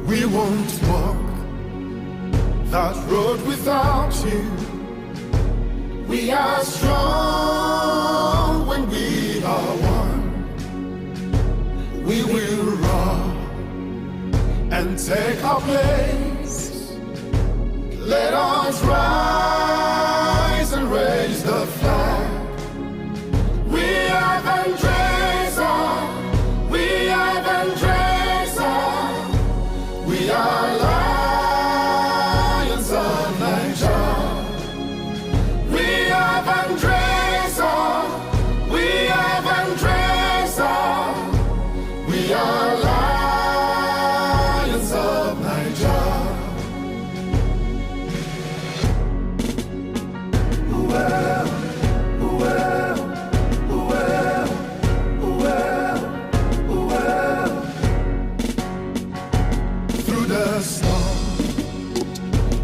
We won't walk that road without you. We are strong when we are one. We will roar and take our place. Let us rise and raise the flag. We are Vandrezzer. We are Vandrezzer. We are lions of Niger. We are Vandrezzer. We are Vandrezzer. We are lions of Niger. Well, well, well, well, well. Through the storm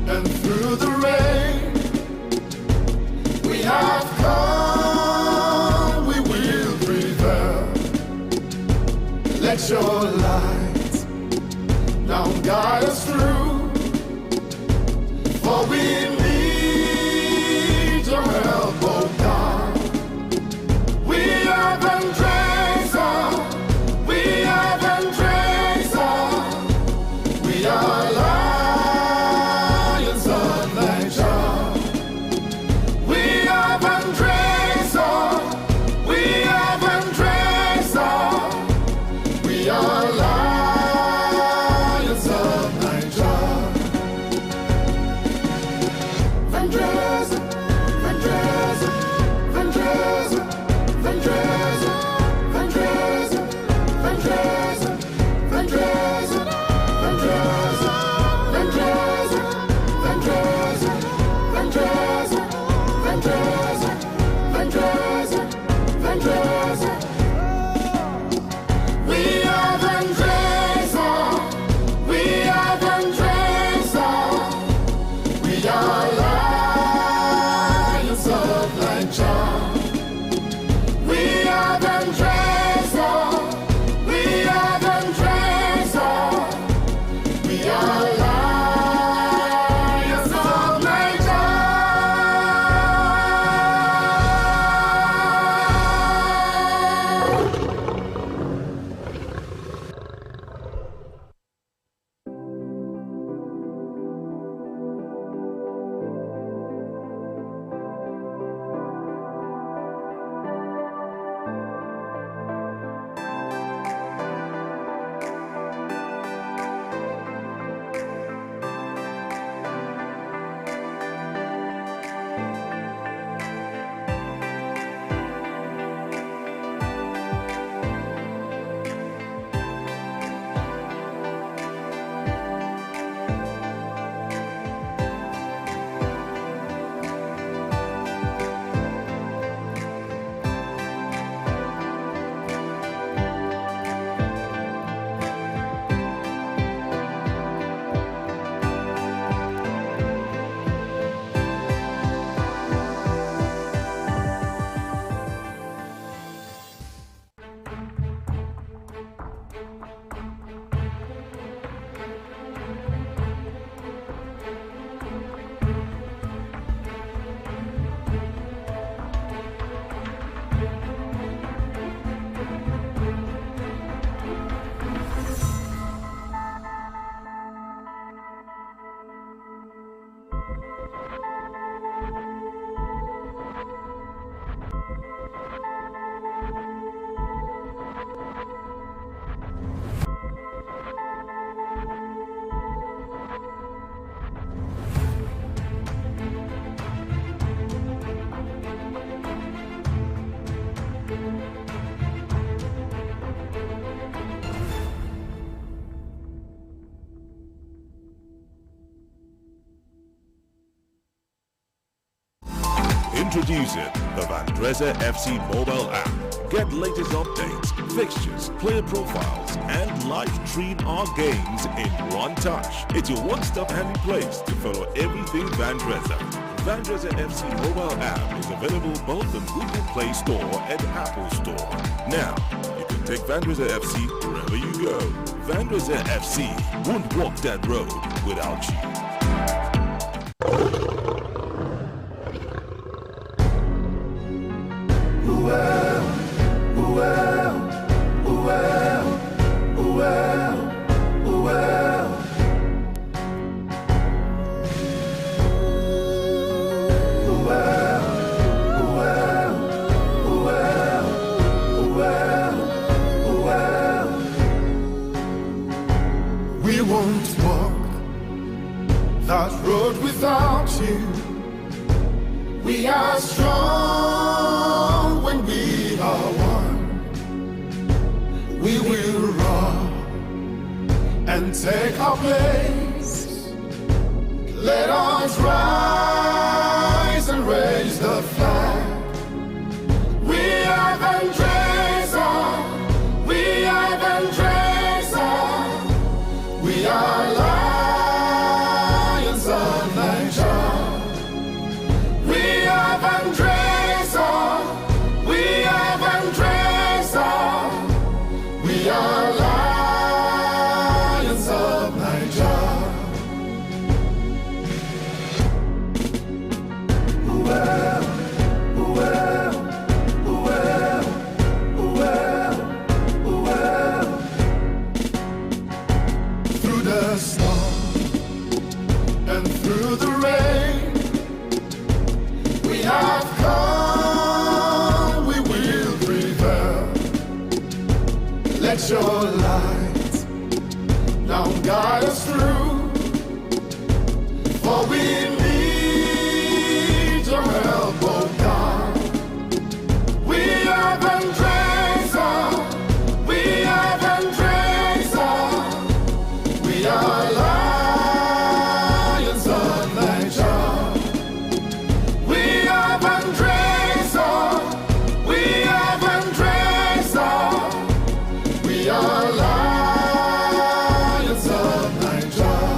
and through the rain, we have come, we will prevail. Let your light now guide us through, for we need your help, oh God. We are Vandrezzer. We are Vandrezzer. We are lions of Niger. We are Vandrezzer. We are Vandrezzer. We are lions of Niger. Vandrezzer, Vandrezzer, Vandrezzer, Vandrezzer, Vandrezzer, Vandrezzer, Vandrezzer, Vandrezzer, Vandrezzer, Vandrezzer, Vandrezzer, Vandrezzer, Vandrezzer, Vandrezzer. We are Vandrezzer. We are Vandrezzer. We are lions of Niger. We are Vandrezzer. We are Vandrezzer. We are lions of Niger. Introducing the Vandrezzer FC mobile app. Get latest updates, fixtures, player profiles, and live stream our games in one touch. It's your one-stop handy place to follow everything Vandrezzer. Vandrezzer FC mobile app is available both on Google Play Store and Apple Store. Now, you can take Vandrezzer FC wherever wherever you go. Vandrezzer FC won't walk that road without you. We won't walk that road without you. We are strong when we are one. We will roar and take our place. Let us rise and raise the flag. We are Vandrezzer. We are Vandrezzer. We are lions of nature. We are Vandrezzer. We are Vandrezzer. We are lions of nature. Well, well, well, well, well. Through the storm and through the rain, we have come, we will prevail. Let your light now guide us through, for we need your help, oh God. We are Vandrezzer. We are Vandrezzer. We are lions of nature. We are Vandrezzer. We are Vandrezzer. We are lions of nature.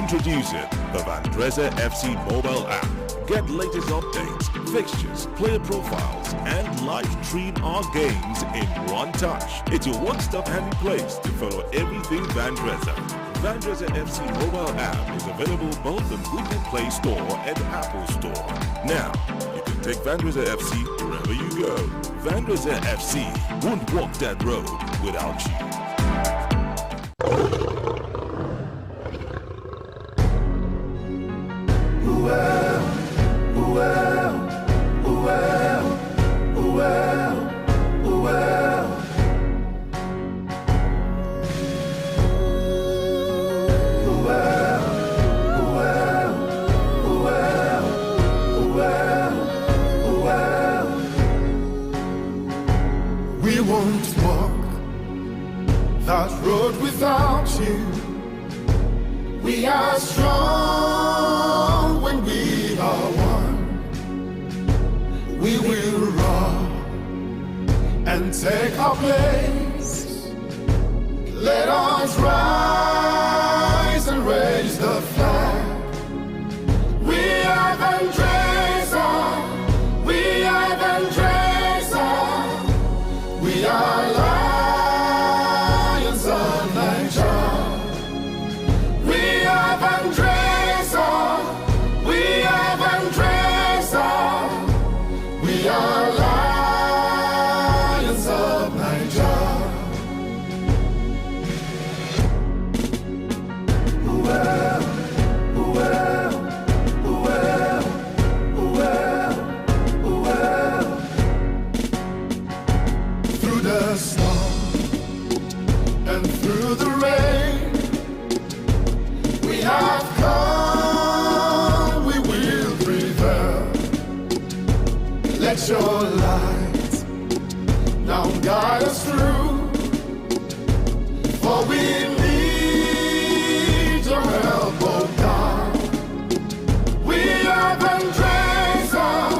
Introducing the Vandrezzer FC mobile app. Get latest updates, fixtures, player profiles, and live stream our games in one touch. It's your one-stop handy place to follow everything Vandrezzer. Vandrezzer FC mobile app is available both on Google Play Store and Apple Store. Now, you can take Vandrezzer FC wherever you go. Vandrezzer FC won't walk that road without you. We won't walk that road without you. We are strong when we are one. We will roar and take our place. Let us rise and raise the flag. We are Vandrezzer. We are Vandrezzer. We are lions of Niger. We are Vandrezzer. We are Vandrezzer. We are lions of Niger. Well, well, well, well, well. Through the storm and through the rain, we have come, we will prevail. Let your light now guide us through, for we need your help, oh God. We are Vandrezzer.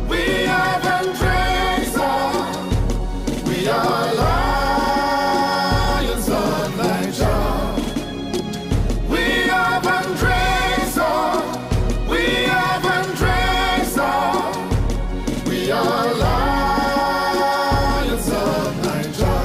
We are Vandrezzer. We are lions of Niger. We are Vandrezzer. We are Vandrezzer. We are lions of Niger.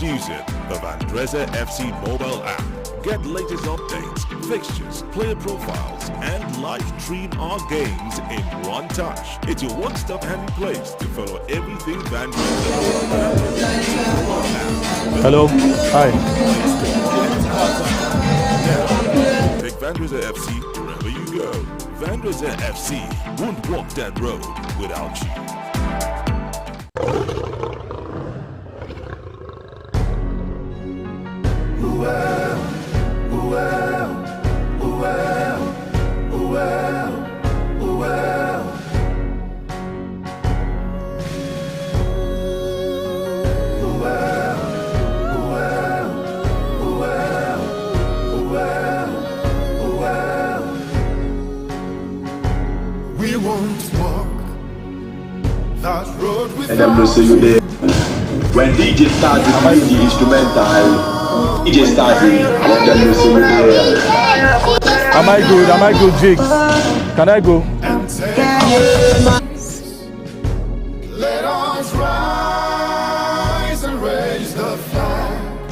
Introducing the Vandrezzer FC mobile app. Get latest updates, fixtures, player profiles, and live stream our games in one touch. It's your one-stop handy place to follow everything Vandrezzer. Hello. Hi. Take Vandrezzer FC wherever you go. Vandrezzer FC won't walk that road without you. We won't walk that road with And then we'll see you there. When DJ starts to find the instrumental, DJ starts it, and then we'll see you there. Am I good? Am I good, Jigs? Can I go? and take our place. Let us rise and raise the flag.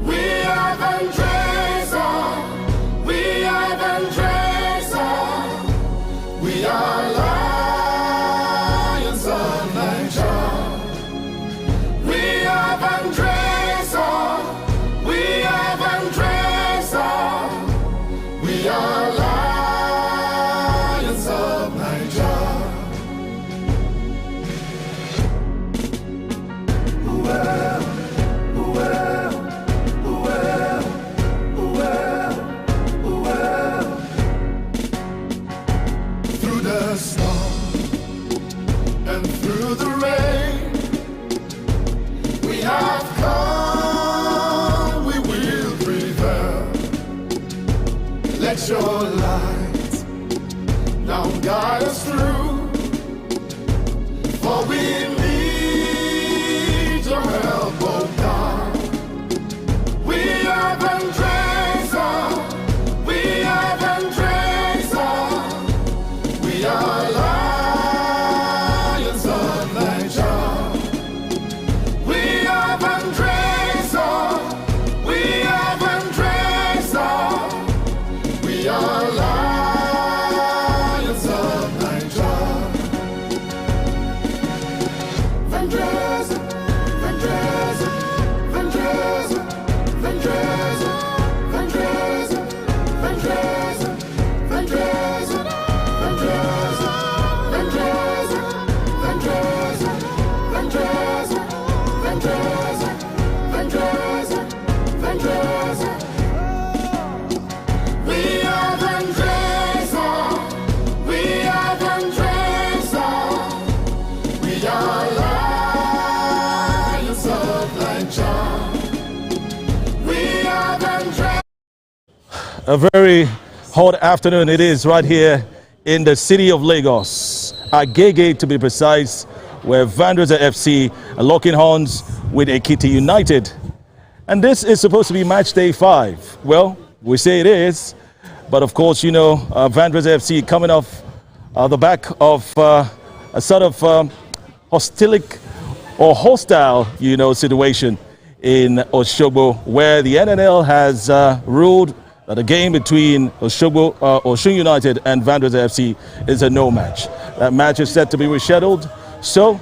We are Vandrezzer. We are Vandrezzer. We are lions of Niger. We are Vandrezzer. We are Vandrezzer. We are lions of Niger. Well, well, well, well, well. Through the storm and through the rain, we have come, we will prevail. Let your light now guide us through, for we need your help, oh God. We are Vandrezzer. We are Vandrezzer. We are lions of Niger. We are Vandrezzer. We are Vandrezzer. We are lions of Niger. Vandrezzer, Vandrezzer, Vandrezzer, Vandrezzer, Vandrezzer, Vandrezzer, Vandrezzer, Vandrezzer, Vandrezzer, Vandrezzer, Vandrezzer, Vandrezzer, Vandrezzer, Vandrezzer. We are Vandrezzer. We are Vandrezzer. We are lions of Niger. We are Vandrezzer. A very hot afternoon it is right here in the city of Lagos. Agege to be precise, where Vandrezzer FC are locking horns with Ekiti United. And this is supposed to be match day 5. Well, we say it is, but of course, you know, Vandrezzer FC coming off the back of a sort of hostile, you know, situation in Osogbo, where the NNL has ruled that the game between Osun United and Vandrezzer FC is a no match. That match is set to be rescheduled. So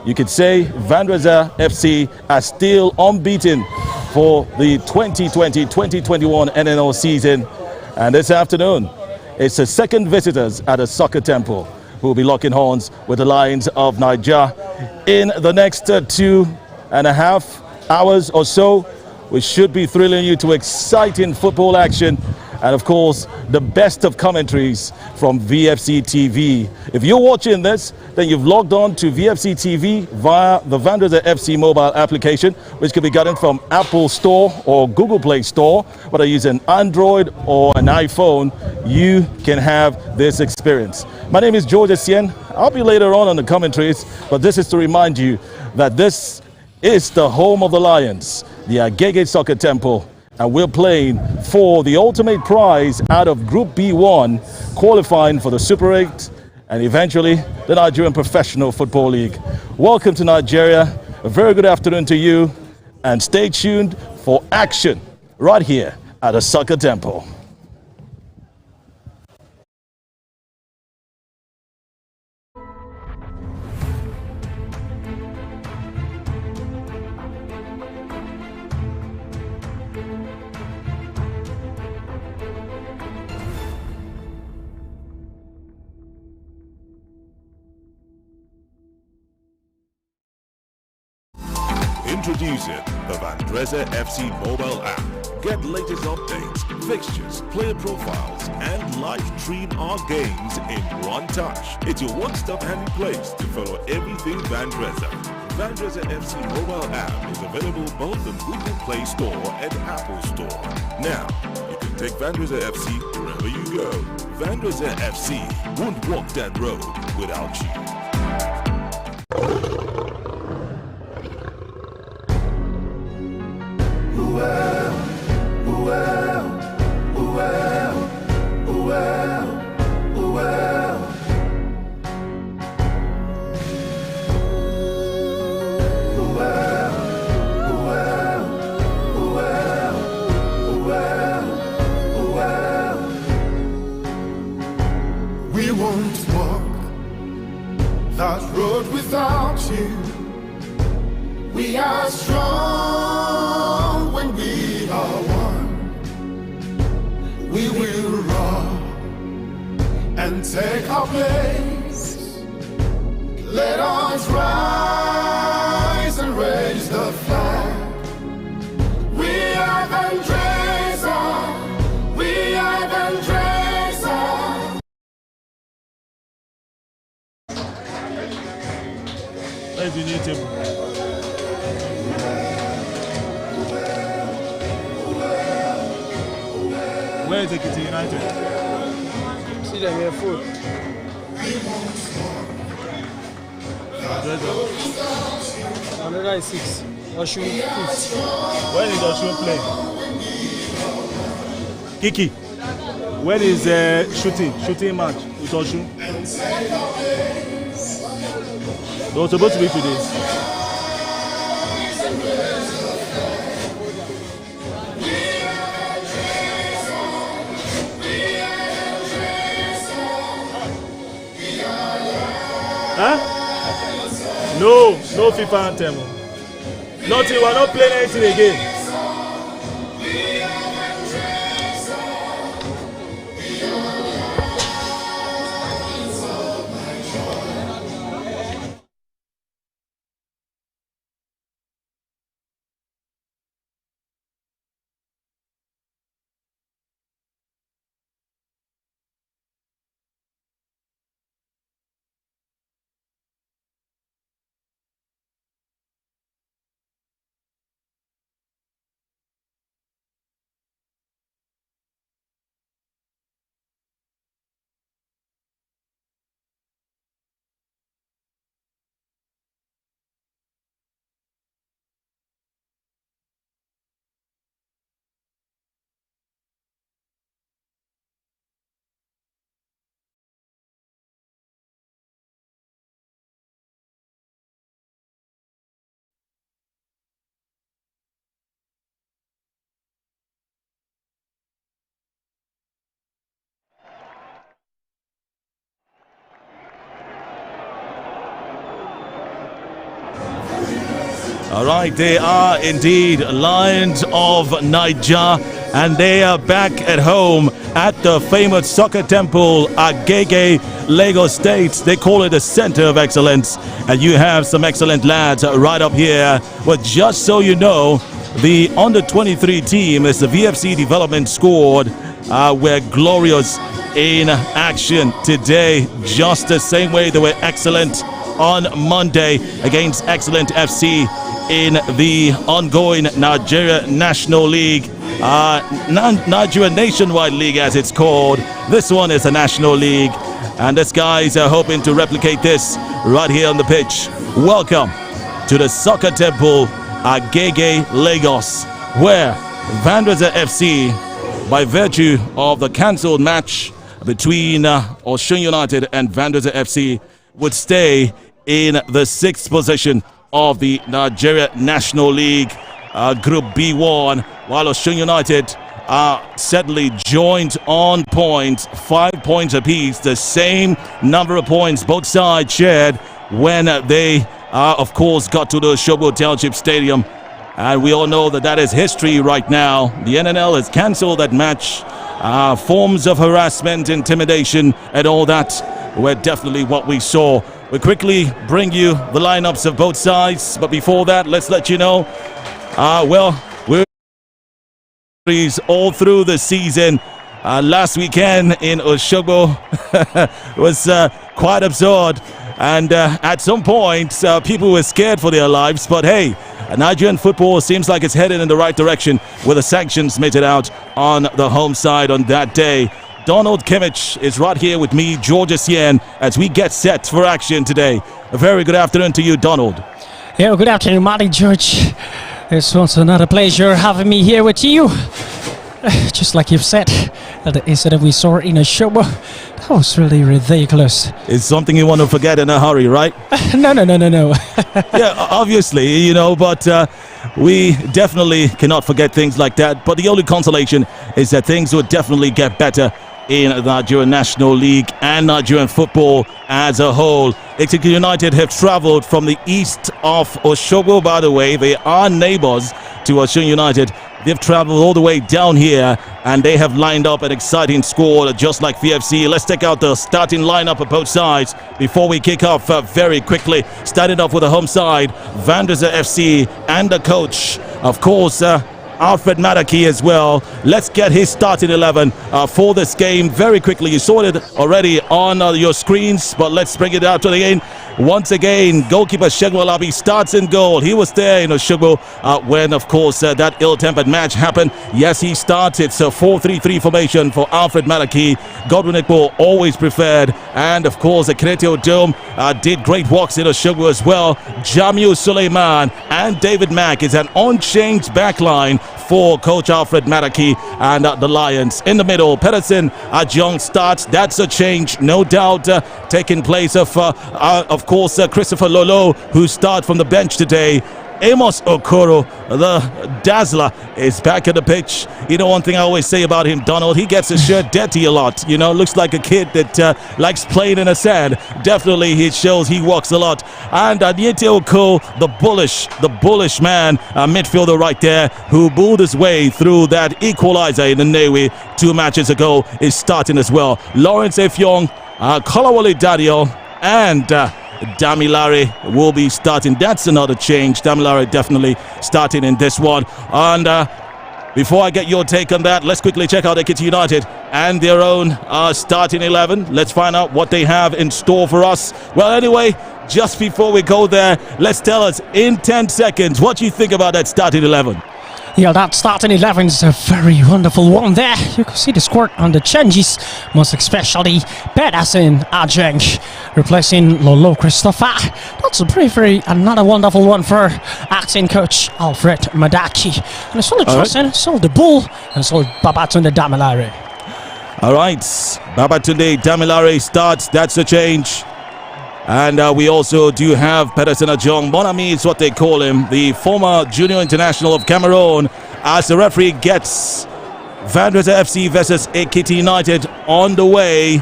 you could say Vandrezzer FC are still unbeaten for the 2020-2021 NNL season. And this afternoon, it's the second visitors at the Soccer Temple who will be locking horns with the Lions of Niger. In the next 2.5 hours or so, we should be thrilling you to exciting football action and of course the best of commentaries from VFC TV. If you're watching this, then you've logged on to VFC TV via the Vandrezzer FC mobile application, which can be gotten from Apple Store or Google Play Store. Whether you're using Android or an iPhone, you can have this experience. My name is George Essien. I'll be later on the commentaries, but this is to remind you that this is the home of the Lions, the Agege Soccer Temple, and we're playing for the ultimate prize out of Group B1, qualifying for the Super 8 and eventually the Nigerian Professional Football League. Welcome to Nigeria. A very good afternoon to you. and stay tuned for action right here at the Soccer Temple. Introducing the Vandrezzer FC mobile app. Get latest updates, fixtures, player profiles, and live stream our games in one touch. It's your one-stop handy place to follow everything Vandrezzer. Vandrezzer FC mobile app is available both on Google Play Store and Apple Store. Now, you can take Vandrezzer FC wherever you go. Vandrezzer FC won't walk that road without you. We won't walk that road without you. We are strong when we are one. We will roar and take our place. Let us rise and raise the flag. We are Vandrezzer. We are Vandrezzer. Where's the new table? Where is Ekiti United? See them here, food. Another is 6. Oshun 5. When is Oshun playing? Kiki, when is shooting match with Oshun? It was supposed to be today. Huh? No FIFA anthem. Nothing, we're not playing anything again. All right, they are indeed Lions of Niger, and they are back at home at the famous Soccer Temple, Agege, Lagos State. They call it a center of excellence, and you have some excellent lads right up here. But just so you know, the under-23 team is the VFC Development Squad. Were glorious in action today, just the same way they were excellent on Monday against Excellent FC in the ongoing Nigeria National League, Nigeria Nationwide League as it's called. This one is a National League, and these guys are hoping to replicate this right here on the pitch. Welcome to the Soccer Temple, Agege, Lagos, where Vandrezzer FC, by virtue of the cancelled match between Osun United and Vandrezzer FC, would stay in the 6th position of the Nigeria National League. Group B1, while Osun United are certainly joined on points, 5 points apiece, the same number of points both sides shared when they, of course, got to the Osogbo Township Stadium. And we all know that that is history right now. The NNL has cancelled that match. Forms of harassment, intimidation, and all that were definitely what we saw. We'll quickly bring you the lineups of both sides. But before that, let's let you know, we're all through the season. Last weekend in Osogbo was quite absurd. And at some point, people were scared for their lives. But hey, Nigerian football seems like it's headed in the right direction with the sanctions meted out on the home side on that day. Donald Kimmich is right here with me, George Essien, as we get set for action today. A very good afternoon to you, Donald. Yeah, good afternoon, Marty, George. It's once another pleasure having me here with you. Just like you've said, the incident we saw in Osogbo, that was really ridiculous. It's something you want to forget in a hurry, right? No. Yeah, obviously, but we definitely cannot forget things like that. But the only consolation is that things will definitely get better in the Nigerian National League and Nigerian football as a whole. Ekiti United have travelled from the east of Osogbo, by the way. They are neighbours to Osun United. They've travelled all the way down here and they have lined up an exciting squad just like VFC. Let's take out the starting lineup of both sides before we kick off very quickly. Starting off with the home side, Vandrezzer FC, and the coach, of course, Alfred Madaki as well. Let's get his starting 11 for this game very quickly. You saw it already on your screens, but let's bring it out to the end. Once again, goalkeeper Segun Alabi starts in goal. He was there in Osogbo when, of course, that ill-tempered match happened. Yes, he started. So 4-3-3 formation for Alfred Madaki. Godwin Ekpo always preferred. And, of course, the Ekiti Dome did great works in Osogbo as well. Jamiu Suleiman and David Mack is an unchanged backline for Coach Alfred Madaki and the Lions. In the middle, Pedersen Ajong starts. That's a change, no doubt, taking place of course, Christopher Lolo, who starts from the bench today. Amos Okoro, the dazzler, is back at the pitch. One thing I always say about him, Donald, he gets his shirt dirty a lot. Looks like a kid that likes playing in the sand. Definitely, he shows he walks a lot. And Anyete Oko, the bullish man, midfielder right there, who bulled his way through that equalizer in the Newe 2 matches ago, is starting as well. Lawrence Effiong, Kolawole Daniel, and Damilare will be starting. That's another change. Damilare definitely starting in this one. And before I get your take on that, let's quickly check out Ekiti United and their own starting 11. Let's find out what they have in store for us. Well, anyway, just before we go there, let's tell us in 10 seconds what you think about that starting 11. Yeah, that starting 11 is a very wonderful one there. You can see the squad on the changes, most especially Pedersen Ajeng replacing Lolo Christopher. That's a very another wonderful one for acting coach Alfred Madaki. And it's only trusting, it's all the bull, and it's all Babatunde Damilare. All right, Babatunde Damilare starts. That's a change. And we also do have Pedersen Ajong. Bonami is what they call him, the former junior international of Cameroon, as the referee gets Vandrezzer FC versus Ekiti United on the way.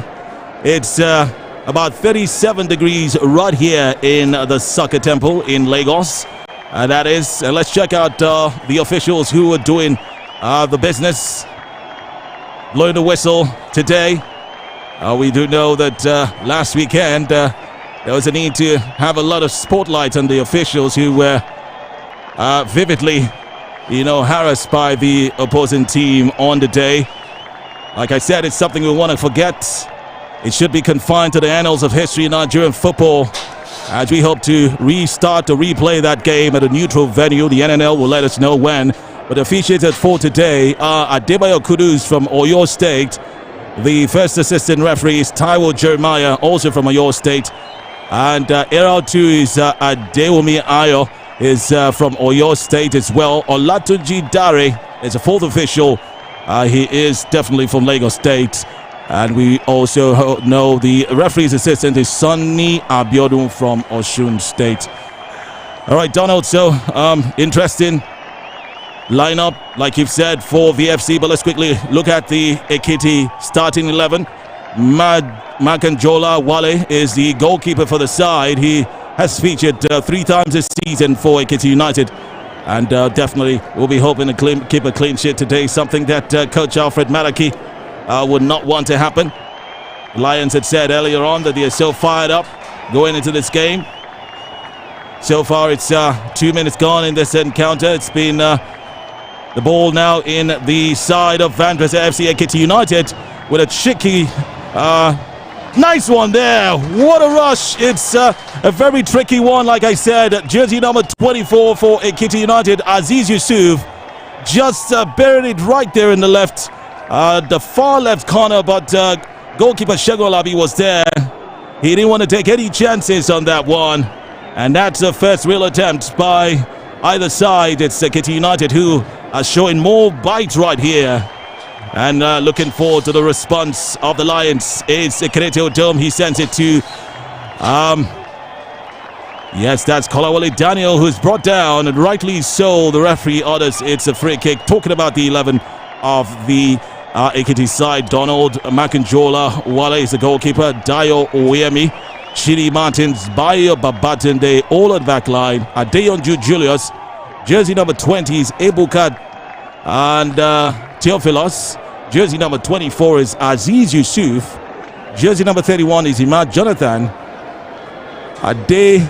It's about 37 degrees right here in the Soccer Temple in Lagos. That is, and let's check out the officials who are doing the business, blowing the whistle today. We do know that last weekend there was a need to have a lot of spotlight on the officials who were vividly, harassed by the opposing team on the day. Like I said, it's something we want to forget. It should be confined to the annals of history in Nigerian football, as we hope to restart to replay that game at a neutral venue. The NNL will let us know when. But officiated for today are Adebayo Kudus from Oyo State. The first assistant referee is Taiwo Jeremiah, also from Oyo State. And Errol 2 is Adewumi Ayo, is from Oyo State as well. Olatunji Dare is a fourth official. He is definitely from Lagos State. And we also know the referee's assistant is Sonny Abiodun from Osun State. All right, Donald, so interesting lineup, like you've said, for VFC. But let's quickly look at the Ekiti starting 11. Makanjola Wale is the goalkeeper for the side. He has featured 3 times this season for Ekiti United. And definitely we'll be hoping to keep a clean sheet today, something that Coach Alfred Malaki would not want to happen. The Lions had said earlier on that they are so fired up going into this game. So far it's 2 minutes gone in this encounter. It's been the ball now in the side of Vandrezzer FC. Ekiti United with a cheeky nice one there. What a rush. It's a very tricky one, like I said. Jersey number 24 for Ekiti United, Aziz Yusuf, just buried it right there in the left, the far left corner, but goalkeeper Segun Alabi was there. He didn't want to take any chances on that one. And that's the first real attempt by either side. It's Ekiti United who are showing more bite right here. And looking forward to the response of the Lions. It's Ekiti Dome. He sends it to yes, that's Kolawole Daniel, who's brought down, and rightly so. The referee orders it's a free kick. Talking about the 11 of the Ekiti side, Donald Makanjola Wale is the goalkeeper, Dayo Oyemi, Chidi Martins, Bayo Babatunde, all at back line, Adeonju Julius, jersey number 20 is Ebuka and Theophilos. Jersey number 24 is Aziz Yusuf. Jersey number 31 is Imad Jonathan. Ade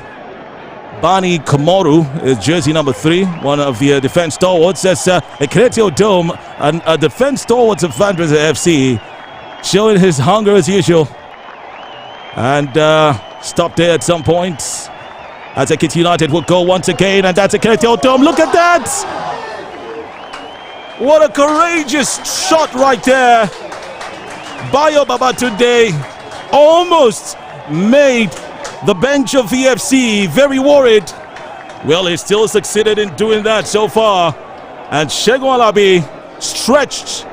Bani Komoru is jersey number 3, one of the defense stalwarts. That's Ekretio Dome, and a defense stalwarts of Vandrezzer FC, showing his hunger as usual. And stopped there at some point as Ekiti United will go once again, and that's Ekretio Dome. Look at that! What a courageous shot right there. Bayo Babatunde almost made the bench of VFC very worried. Well, he still succeeded in doing that so far. And Segun Alabi stretched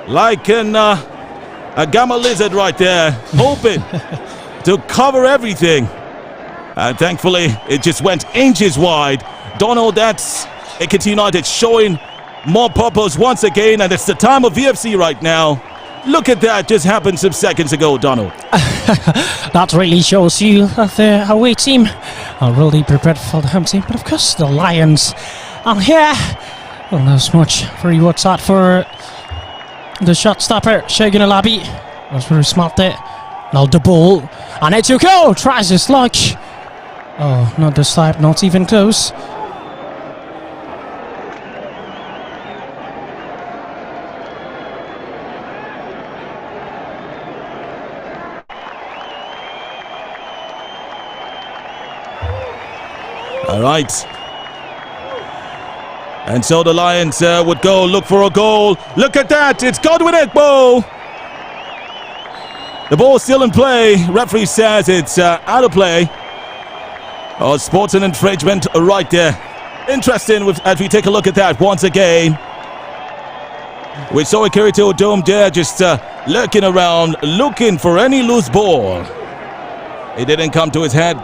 like a gamma lizard right there, hoping to cover everything. And thankfully, it just went inches wide. Donald, that's Ekiti United showing more purpose once again, and it's the time of VFC right now. Look at that, just happened some seconds ago, Donald. That really shows you that the away team are really prepared for the home team. But of course, the Lions are here. Well, there's much very what's out for the shot stopper, Segun Alabi. Was very smart there. Now the ball, and it's go. Tries his luck. Oh, not this time, not even close. All right. And so the Lions would go look for a goal. Look at that. It's Godwin Ekbo. The ball still in play. Referee says it's out of play. Oh, sports and infringement right there. Interesting as we take a look at that once again. We saw Ekiti Dome there just lurking around, looking for any loose ball. It didn't come to his head.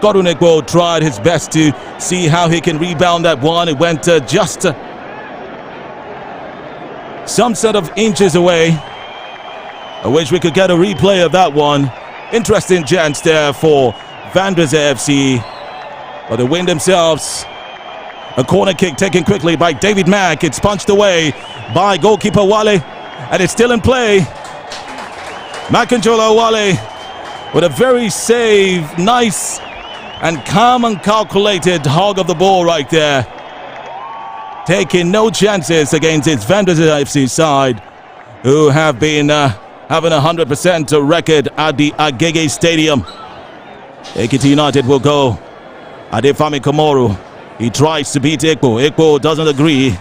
Godwin Ekbo tried his best to see how he can rebound that one. It went just some set of inches away. I wish we could get a replay of that one. Interesting chance there for Vandrezzer FC. But they win themselves. A corner kick taken quickly by David Mack. It's punched away by goalkeeper Wale. And it's still in play. Makanjola Wale with a very nice and calm and calculated hog of the ball right there. Taking no chances against its Vandrezzer FC side, who have been having a 100% record at the Agege Stadium. Ekiti United will go. Adefami Komoru. He tries to beat Ekbo. Ekbo doesn't agree.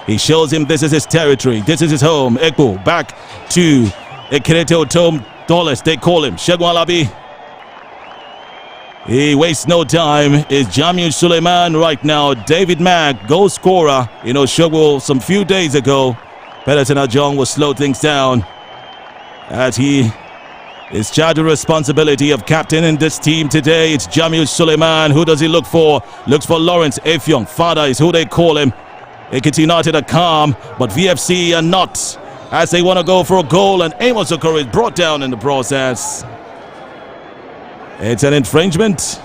He shows him this is his territory. This is his home. Ekbo back to Ekiti Dome Dollars. They call him Segun Alabi. He wastes no time. Is Jamiu Suleiman right now. David Mack, goal scorer. You know, Shogbo some few days ago. Pedersen Ajong will slow things down as he is charged with responsibility of captain in this team today. It's Jamiu Suleiman. Who does he look for? Looks for Lawrence Effiong. Father is who they call him. Ekiti United are calm, but VFC are not, as they want to go for a goal, and Amos Okoro is brought down in the process. It's an infringement.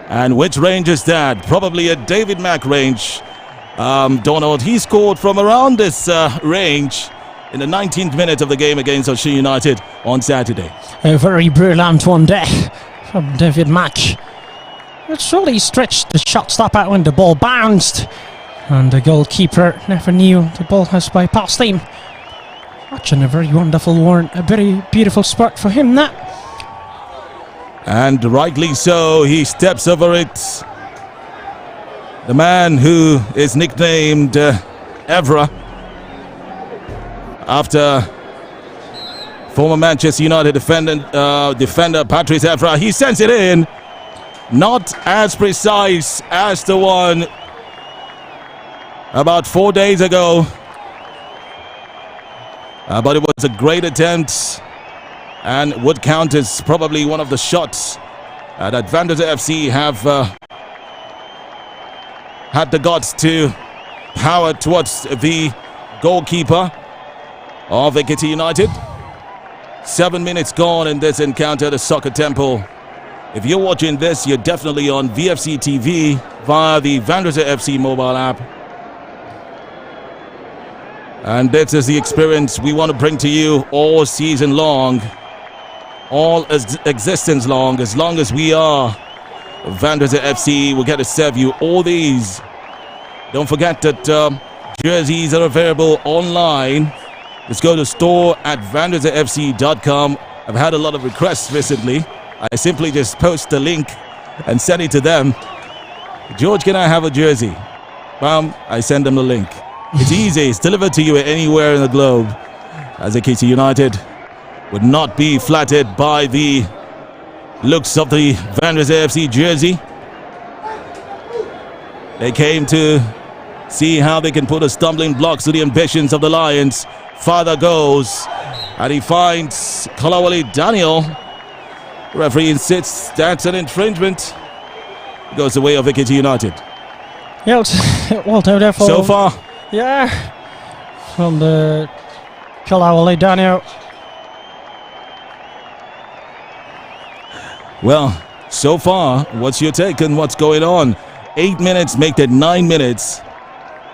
And which range is that? Probably a David Mack range. Donald, he scored from around this range in the 19th minute of the game against Osun United on Saturday. A very brilliant one there from David Mack. It really stretched the shot stopper when the ball bounced, and the goalkeeper never knew the ball has bypassed him. Watching a very wonderful one, a very beautiful spot for him now. And rightly so, he steps over it. The man who is nicknamed Evra, after former Manchester United defender Patrice Evra, he sends it in. Not as precise as the one about 4 days ago, but it was a great attempt and would count as probably one of the shots that Vandrezzer FC have had the guts to power towards the goalkeeper of Ekiti United. 7 minutes gone in this encounter, the Soccer Temple. If you're watching this, you're definitely on VFC TV via the Vandrezzer FC mobile app. And this is the experience we want to bring to you all season long, all existence long as we are Vandrezzer FC. We'll get to serve you all these. Don't forget that jerseys are available online. Just go to store@vandrezzerfc.com. I've had a lot of requests recently. I simply just post the link and send it to them. George, can I have a jersey? Bam, I send them the link. It's easy. It's delivered to you anywhere in the globe. As Ekiti United would not be flattered by the looks of the Vandrezzer FC jersey. They came to see how they can put a stumbling block to the ambitions of the Lions. Father goes, and he finds Kolawole Daniel. The referee insists that's an infringement. It goes the way of Ekiti United. Yeah, well, therefore, so far. Yeah, from the Kolawole Daniel. Well, so far, what's your take on what's going on? 8 minutes make that 9 minutes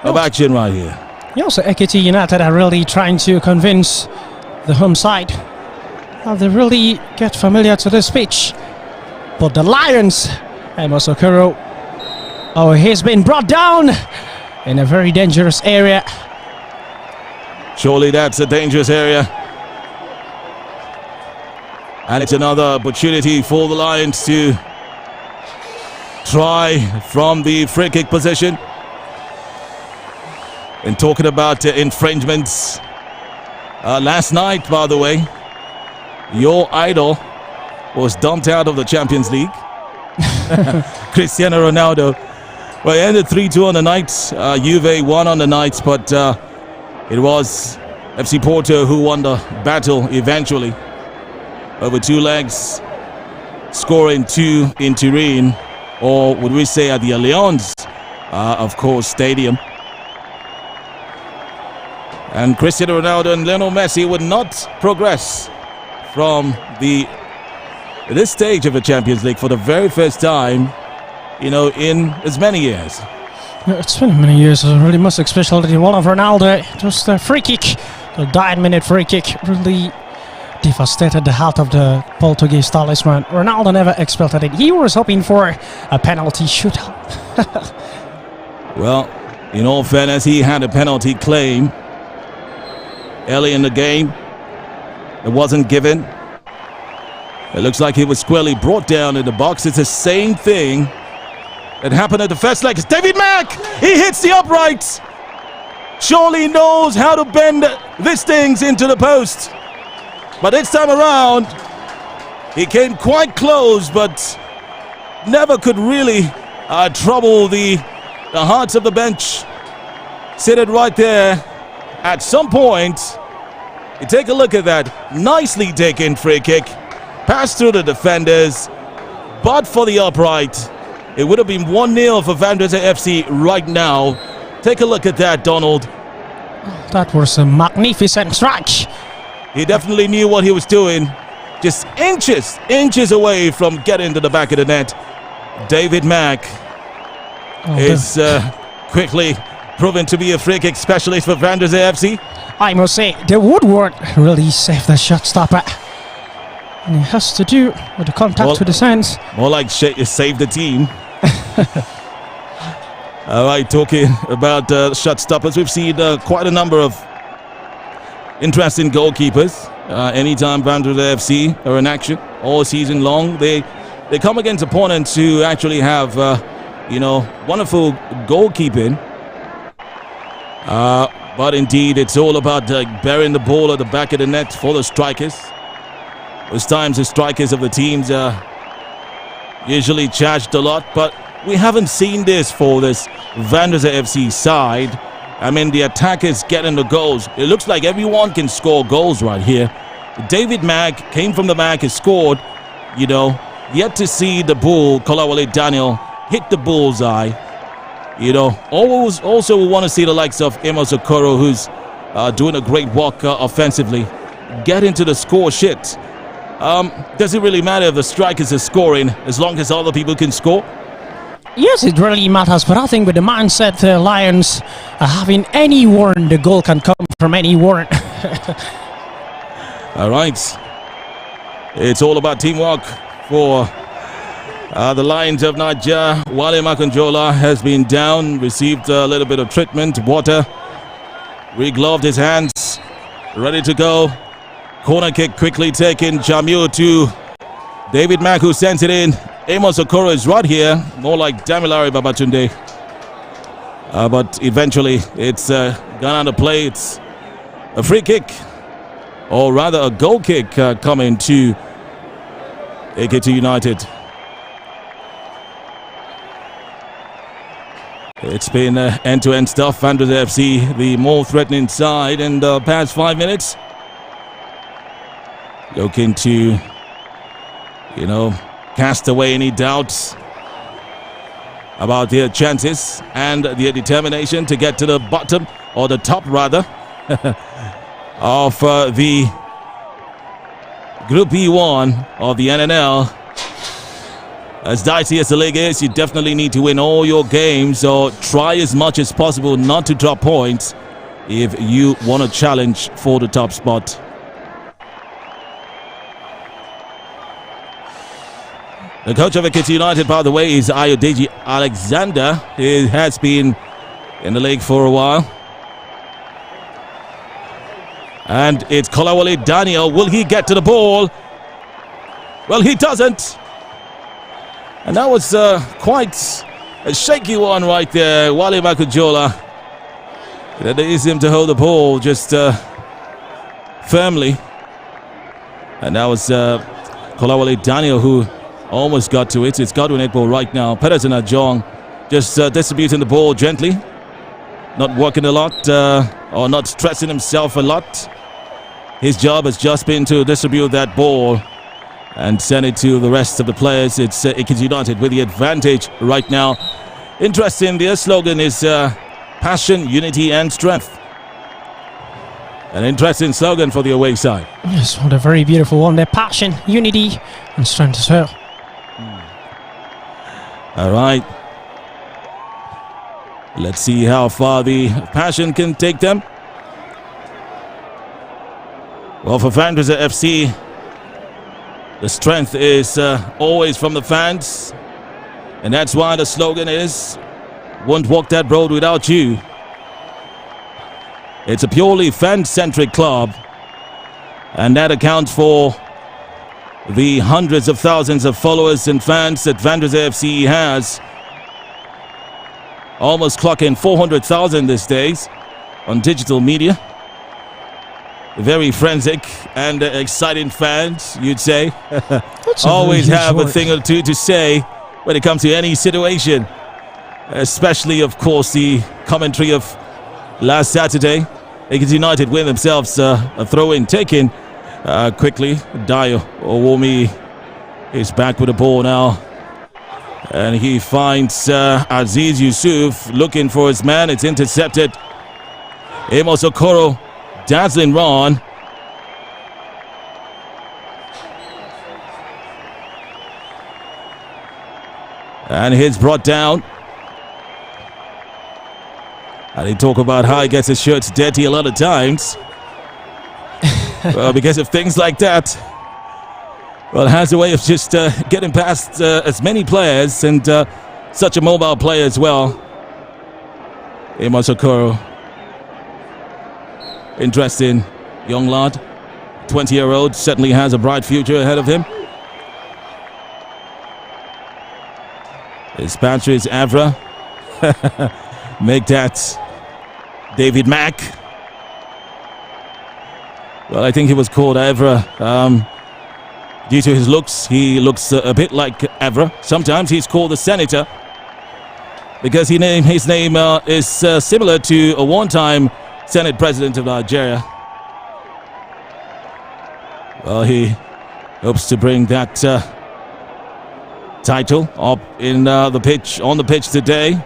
of action right here. Yeah, also Ekiti United are really trying to convince the home side how they really get familiar to this pitch. But the Lions, Amos Okoro, he's been brought down in a very dangerous area. Surely that's a dangerous area. And it's another opportunity for the Lions to try from the free kick position. And talking about infringements, last night, by the way, your idol was dumped out of the Champions League. Cristiano Ronaldo. Well, it ended 3-2 on the night. Juve won on the night, but it was FC Porto who won the battle eventually. Over 2 legs, scoring 2 in Turin, or would we say at the Allianz, of course, stadium. And Cristiano Ronaldo and Lionel Messi would not progress from this stage of the Champions League for the very first time, in as many years. Yeah, it's been many years, really most especially the one of Ronaldo. Just a free kick, the 9-minute free kick, really devastated the heart of the Portuguese talisman. Ronaldo never expected it. He was hoping for a penalty shootout. Well, in all fairness, he had a penalty claim early in the game. It wasn't given. It looks like he was squarely brought down in the box. It's the same thing that happened at the first leg. It's David Mack! He hits the upright! Surely knows how to bend these things into the post. But this time around, he came quite close, but never could really trouble the hearts of the bench. Seated right there. At some point, you take a look at that. Nicely taken free kick. Passed through the defenders. But for the upright, it would have been 1-0 for Vandrezzer FC right now. Take a look at that, Donald. That was a magnificent strike. He definitely knew what he was doing. Just inches away from getting to the back of the net. David Mack is quickly proven to be a free kick specialist for Vandrezzer FC. I must say, the woodwork really saved the shot stopper. And it has to do with the contact with the sands. More like save the team. All right, talking about shot stoppers, we've seen quite a number of interesting goalkeepers. Anytime Vandrezzer FC are in action all season long, they come against opponents who actually have, wonderful goalkeeping. But indeed, it's all about burying the ball at the back of the net for the strikers. Most times the strikers of the teams are usually charged a lot, but we haven't seen this for this Vandrezzer FC side. I mean, the attackers getting the goals. It looks like everyone can score goals right here. David Mack came from the back, has scored. Yet to see the bull, Kolawole Daniel, hit the bullseye. Also we want to see the likes of Amos Okoro, who's doing a great work offensively, get into the score sheet. Does it really matter if the strikers are scoring as long as other people can score? Yes, it really matters, but I think with the mindset the Lions are having any warrant, the goal can come from any warrant. All right. It's all about teamwork for the Lions of Nigeria. Wale Makanjola has been down, received a little bit of treatment, water, re-gloved his hands, ready to go. Corner kick quickly taken. Jamil to David Mack, who sends it in. Amos Okoro is right here, more like Damilare Babatunde. But eventually it's gone out of play. It's a free kick, or rather a goal kick coming to Ekiti United. It's been end-to-end stuff. Vandrezzer FC, the more threatening side in the past 5 minutes. Looking to, cast away any doubts about their chances and their determination to get to the bottom, or the top rather, of the Group B1 of the NNL. As dicey as the league is, you definitely need to win all your games, or try as much as possible not to drop points if you want to challenge for the top spot. The coach of Ekiti United, by the way, is Ayodeji Alexander. He has been in the league for a while. And it's Kolawole Daniel. Will he get to the ball? Well, he doesn't. And that was quite a shaky one right there. Wale Makanjola. That is him to hold the ball just firmly. And that was Kolawole Daniel who almost got to it. It's got to an 8 ball right now. Pedersen Ajong just distributing the ball gently. Not working a lot or not stressing himself a lot. His job has just been to distribute that ball and send it to the rest of the players. It's Ekiti United with the advantage right now. Interesting, their slogan is passion, unity and strength. An interesting slogan for the away side. Yes, what a very beautiful one. Their passion, unity and strength as well. All right. Let's see how far the passion can take them. Well, for Vandrezzer FC, the strength is always from the fans. And that's why the slogan is, won't walk that road without you. It's a purely fan-centric club. And that accounts for the hundreds of thousands of followers and fans that Vandrezzer FC has. Almost clocking 400,000 these days on digital media. Very forensic and exciting fans, you'd say. Always have a thing or two to say when it comes to any situation. Especially, of course, the commentary of last Saturday. Ekiti United win themselves a throw-in taken quickly. Dayo Owomi is back with the ball now. And he finds Aziz Yusuf looking for his man. It's intercepted. Amos Okoro, dazzling run. And he's brought down. And they talk about how he gets his shirts dirty a lot of times. Well, because of things like that. Well, it has a way of just getting past as many players, and such a mobile player as well. Amos Okoro. Interesting young lad. 20-year-old, certainly has a bright future ahead of him. His patch is Avra. Make that David Mack. Well, I think he was called Avra. Due to his looks, he looks a bit like Avra. Sometimes he's called the Senator because his name is similar to a one-time Senate President of Nigeria. Well, he hopes to bring that title up in on the pitch today,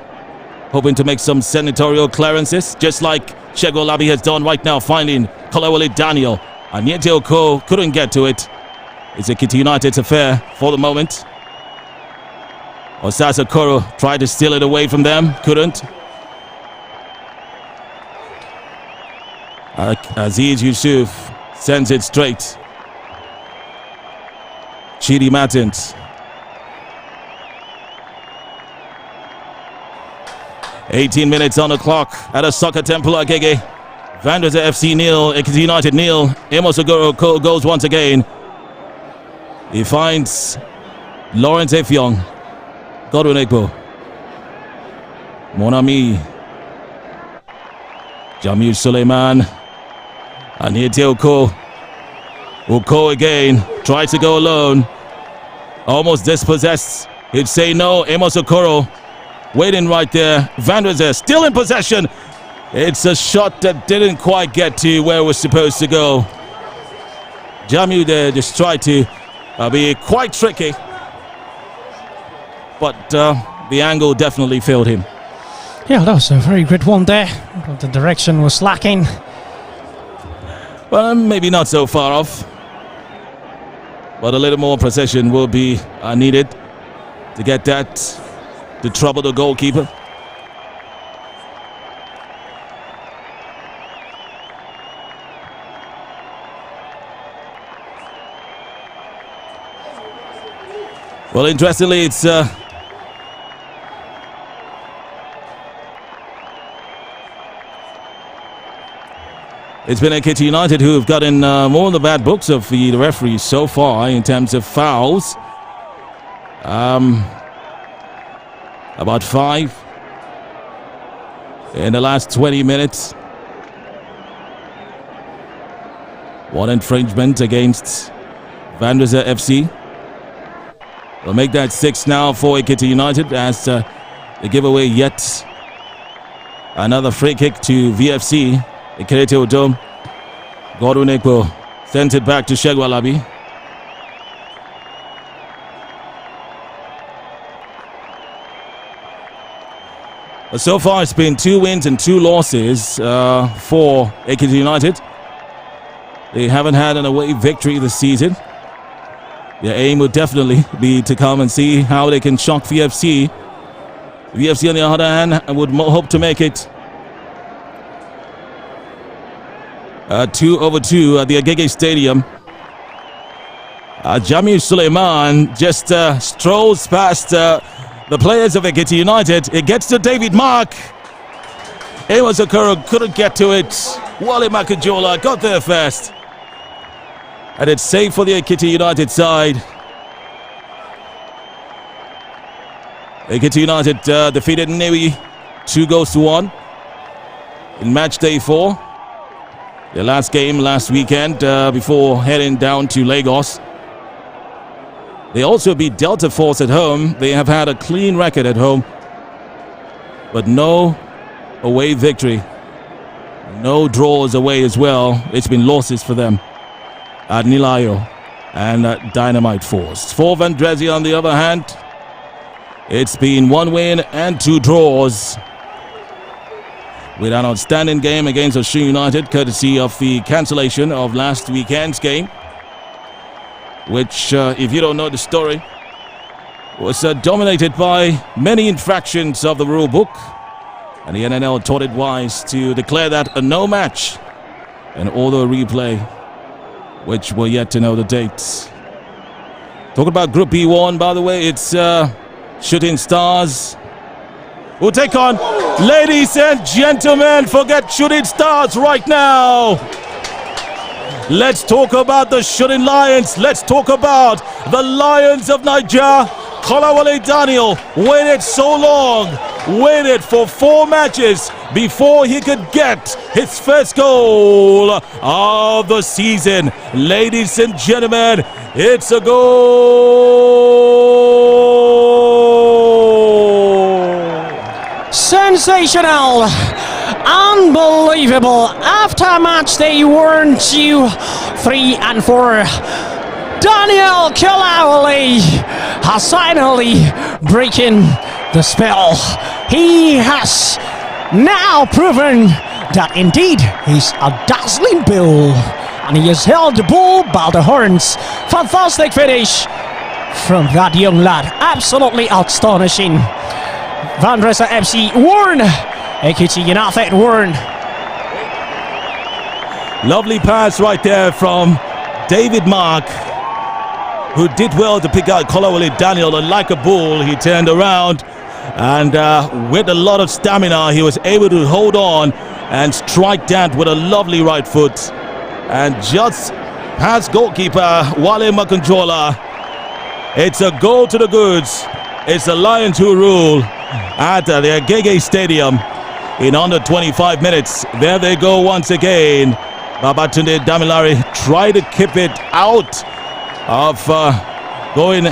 hoping to make some senatorial clearances, just like Segun Olabi has done right now, finding Kolawole Daniel. Anyete Oko couldn't get to it. It's Ekiti United's affair for the moment. Osas Okoro tried to steal it away from them, couldn't. Aziz Yusuf sends it straight. Chidi Martins. 18 minutes on the clock at a soccer temple Agege. Vandrezzer FC nil, Ekiti United nil. Amos Okoro goes once again. He finds Lawrence Effiong. Godwin Ekpo. Monami. Jamil Suleiman. Anyete Oko. Oko again. Tries to go alone. Almost dispossessed. He'd say no. Amos Okoro waiting right there. Vandrezzer still in possession. It's a shot that didn't quite get to where it was supposed to go. Jamil there just tried to be quite tricky, but the angle definitely failed him. Yeah, that was a very good one there, but the direction was lacking. Well, maybe not so far off, but a little more precision will be needed to get that to trouble the goalkeeper. Well, interestingly, it's been Ekiti United who have gotten more in the bad books of the referees so far in terms of fouls. About 5 in the last 20 minutes. One infringement against Vandrezzer FC. We'll make that 6 now for Ekiti United as they give away yet another free kick to VFC. Ekiti Odom. Godwin Ekpo sends it back to Segun Olabi. But so far it's been 2 wins and 2 losses for Ekiti United. They haven't had an away victory this season. Their aim would definitely be to come and see how they can shock VFC. VFC on the other hand would hope to make it 2-2 at the Agege Stadium. Jamil Suleiman just strolls past the players of Ekiti United. It gets to David Mark. Amos Okoro couldn't get to it. Wale Makajola got there first. And it's safe for the Ekiti United side. Ekiti United defeated Nnewi 2-1 in match day 4. Their last game last weekend before heading down to Lagos. They also beat Delta Force at home. They have had a clean record at home, but no away victory. No draws away as well. It's been losses for them at Nilayo and Dynamite Force. For Vandrezzer on the other hand, It's been 1 win and 2 draws, with an outstanding game against Osun United, courtesy of the cancellation of last weekend's game, which, if you don't know the story, was dominated by many infractions of the rule book, and the NNL thought it wise to declare that a no match and order a replay, which we're yet to know the dates. Talking about Group B1, by the way, it's Shooting Stars. We'll take on, ladies and gentlemen, forget Shooting Stars right now. Let's talk about the Shooting Lions. Let's talk about the Lions of Nigeria. Kolawole Daniel waited so long, waited for 4 matches before he could get his first goal of the season. Ladies and gentlemen, it's a goal! Sensational! Unbelievable! After match they weren't 2, 3 and 4. Daniel Kolawole has finally breaking the spell. He has now proven that indeed he's a dazzling bull, and he has held the bull by the horns. Fantastic finish from that young lad. Absolutely astonishing. Vandrezzer FC won. Ekiti United won. Lovely pass right there from David Mark, who did well to pick out Kolawole Daniel, and like a bull he turned around, and with a lot of stamina he was able to hold on and strike that with a lovely right foot, and just past goalkeeper Wale Makanjola. It's a goal to the goods. It's the Lions who rule at the Ekiti Stadium in under 25 minutes. There they go once again. Babatunde Damilare tried to keep it out of going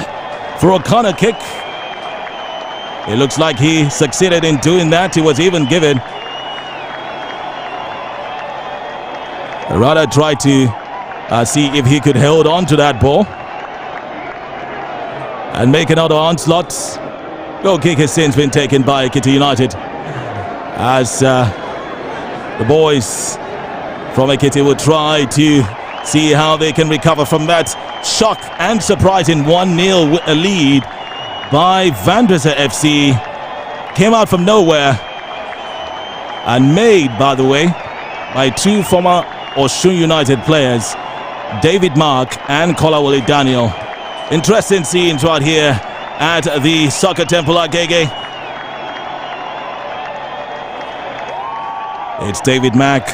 for a corner kick. It looks like he succeeded in doing that. He was even given. Rather tried to see if he could hold on to that ball and make another onslaught. Goal kick has since been taken by Ekiti United, as the boys from Ekiti will try to see how they can recover from that shock and surprising 1-0 lead by Vandrezzer FC. Came out from nowhere and made, by the way, by 2 former Osun United players, David Mark and Kolawole Daniel. Interesting scenes right here at the Soccer Temple Agege. It's David Mack.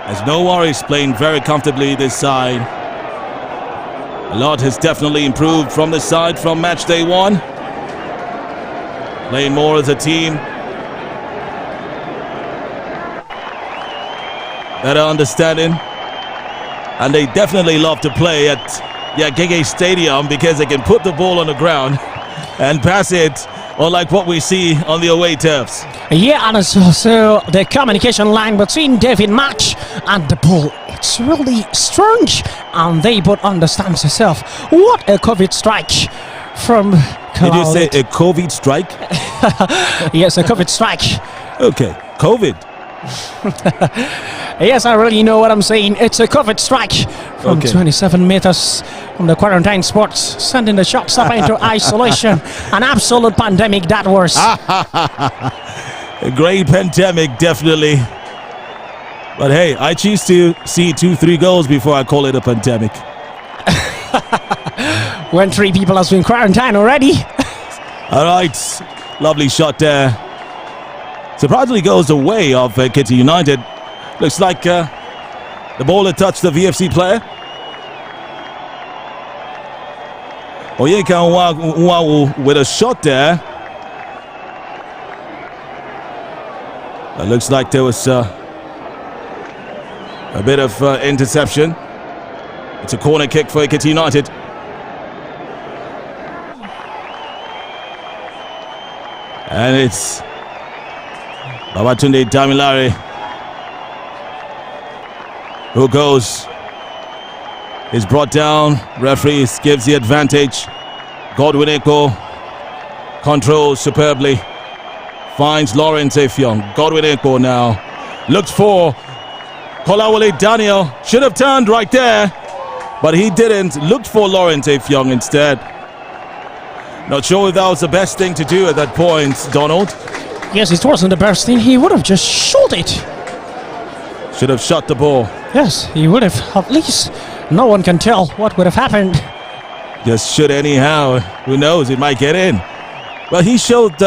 There's no worries, playing very comfortably this side. A lot has definitely improved from this side from match day 1. Playing more as a team. Better understanding. And they definitely love to play at the Agege Stadium because they can put the ball on the ground and pass it, unlike what we see on the away turfs. Yeah, and it's also the communication line between David Match and the ball. It's really strange, and they both understand themselves. What a COVID strike from Did you say a COVID strike? Yes, a COVID strike. Okay, COVID. Yes, I really know what I'm saying. It's a COVID strike from 27 meters from the quarantine spot, sending the shot stopper into isolation. An absolute pandemic that was. A great pandemic, definitely. But hey, I choose to see 2-3 goals before I call it a pandemic. When 3 people has been quarantined already. All right, lovely shot there. Surprisingly goes the way of Ekiti United. Looks like the ball had touched the VFC player. Oyeka Nwawu with a shot there. It looks like there was a bit of interception. It's a corner kick for Ekiti United. And it's Babatunde Damilare who goes. Is brought down. Referee gives the advantage. Godwin Eko controls superbly. Finds Lawrence Effiong. Godwin Ekpo now. Looks for Kolawole Daniel. Should have turned right there, but he didn't. Looked for Lawrence Effiong instead. Not sure if that was the best thing to do at that point, Donald. Yes, it wasn't the best thing. He would have just shot it. Should have shot the ball. Yes, he would have. At least no one can tell what would have happened. Just shoot anyhow. Who knows? It might get in. Well, he showed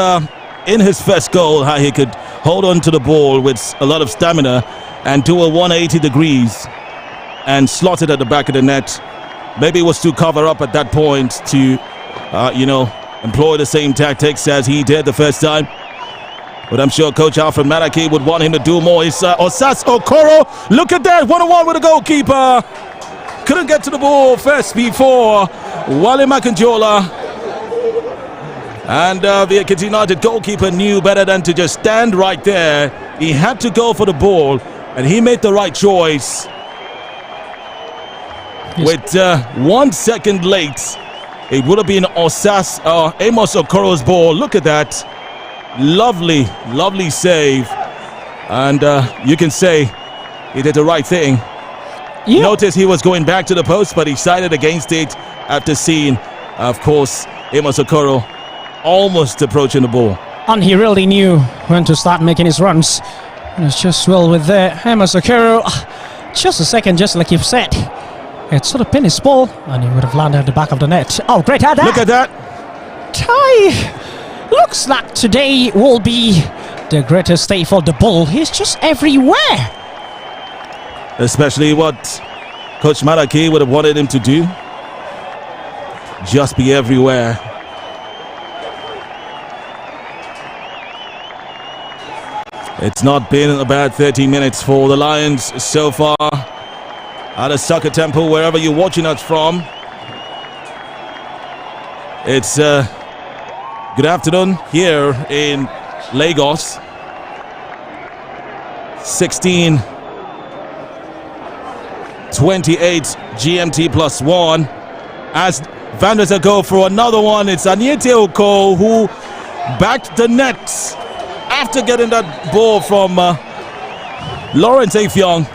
in his first goal how he could hold on to the ball with a lot of stamina and do a 180 degrees and slot it at the back of the net. Maybe it was to cover up at that point to, employ the same tactics as he did the first time. But I'm sure Coach Alfred Madaki would want him to do more. It's Osas Okoro. Look at that. 1-on-1 with the goalkeeper. Couldn't get to the ball first before Wale Makanjola. And the Ekiti United goalkeeper knew better than to just stand right there. He had to go for the ball, and he made the right choice. Yes. With 1 second late, it would have been Amos Okoro's ball. Look at that. Lovely, lovely save. And you can say he did the right thing. Yeah. Notice he was going back to the post, but he decided against it after seeing, of course, Amos Okoro almost approaching the ball. And he really knew when to start making his runs. And it's just well with there. Amos Okoro, just a second, just like you've said. It sort of pinned his ball, and he would have landed at the back of the net. Oh, great header! Look at that! Ty, looks like today will be the greatest day for the ball. He's just everywhere. Especially what Coach Madaki would have wanted him to do. Just be everywhere. It's not been a bad 30 minutes for the Lions so far. At a soccer temple, wherever you're watching us from. It's good afternoon here in Lagos. 16:28 GMT +1. As Vandrezzer go for another one, it's Anyete Oko who backed the net after getting that ball from Lawrence Effiong.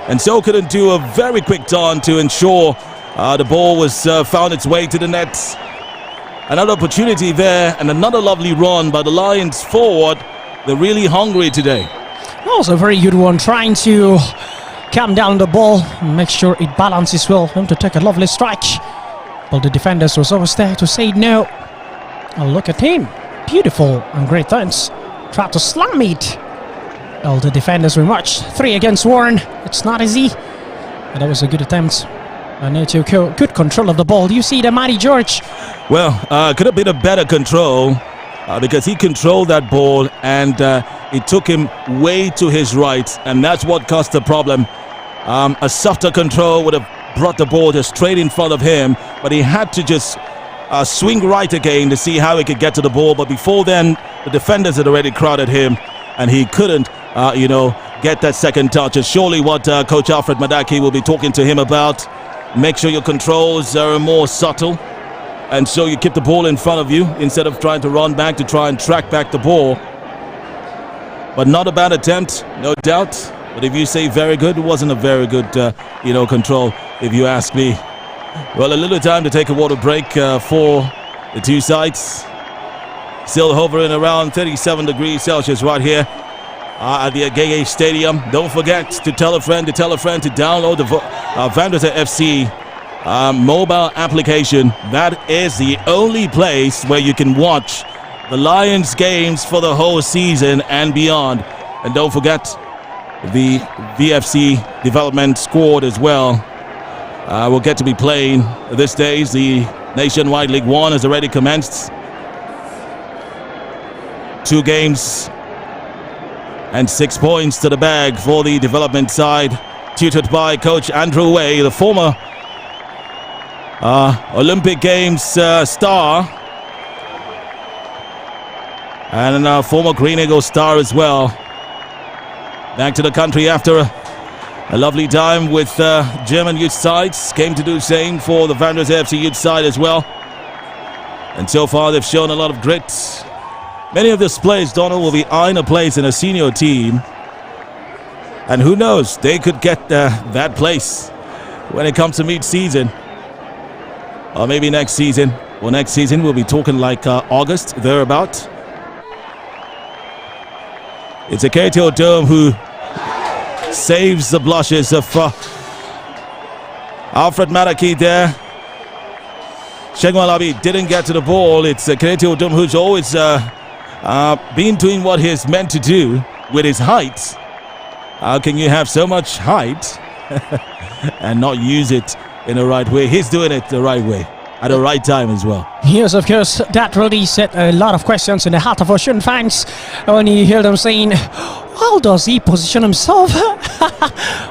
And so couldn't do a very quick turn to ensure the ball was found its way to the net. Another opportunity there and another lovely run by the Lions forward. They're really hungry today. That was a very good one, trying to calm down the ball and make sure it balances well. Him to take a lovely strike. But the defenders was always there to say no. And look at him. Beautiful and great turns. Tried to slam it. Well, the defenders were much. 3 against 1. It's not easy. But that was a good attempt. And good control of the ball. You see the mighty George. Well, could have been a better control because he controlled that ball and it took him way to his right. And that's what caused the problem. A softer control would have brought the ball just straight in front of him. But he had to just swing right again to see how he could get to the ball. But before then, the defenders had already crowded him. And he couldn't, get that second touch. It's surely what Coach Alfred Madaki will be talking to him about. Make sure your controls are more subtle. And so you keep the ball in front of you instead of trying to run back to try and track back the ball. But not a bad attempt, no doubt. But if you say very good, it wasn't a very good, control, if you ask me. Well, a little time to take a water break for the two sides. Still hovering around 37 degrees Celsius right here at the Agege Stadium. Don't forget to tell a friend to download the Vandrezzer FC mobile application. That is the only place where you can watch the Lions games for the whole season and beyond. And don't forget the VFC development squad as well. Will get to be playing these days. The Nationwide League One has already commenced. 2 games and 6 points to the bag for the development side, tutored by Coach Andrew Way, the former Olympic Games star and a former Green Eagle star as well. Back to the country after a lovely time with German youth sides. Came to do the same for the Vandrezzer FC youth side as well. And so far, they've shown a lot of grit. Many of these players, Donald, will be eyeing a place in a senior team. And who knows, they could get that place when it comes to mid-season. Or maybe next season. Well, next season, we'll be talking like August, thereabout. It's Ekiti Dome who saves the blushes of Alfred Maraki there. Segun Alabi didn't get to the ball. It's Ekiti Dome who's always been doing what he's meant to do with his height. How can you have so much height and not use it in the right way? He's doing it the right way at the right time as well. Yes, of course, that really set a lot of questions in the heart of Osun fans when you hear them saying, how does he position himself?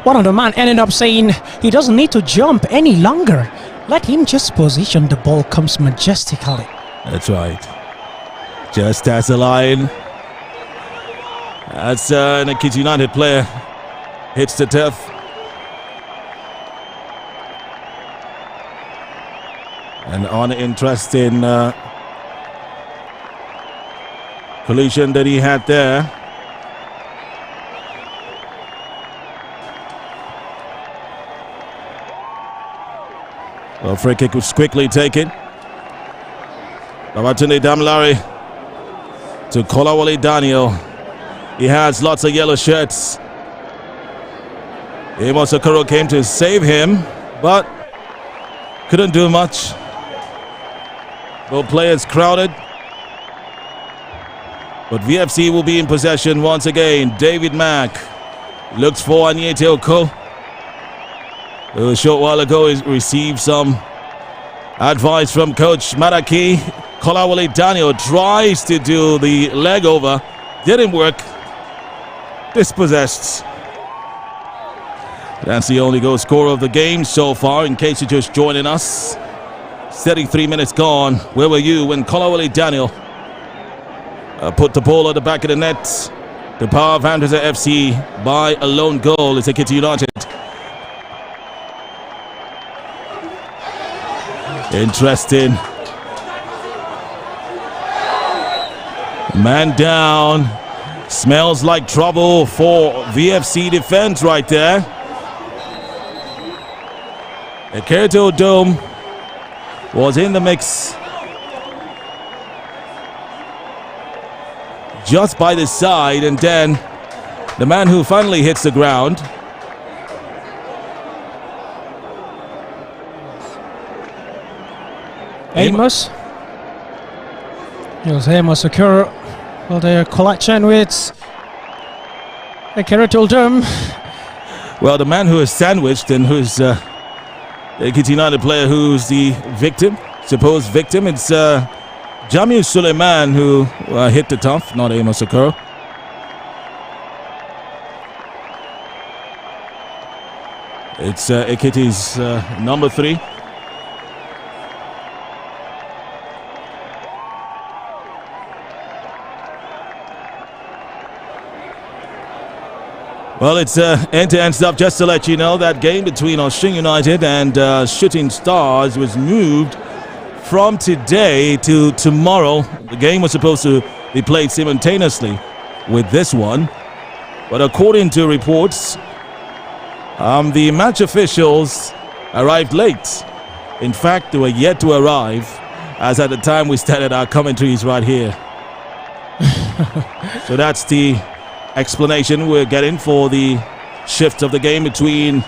One of the men ended up saying he doesn't need to jump any longer. Let him just position, the ball comes majestically. That's right. Just as a line. That's an Ekiti United player hits the turf. An uninteresting collision that he had there. Well, free kick was quickly taken. Babatunde Damilare to Kolawole Daniel. He has lots of yellow shirts. Amos Okoro came to save him, but couldn't do much. Both players crowded. But VFC will be in possession once again. David Mack looks for Anyete Oko. A short while ago, he received some advice from Coach Maraki. Kolawole Daniel tries to do the leg over. Didn't work. Dispossessed. That's the only goal scorer of the game so far, in case you're just joining us. 33 minutes gone. Where were you when Kolawole Daniel put the ball at the back of the net to power Vandrezzer FC by a lone goal? It's Ekiti United. Interesting. Man down. Smells like trouble for VFC defense right there. Ekiti Dome was in the mix just by the side, and then the man who finally hits the ground. Amos. Here's Amos Okoro. Well, their collection with Ekiti Dome. Well, the man who is sandwiched and who's the Ekiti United player who's the victim, supposed victim, it's Jamil Suleiman who hit the turf, not Amos Okoro. It's Ekiti's number 3. Well, it's end-to-end stuff. Just to let you know, that game between Osun United and Shooting Stars was moved from today to tomorrow. The game was supposed to be played simultaneously with this one, but according to reports, the match officials arrived late. In fact, they were yet to arrive, as at the time we started our commentaries right here. So that's the explanation we're getting for the shift of the game between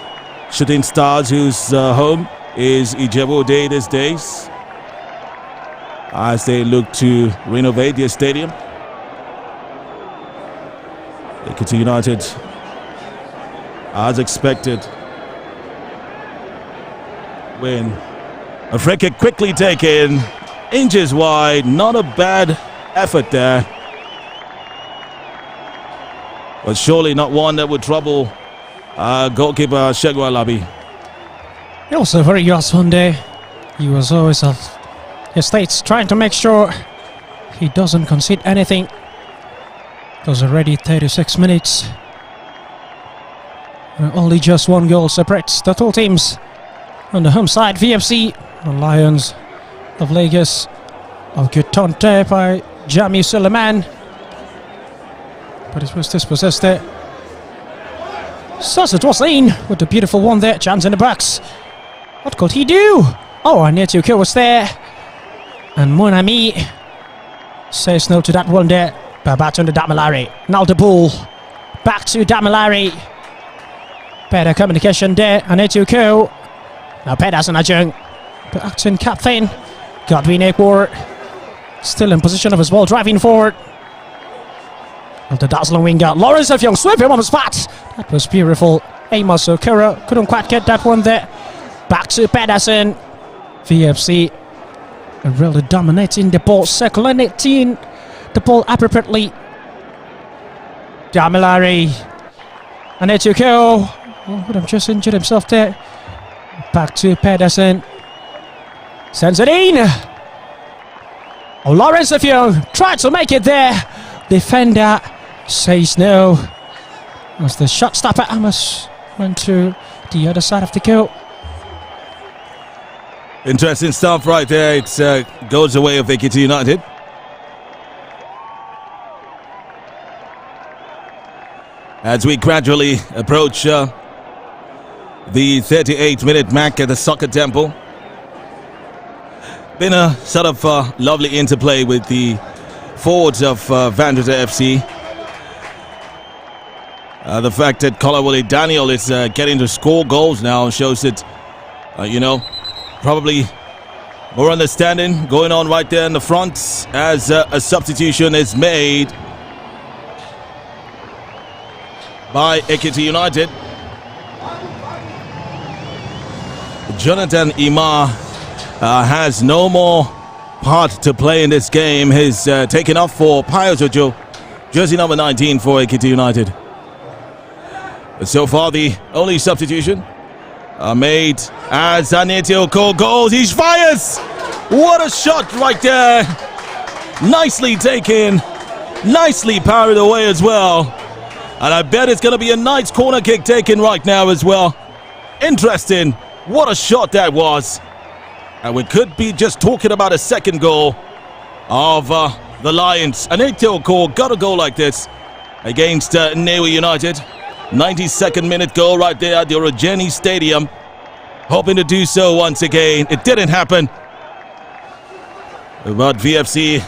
Shooting Stars, whose home is Ijebu-Ode these days, as they look to renovate their stadium. Ekiti United, as expected, win. A free kick quickly taken, inches wide, not a bad effort there, but surely not one that would trouble goalkeeper Segun Alabi. He was a very young one day. He was always at his states trying to make sure he doesn't concede anything. It was already 36 minutes. Only just one goal separates the two teams. On the home side, VFC, the Lions of Lagos, Oh, good taunt there by Jamie Suleiman. But it was dispossessed there. Sasa Dwaslin with the beautiful one there. Chance in the box. What could he do? Oh, Anetuko was there. And Monami says no to that one there. Babatunde Damilare. Naldabul. Back to Damilare. Better communication there. Anetuko. Now Pedersen Ajung. The acting captain. Godwin Ekwar. Still in position of his ball, driving forward. Of the dazzling winger, Lawrence of Young, sweep him on the spot. That was beautiful. Amos Okura couldn't quite get that one there. Back to Pedersen. VFC really dominating the ball, circulating the ball appropriately. Damilare. Anetuko. Oh, would have just injured himself there. Back to Pedersen. Sends it in. Oh, Lawrence of Young tried to make it there. Defender says no. As the shot stopper Amos went to the other side of the goal. Interesting stuff right there. It goes the way of Ekiti United. As we gradually approach the 38-minute mark at the Soccer Temple. Been a sort of lovely interplay with the forwards of Vandrezzer FC. The fact that Kolawole Daniel is getting to score goals now shows that, probably more understanding going on right there in the front as a substitution is made by Ekiti United. Jonathan Ima has no more part to play in this game. He's taken off for Pio Jojo, jersey number 19 for Ekiti United. But so far, the only substitution made as Anetuko goes. He fires! What a shot right there! Nicely taken, nicely parried away as well. And I bet it's going to be a nice corner kick taken right now as well. Interesting. What a shot that was. And we could be just talking about a second goal of the Lions. Anetuko got a goal like this against Newe United. 92nd minute goal right there at the Orogeni Stadium. Hoping to do so once again. It didn't happen. But VFC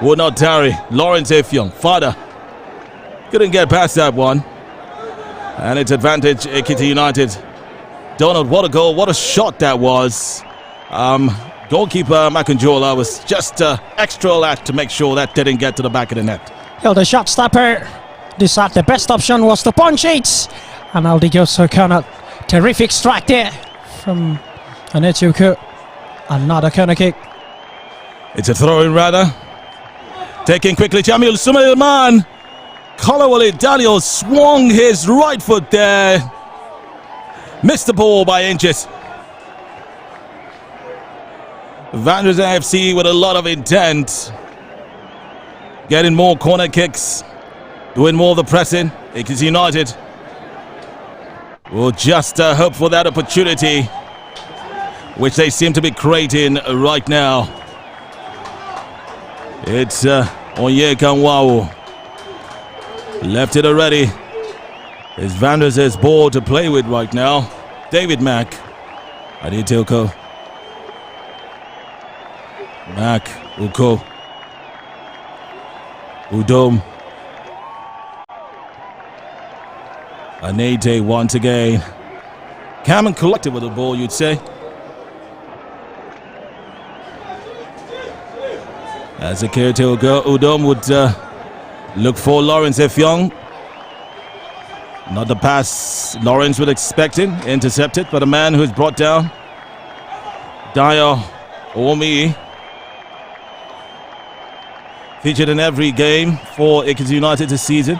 would not tarry. Lawrence Effiong, father, couldn't get past that one. And it's advantage Ekiti United. Donald, what a goal, what a shot that was. Goalkeeper Makanjola was just extra alert to make sure that didn't get to the back of the net. Well, the shot stopper decided the best option was to punch it. And Aldi goes to corner. Terrific strike there from Anetuko. Another corner kick. It's a throw-in rather. Taken quickly, Jamil Suleiman. Kolawole Daniel swung his right foot there. Missed the ball by inches. Vandrezzer FC with a lot of intent. Getting more corner kicks. Doing more of the pressing. Ekiti United will just hope for that opportunity, which they seem to be creating right now. It's Onyeka left it already. It's Vandrezzer's ball to play with right now. David Mack. Adetilko. Mack. Uko. Udom. Anete once again. Calm and collected with the ball, you'd say. As a caretaker, Udom would look for Lawrence Effiong. Not the pass Lawrence was expecting. Intercepted by the man who's brought down. Dyer Omi. Featured in every game for Ekiti United this season.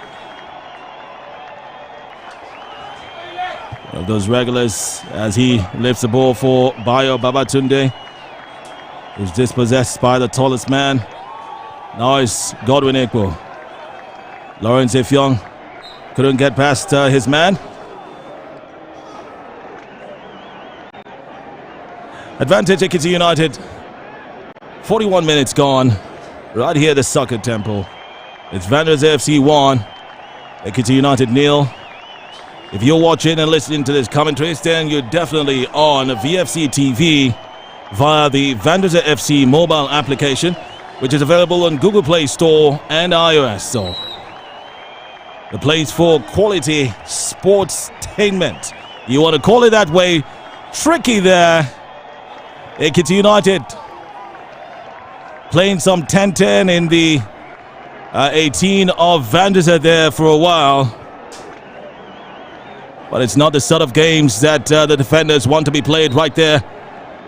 One of those regulars as he lifts the ball for Bayo Babatunde. Who's dispossessed by the tallest man. Now it's Godwin Ekpo. Lawrence Effiong couldn't get past his man. Advantage Ekiti United. 41 minutes gone. Right here at the Soccer Temple. It's Vandrezzer FC 1. Ekiti United 0. If you're watching and listening to this commentary, then you're definitely on VFC TV via the Vandrezzer FC mobile application, which is available on Google Play Store and iOS Store. The place for quality sportstainment. You want to call it that way? Tricky there. Ekiti United playing some 10-10 in the 18 of Vandrezzer there for a while. But it's not the sort of games that the defenders want to be played right there.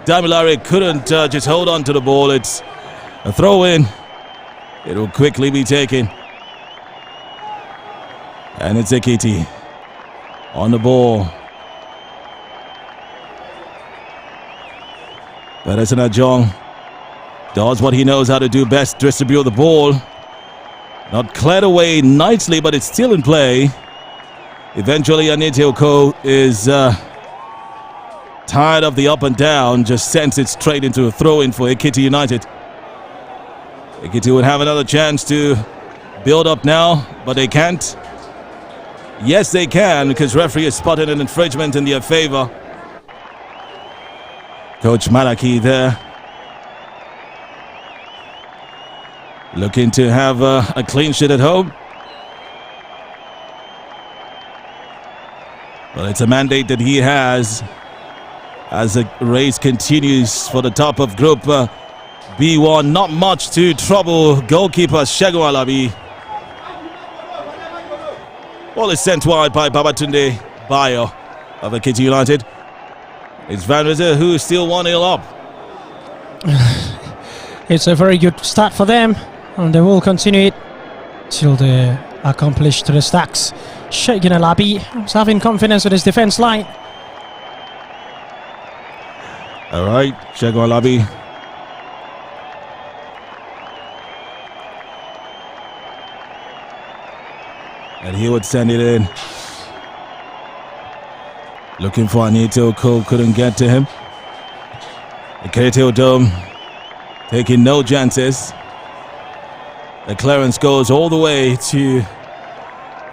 Damilare couldn't just hold on to the ball. It's a throw in. It will quickly be taken. And it's Ekiti on the ball. Vandrezzer Ajong does what he knows how to do best, distribute the ball. Not cleared away nicely, but it's still in play. Eventually, Aniteoko is tired of the up and down, just sends it straight into a throw-in for Ekiti United. Ekiti would have another chance to build up now, but they can't. Yes, they can, because referee has spotted an infringement in their favor. Coach Malaki there, looking to have a clean sheet at home. Well, it's a mandate that he has as the race continues for the top of Group B1. Not much to trouble goalkeeper Segun Alabi. Ball is sent wide by Babatunde Bayo of Ekiti United. It's Vandrezzer who is still 1-0 up. It's a very good start for them, and they will continue it till they accomplish to the stacks. Segun Alabi is having confidence with his defense line. All right, Segun Alabi. And he would send it in. Looking for Aniteoko, couldn't get to him. Ekiti Udom taking no chances. The clearance goes all the way to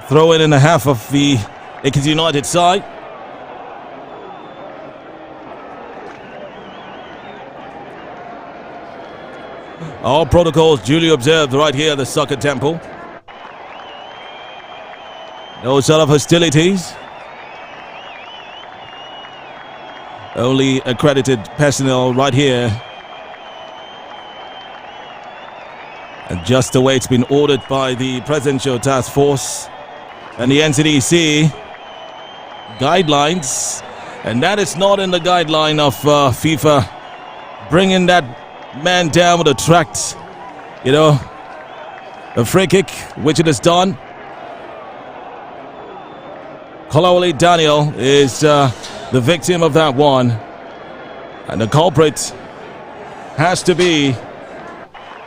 throw it in the half of the Ekiti United side. All protocols duly observed right here at the Soccer Temple. No sort of hostilities. Only accredited personnel right here. And just the way it's been ordered by the Presidential Task Force and the NCDC guidelines. And that is not in the guideline of FIFA bringing that man down with a tract, you know, a free kick, which it has done. Kolawole Daniel is the victim of that one, and the culprit has to be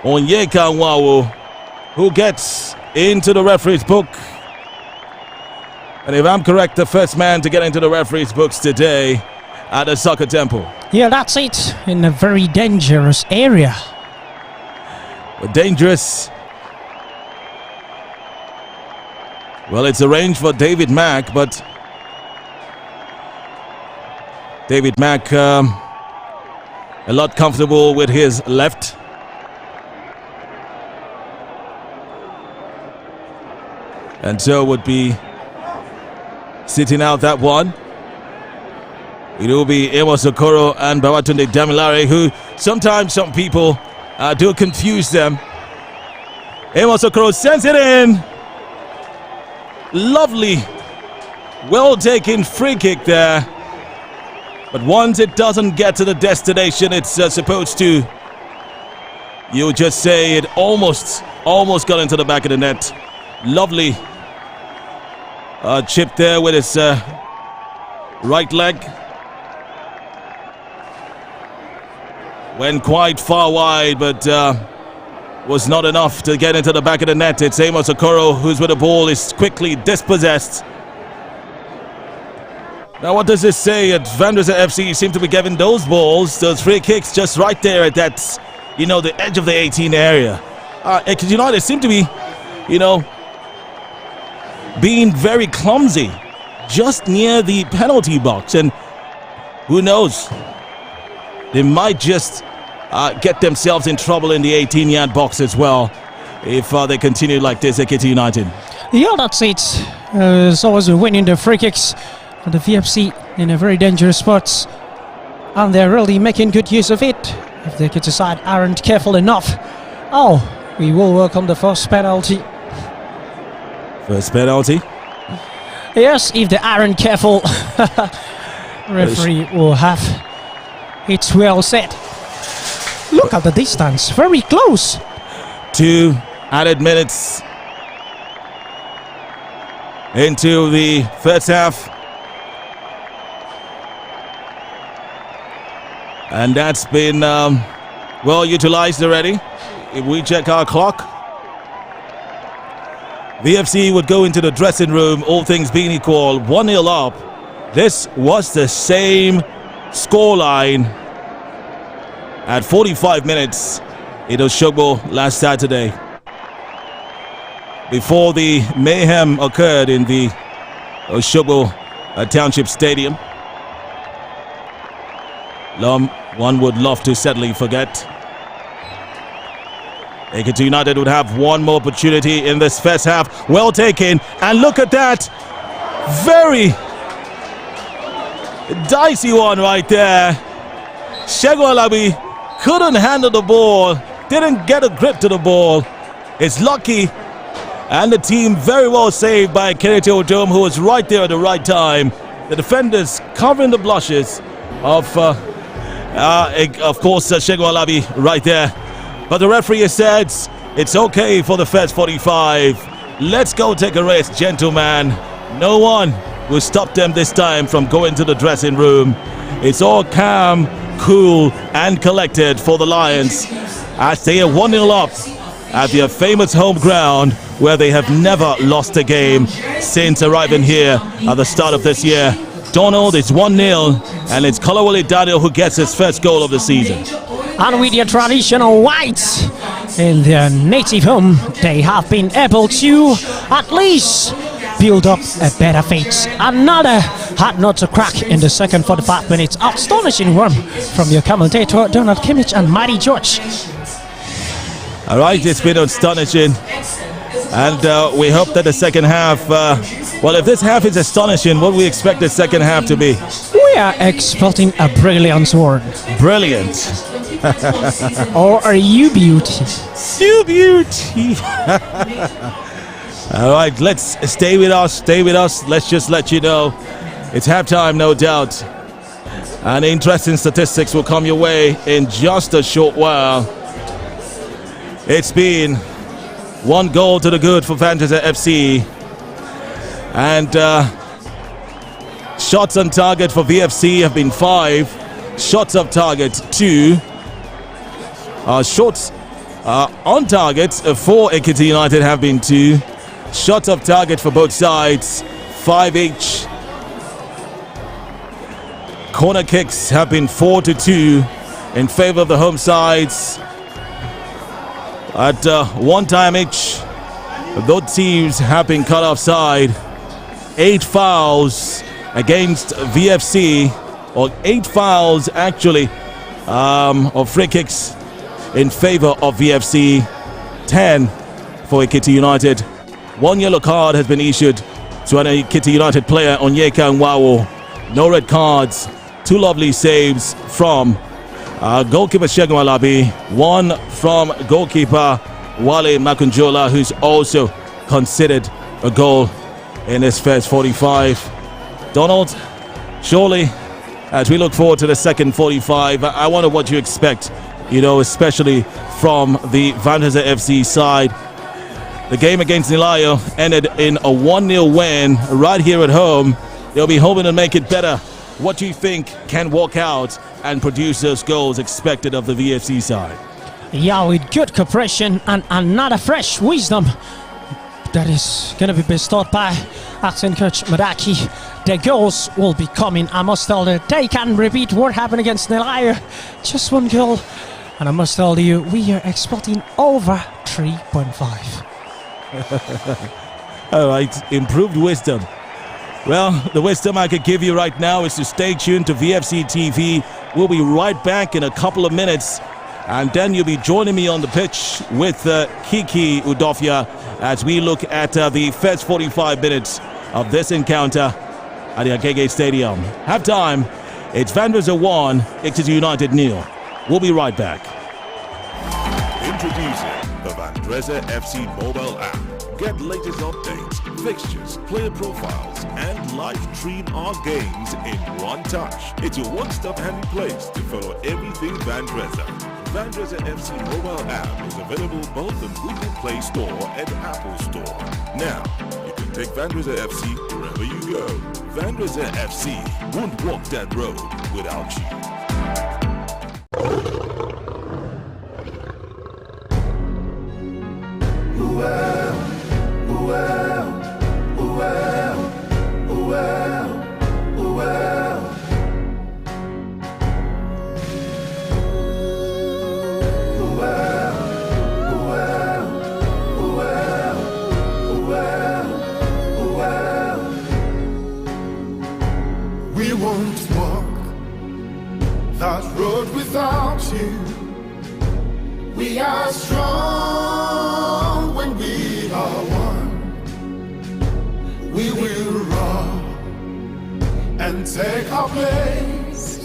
Onyeka Nwawu, who gets into the referee's book. And if I'm correct, the first man to get into the referee's books today at the Soccer Temple. Yeah, that's it. In a very dangerous area. Dangerous. Well, it's arranged for David Mack, but David Mack a lot comfortable with his left. And so would be sitting out that one. It will be Amos Okoro and Babatunde Damilare, who sometimes some people do confuse them. Amos Okoro sends it in. Lovely, well taken free kick there. But once it doesn't get to the destination it's supposed to, you just say it almost got into the back of the net. Lovely chip there with his right leg. Went quite far wide, but was not enough to get into the back of the net. It's Amos Okoro who's with the ball, is quickly dispossessed. Now what does this say? At Vandrezzer FC seem to be getting those balls, those free kicks just right there at that the edge of the 18 area. Ekiti United seem to be, being very clumsy just near the penalty box, and who knows, they might just get themselves in trouble in the 18-yard box as well if they continue like this, Ekiti United. Yeah, that's it. It's always winning the free kicks. The VFC in a very dangerous spot, and they're really making good use of it. If the Ekiti side aren't careful enough, we will welcome the first penalty. First penalty? Yes, if they aren't careful, referee will have it well set. Look at the distance, very close. 2 added minutes into the first half. And that's been well utilized already. If we check our clock, VFC would go into the dressing room, all things being equal, 1-0 up. This was the same scoreline at 45 minutes in Osogbo last Saturday, before the mayhem occurred in the Osogbo Township Stadium. One would love to sadly forget. Ekiti United would have one more opportunity in this first half. Well taken, and look at that. Very dicey one right there. Segun Alabi couldn't handle the ball, didn't get a grip to the ball. It's lucky, and the team very well saved by Kennedy Odom, who was right there at the right time. The defenders covering the blushes of course, Segun Alabi right there. But the referee has said it's okay for the first 45. Let's go take a rest, gentlemen. No one will stop them this time from going to the dressing room. It's all calm, cool, and collected for the Lions as they are 1-0 up at their famous home ground, where they have never lost a game since arriving here at the start of this year. Donald, it's 1-0, and it's Kolawole Daniel who gets his first goal of the season. And with their traditional whites in their native home, they have been able to at least build up a better fate. Another hard nut to crack in the second 45 minutes. Astonishing one from your commentator Donald Kimmich and Mighty George. All right, it's been astonishing, and we hope that the second half, well, if this half is astonishing, what we expect the second half to be? We are expecting a brilliant word. Brilliant. Or are you beauty? You beauty. All right, let's stay with us. Let's just let you know it's halftime, no doubt, and interesting statistics will come your way in just a short while. It's been 1 goal to the good for Vandrezzer FC, and shots on target for VFC have been 5, shots off target 2, shots on target for Ekiti United have been 2, shots off target for both sides 5 each. Corner kicks have been 4-2 in favor of the home sides. At 1 time each, both teams have been cut offside. 8 fouls against VFC, or 8 fouls actually, of free kicks in favor of VFC, 10 for Ekiti United. 1 yellow card has been issued to an Ekiti United player, Onyeka Nwawo. No red cards. 2 lovely saves from goalkeeper Segun Alabi, 1 from goalkeeper Wale Makunjola, who's also considered a goal in his first 45. Donald, surely, as we look forward to the second 45, I wonder what you expect, especially from the Vandrezzer FC side. The game against Nilayo ended in a 1-0 win right here at home. They'll be hoping to make it better. What do you think can walk out and produce those goals expected of the VFC side? Yeah, with good cooperation and another fresh wisdom that is going to be bestowed by acting coach Madaki. The goals will be coming. I must tell that they can repeat what happened against Nilayo. Just 1 goal And I must tell you, we are expecting over 3.5. All right, improved wisdom. Well, the wisdom I could give you right now is to stay tuned to VFC TV. We'll be right back in a couple of minutes. And then you'll be joining me on the pitch with Kiki Udofia as we look at the first 45 minutes of this encounter at the Agege Stadium. Halftime, it's Vandrezzer 1, Ekiti United 0. We'll be right back. Introducing the Vandrezzer FC mobile app. Get latest updates, fixtures, player profiles, and live stream our games in one touch. It's a one-stop handy place to follow everything Vandrezzer. Vandrezzer FC mobile app is available both on Google Play Store and Apple Store. Now, you can take Vandrezzer FC wherever you go. Vandrezzer FC won't walk that road without you. We won't walk that road without you. We are strong when we are one. We will roar and take our place.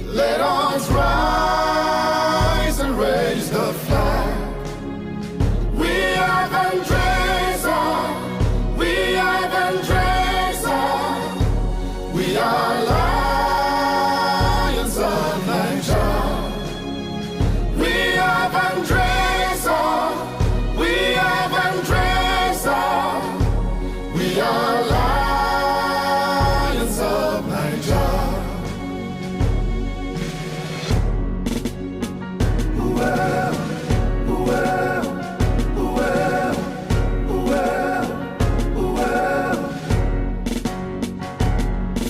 Let us rise and raise the flag. We are Vandrezzer. We are Vandrezzer. We are lions of Niger. We are Vandrezzer. We are Vandrezzer. We are lions of Niger.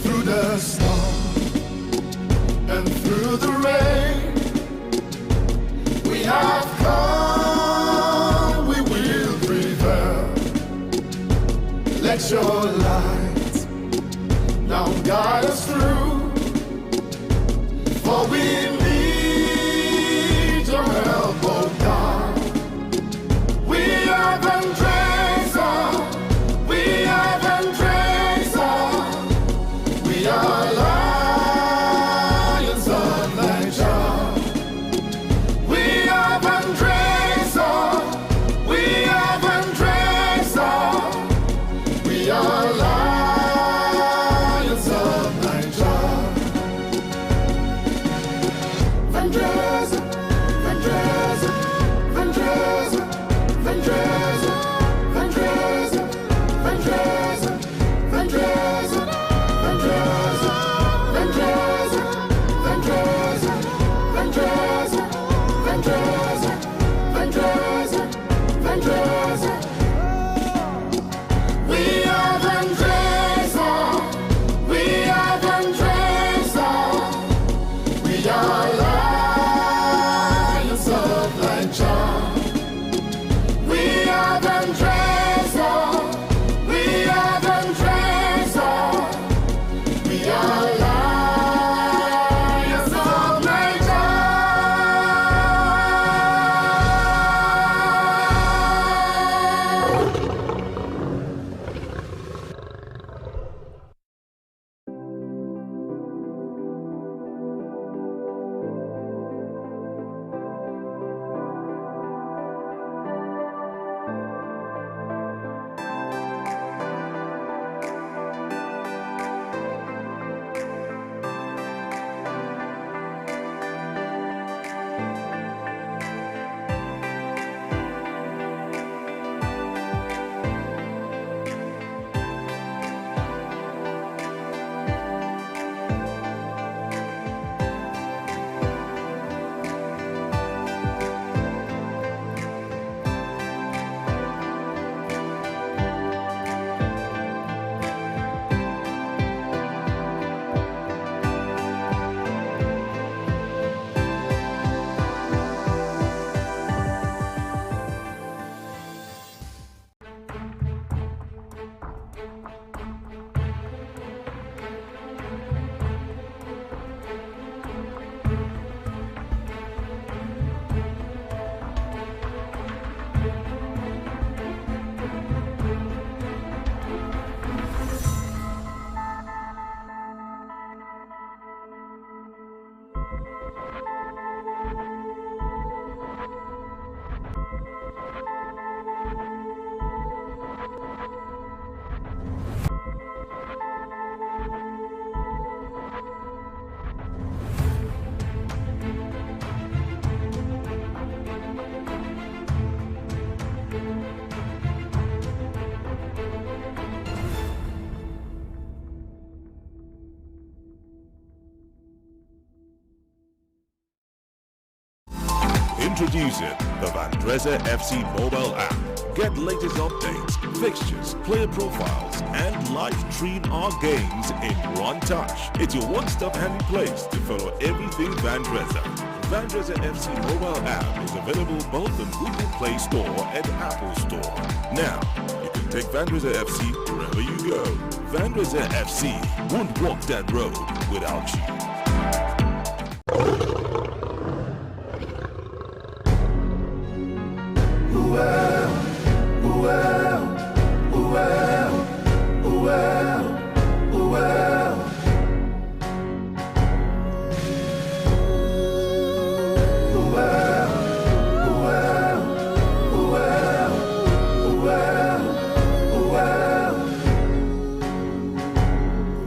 Through the storm and through the rain, we have come, we will prevail. Let your light now guide us through, for we need your help, oh God. We are Vandrezzer. We are Vandrezzer. We are lions of Niger. We are Vandrezzer. We are Vandrezzer. We are lions of Niger. Introducing the Vandrezzer FC mobile app. Get latest updates, fixtures, player profiles, and live stream our games in one touch. It's your one-stop handy place to follow everything Vandrezzer. Vandrezzer FC mobile app is available both on Google Play Store and Apple Store. Now, you can take Vandrezzer FC wherever you go. Vandrezzer FC won't walk that road without you.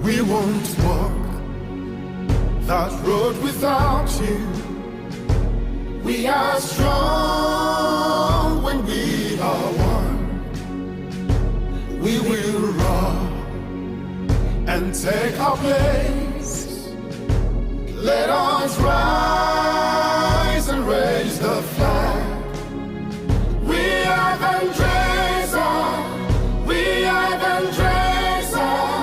We won't walk that road without you. We are strong when we are one. We will roar and take our place. Let us rise and raise the flag. We are Vandrezzer. We are Vandrezzer.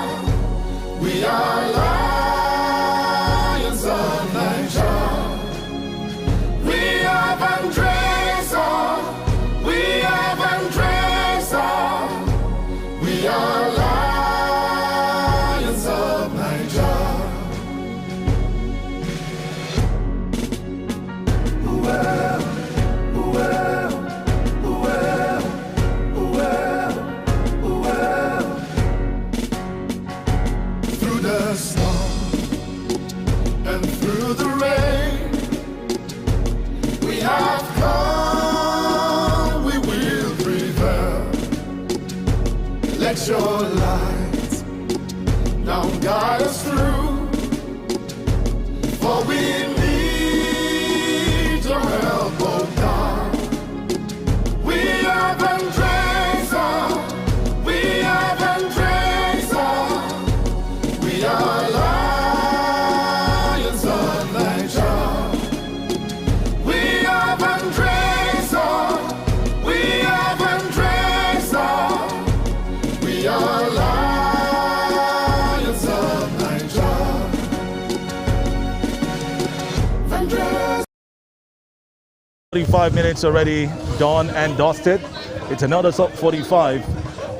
We are lions of Niger. We are Vandrezzer. We are Vandrezzer. We are lions of Niger. Well, well, well, well, well. Through the storm and through the rain, we have come, we will prevail. Let your light now guide us through, for we need your help, oh God. We are Vandrezzer. We are Vandrezzer. We are lions of Niger. We are Vandrezzer. We are Vandrezzer. We are lions of Niger. Vandrezzer. 45 minutes already done and dusted. It's another sub 45.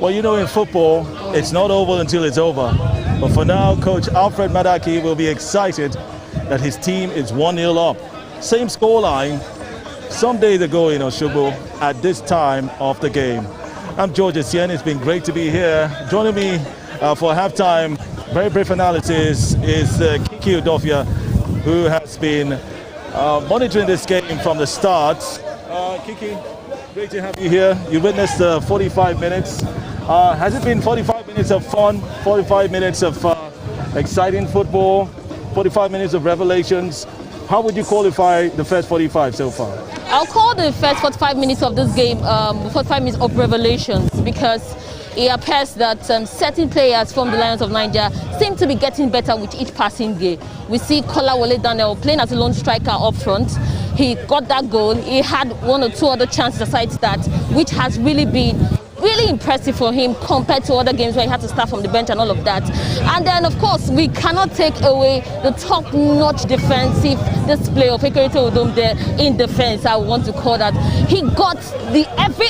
Well, you know, in football, it's not over until it's over. But for now, Coach Alfred Madaki will be excited that his team is 1-0 up. Same scoreline some days ago in Osogbo at this time of the game. I'm George Essien. It's been great to be here. Joining me for halftime, very brief analysis, is Kiki Udofia, who has been monitoring this game from the start. Kiki, great to have you here. You witnessed 45 minutes. Has it been 45 minutes of fun, 45 minutes of exciting football, 45 minutes of revelations? How would you qualify the first 45 so far? I'll call the first 45 minutes of this game 45 minutes of revelations, because it appears that certain players from the Lions of Niger seem to be getting better with each passing game. We see Kolawole Daniel playing as a lone striker up front. He got that goal. He had one or two other chances aside that, which has really been impressive for him compared to other games where he had to start from the bench and all of that. And then, of course, we cannot take away the top-notch defensive display of Ekiti Udom there in defense. I want to call that. He got the every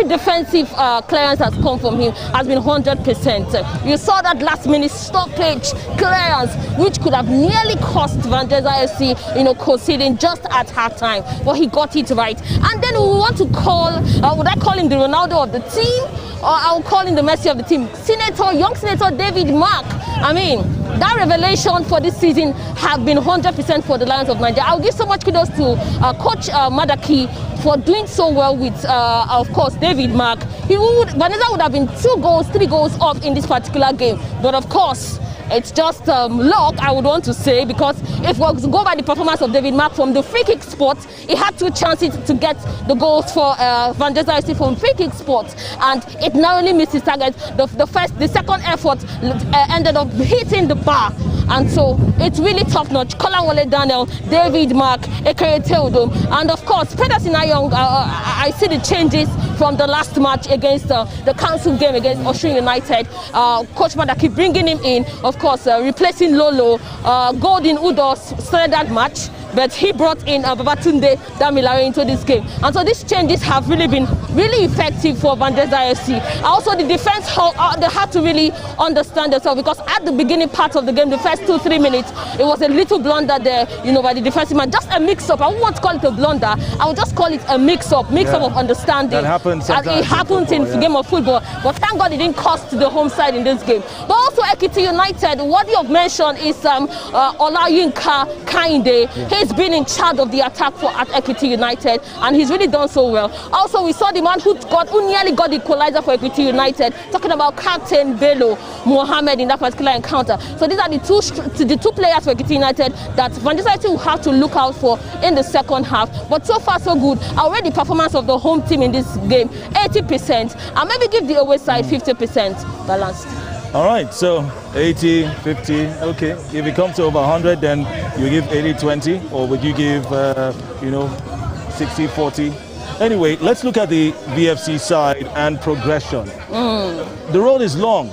defensive clearance has come from him has been 100%. You saw that last-minute stoppage clearance, which could have nearly cost Vandrezzer FC, conceding just at halftime. But he got it right. And then we want to call, would I call him the Ronaldo of the team, or I'll call him the Messi of the team? Young Senator David Mark. I mean, that revelation for this season have been 100% for the Lions of Nigeria. I'll give so much kudos to Coach Madaki for doing so well with, of course, David Mark. Vandrezzer would have been 2 goals, 3 goals up in this particular game. But of course, it's just luck, I would want to say, because if we go by the performance of David Mark from the free kick spot, he had 2 chances to get the goals for Vandrezzer from free kick spot, and it narrowly missed his target. The second effort ended up hitting the bar, and so it's really top notch. Kolawole Daniel, David Mark, Ekere Teodom, and of course Pedersen Ayong. I see the changes from the last match against the council game against Osun United. Coach Madaki bringing him in, of course, replacing Lolo. Golden Udos started that match, but he brought in Babatunde Damilare into this game. And so these changes have really been really effective for Vandrezzer FC. Also, the defense, they had to really understand themselves, because at the beginning part of the game, the first 2-3 minutes, it was a little blunder there, by the defensive man. Just a mix-up. I won't want to call it a blunder. I would just call it a mix-up of understanding. That happens sometimes. It happens in the game of football. But thank God it didn't cost the home side in this game. But also Ekiti United, worthy of mention is Olayinka Kainde. He's been in charge of the attack at Ekiti United, and he's really done so well. Also, we saw the man who nearly got the equalizer for Ekiti United, talking about Captain Bello Mohammed in that particular encounter. So these are the two players for Ekiti United that Vandrezzer will have to look out for in the second half. But so far so good. Already performance of the home team in this game, 80%, and maybe give the away side 50% balanced. All right, so 80, 50, okay. If it comes to over 100, then you give 80-20, or would you give, 60-40? Anyway, let's look at the VFC side and progression. The road is long.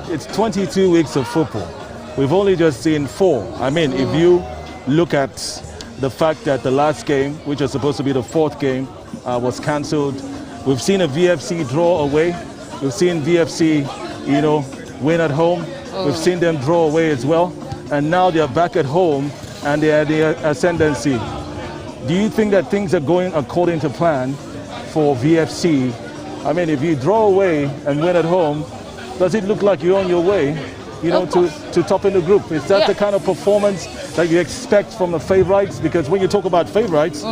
It's 22 weeks of football. We've only just seen 4. I mean, if you look at the fact that the last game, which was supposed to be the 4th game, was cancelled. We've seen a VFC draw away. We've seen VFC, win at home. We've seen them draw away as well. And now they're back at home and they are the ascendancy. Do you think that things are going according to plan for VFC? I mean, if you draw away and win at home, does it look like you're on your way, to top in the group? Is that the kind of performance that you expect from the favorites? Because when you talk about favorites,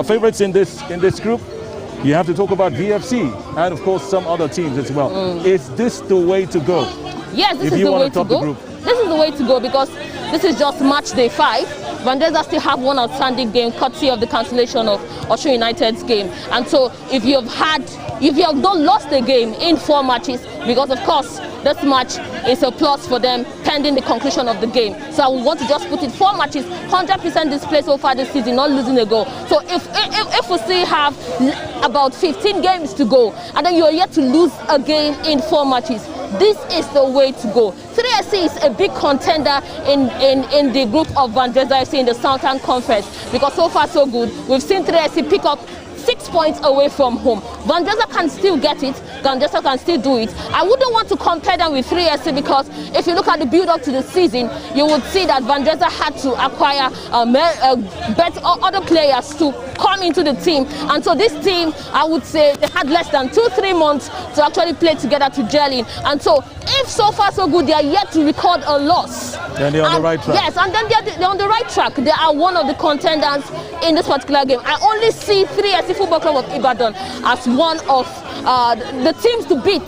favorites in this group, you have to talk about VFC and, of course, some other teams as well. Is this the way to go? Yes, this is the way to go. This is the way to go, because this is just match day 5. Vandrezzer still have one outstanding game, courtesy of the cancellation of Osun United's game. And so if you have not lost a game in 4 matches, because of course this match is a plus for them pending the conclusion of the game. So I want to just put it 4 matches, 100% display so far this season, not losing a goal. So if we still have about 15 games to go, and then you are yet to lose a game in 4 matches, this is the way to go. 3SC is a big contender in the group of Vandrezzer FC in the Southern Conference, because so far so good. We've seen 3SC pick up 6 points away from home. Vandrezzer can still get it. Vandrezzer can still do it. I wouldn't want to compare them with 3SC, because if you look at the build-up to the season, you would see that Vandrezzer had to acquire better other players to come into the team. And so this team, I would say, they had less than 2-3 months to actually play together to gel in. And so if so far so good, they are yet to record a loss. Then they're on the right track. Yes, and then they're on the right track. They are one of the contenders in this particular game. I only see 3SC Football Club of Ibadan as one of the teams to beat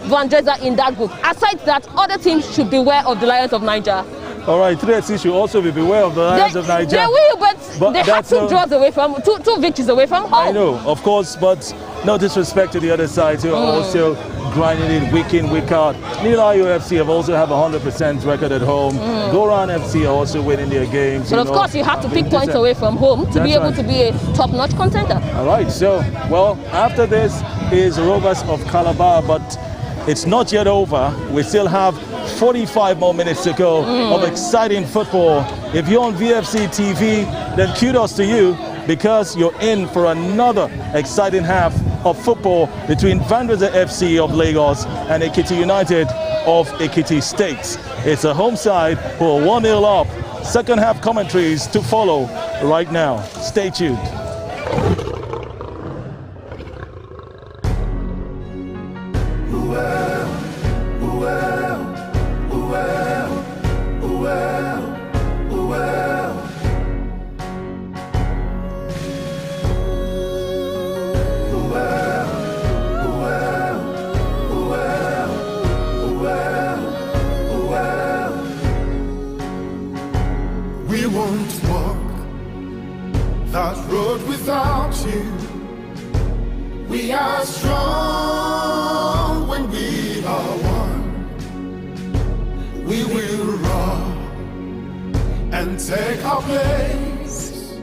Vandrezzer in that group. Aside that, other teams should beware of the Lions of Niger. All right, 3SC should also be beware of the Lions of Niger. They will, but they had 2 draws away from, two victories away from home. I know, of course, but no disrespect to the other side, who are also grinding it week in, week out. Nila UFC have also have a 100% record at home. Goran FC are also winning their games. But of course, you have to pick points away from home to be able to be a top-notch contender. All right, so, well, after this is Rovers of Calabar, but it's not yet over. We still have 45 more minutes to go of exciting football. If you're on VFC TV, then kudos to you, because you're in for another exciting half of football between Vandrezzer FC of Lagos and Ekiti United of Ekiti State. It's a home side who are 1-0 up. Second half commentaries to follow right now. Stay tuned. Well, We won't walk that road without you. We are strong when we are one. We will run and take our place.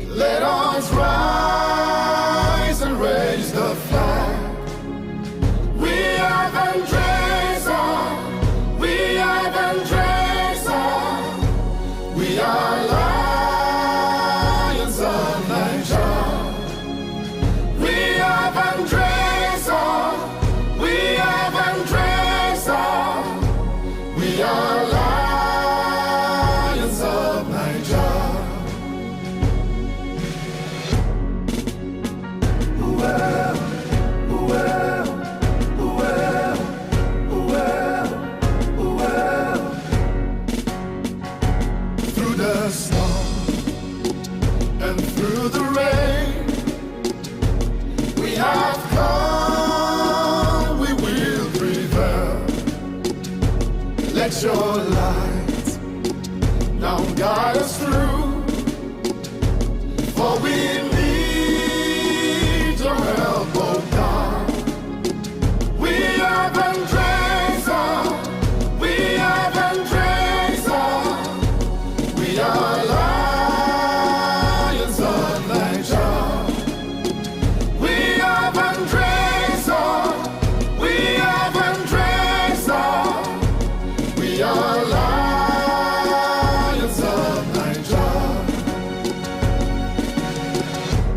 Let us rise and raise the flag. We are Vandrezzer. We are Vandrezzer. We are lions of Niger. We are Vandrezzer. We are Vandrezzer. We are lions of Niger. Well, well, well, well, well. Through the storm and through the rain, we have come, we will prevail. Let your light now guide us through, for we need your help, oh God. We are Vandrezzer. We are Vandrezzer. We are lions of Niger. We are Vandrezzer. We are Vandrezzer. We are lions of Niger.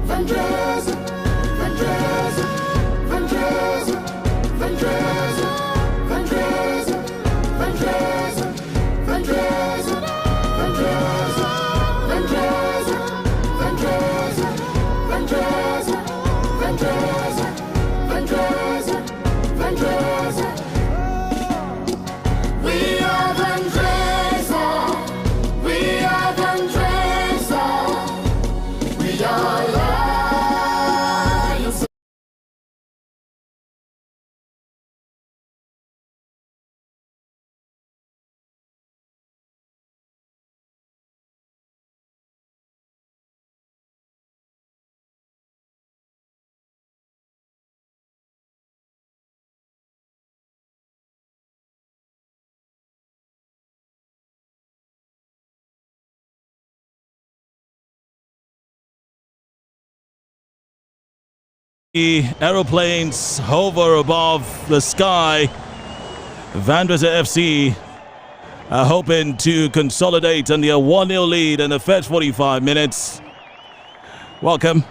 Vandrezzer, Vandrezzer, Vandrezzer, Vandrezzer, Vandrezzer, Vandrezzer, Vandrezzer, Vandrezzer, Vandrezzer, Vandrezzer, Vandrezzer, Vandrezzer, Vandrezzer, Vandrezzer. We are Vandrezzer. We are Vandrezzer. We are lions. The aeroplanes hover above the sky. Vandrezzer FC are hoping to consolidate on their 1-0 lead in the first 45 minutes. Welcome.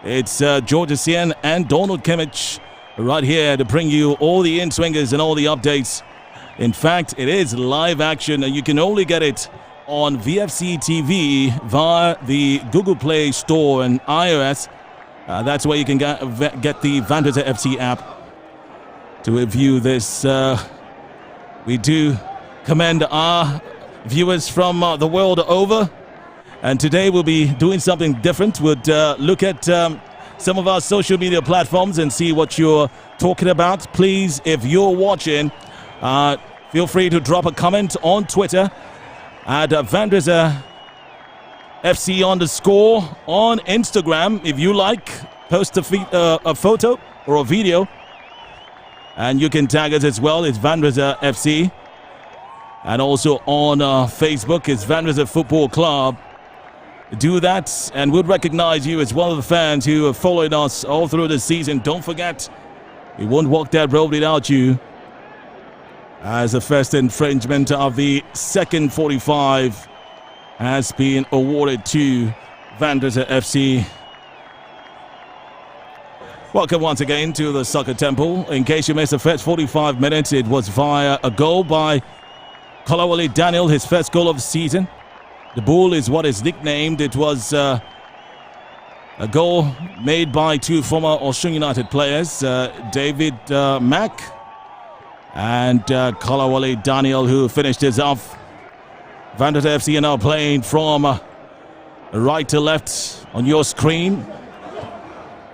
It's George Essien and Donald Kimmich right here to bring you all the in-swingers and all the updates. In fact, it is live action, and you can only get it on VFC TV via the Google Play Store and iOS. That's where you can get the Vandrezzer FC app to view this. We do commend our viewers from the world over. And today we'll be doing something different. We'll look at some of our social media platforms and see what you're talking about. Please, if you're watching, feel free to drop a comment on Twitter at Vandrezzer FC _ on Instagram. If you like, post a photo or a video, and you can tag us as well. It's Vandrezzer FC, and also on Facebook, it's Vandrezzer Football Club. Do that, and we'll recognize you as one of the fans who have followed us all through the season. Don't forget, we won't walk that road without you. As the first infringement of the second 45 has been awarded to Vandrezzer FC. Welcome once again to the Soccer Temple. In case you missed the first 45 minutes, it was via a goal by Kolawole Daniel, his first goal of the season. The Bull is what is nicknamed. It was a goal made by two former Osun United players, David Mack and Kolawole Daniel, who finished this off. Vandrezzer FC are now playing from right to left on your screen.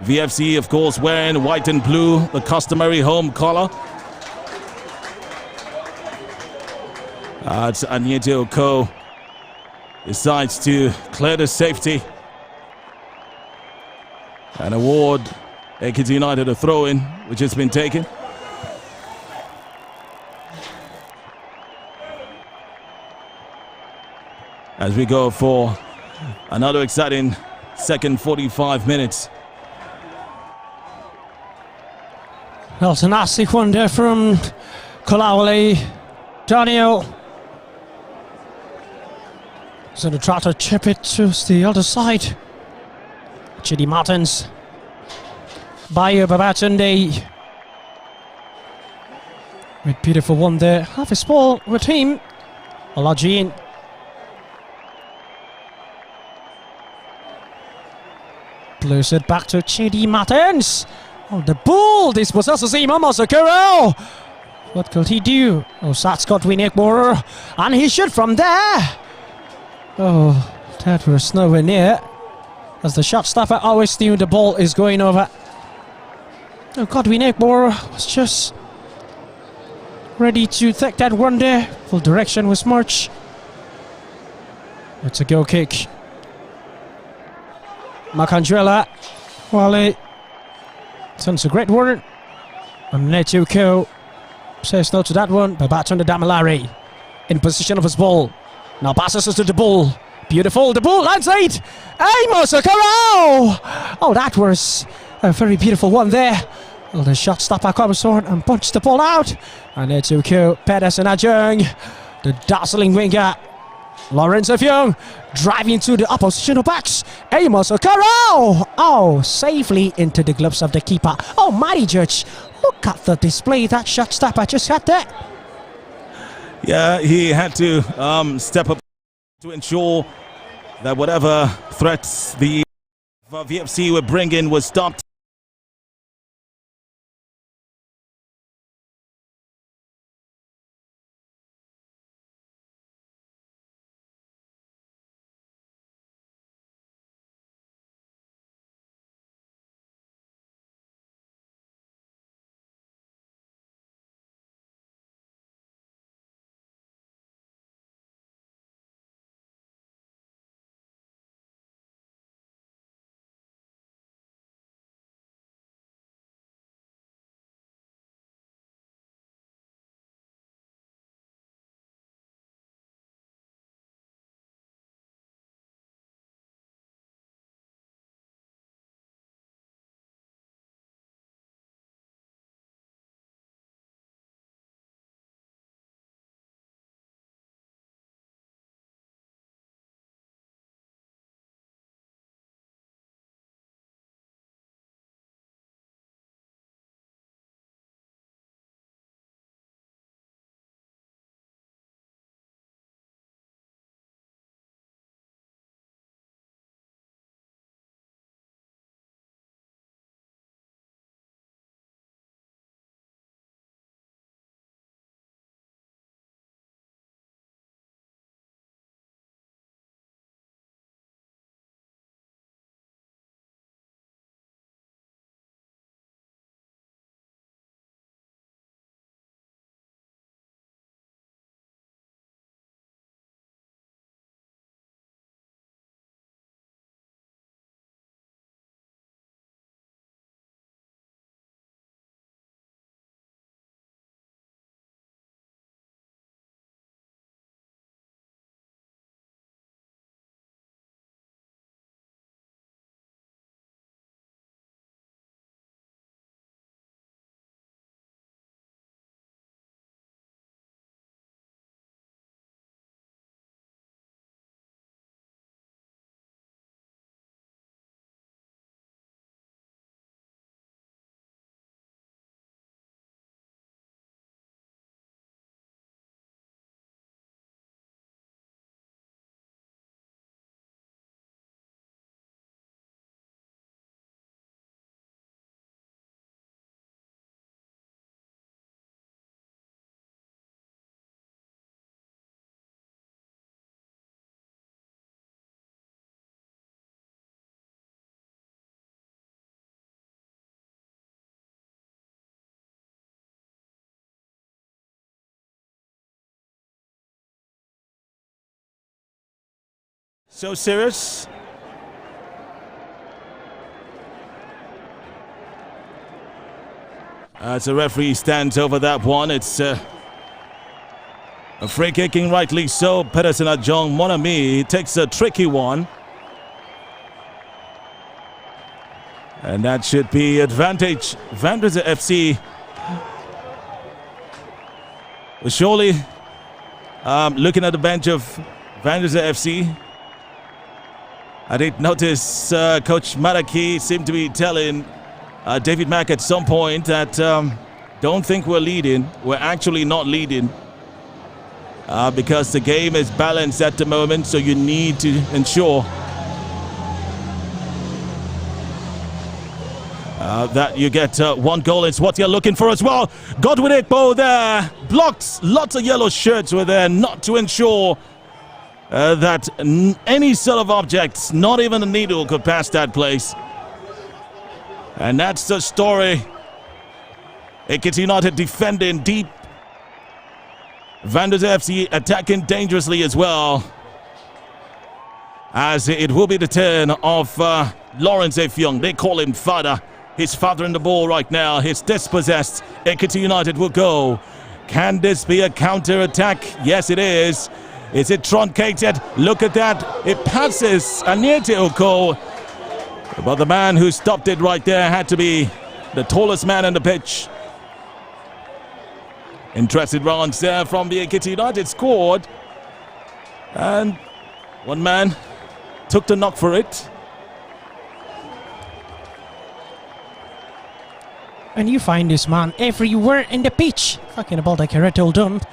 VFC, of course, wearing white and blue, the customary home color. It's Anyete Oko decides to clear the safety and award Ekiti United a throw-in, which has been taken. As we go for another exciting second 45 minutes. Well, it's a nasty one there from Kolawole. Daniel. So to try to chip it to the other side. Chidi Martins. Bayo Babatunde. With beautiful one there. Half his ball with him. Olajin. Blows it back to Chidi Martins. Oh, the ball dispossesses him. Almost a Carroll. What could he do? Oh, Sats got Winnekborough. And he shoot from there. Oh, that was nowhere near. As the shot stopper always knew the ball is going over. Oh, Godwin Ekborough was just ready to take that one there. Full direction was March. It's a goal kick. Makandrella. Wale. Sends a great word. And Netuko says no to that one. Babatunde Damalari in position of his ball. Now passes us to the ball. Beautiful. The ball lands late. Amos Okaro. Oh, that was a very beautiful one there. Well, the shot stopper comes on and punched the ball out. And Netuko Pedersen Ajung. The dazzling winger. Lawrence of Young driving to the oppositional backs. Amos Okaro. Oh, safely into the gloves of the keeper. Oh, mighty judge. Look at the display that shot stopper just had there. Yeah, he had to step up to ensure that whatever threats the VFC were bringing was stopped. So serious. As the referee stands over that one, it's a free kicking, rightly so. Pedersen Ajong Monami takes a tricky one. And that should be advantage. Vandrezzer FC was surely looking at the bench of Vandrezzer FC. I did notice Coach Maraki seemed to be telling David Mack at some point that don't think we're leading. We're actually not leading because the game is balanced at the moment, so you need to ensure that you get one goal. It's what you're looking for as well. Godwin Ekpo there. Blocked. Lots of yellow shirts were there not to ensure that any sort of objects, not even a needle, could pass that place. And that's the story. Ekiti United defending deep. Vandrezzer FC attacking dangerously as well. As it will be the turn of Lawrence Effiong. They call him father. His father in the ball right now. He's dispossessed. Ekiti United will go. Can this be a counter-attack? Yes, it is. Is it truncated? Look at that. It passes Anyete Oko. But the man who stopped it right there had to be the tallest man on the pitch. Interested rounds there from the Ekiti United squad. And one man took the knock for it. And you find this man everywhere in the pitch. Talking about the Ekiti dump.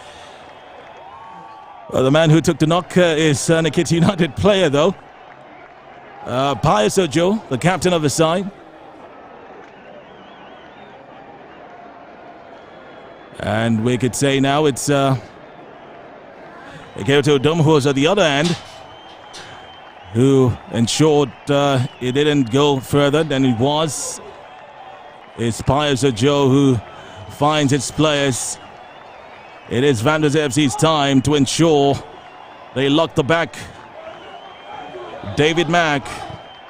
Well, the man who took the knock is an Ekiti United player, though. Pius Ojo, the captain of the side. And we could say now it's Ekiti Dum, who was at the other end, who ensured it didn't go further than it was. It's Pius Ojo who finds its players. It is Vandrezzer FC's time to ensure they lock the back. David Mack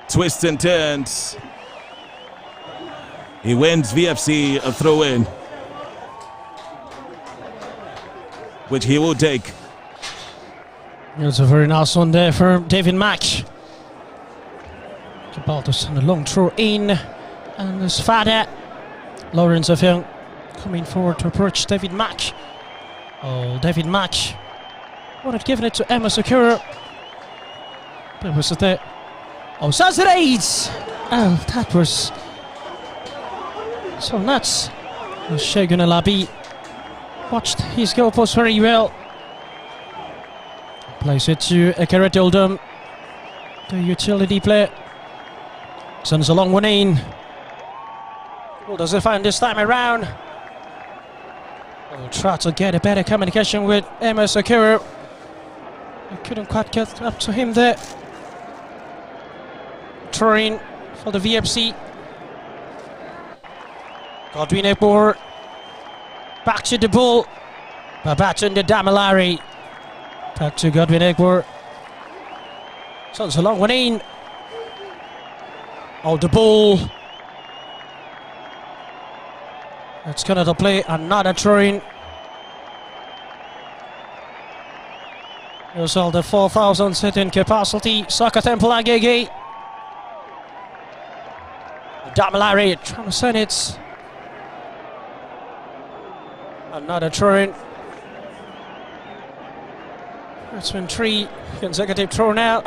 twists and turns. He wins VFC a throw-in, which he will take. It's a very nice one there for David Mack. Gibaltus on a long throw in. And there's Fada. Lawrence Effiong coming forward to approach David Mack. Oh, David Mack wanted giving it to Emma Sakura. But was it there? Oh, Sazerades! Oh, that was so nuts. Shegun Alabi watched his goal post very well. Plays it to Ekiti Oldham, the utility player. Sends a long one in. Who does it find this time around? We'll try to get a better communication with Emma Sakura. I couldn't quite get up to him there. Throwing for the VFC. Godwin Ekpo back to the ball. Babatunde Damilare. Back to Godwin Ekpo. So it's a long one in. Oh, the ball. It's going to play another throw-in. Here's all the 4,000 sitting capacity. Soccer Temple Agege. Damilare trying to send it. Another throw-in. It's been 3 consecutive throw now.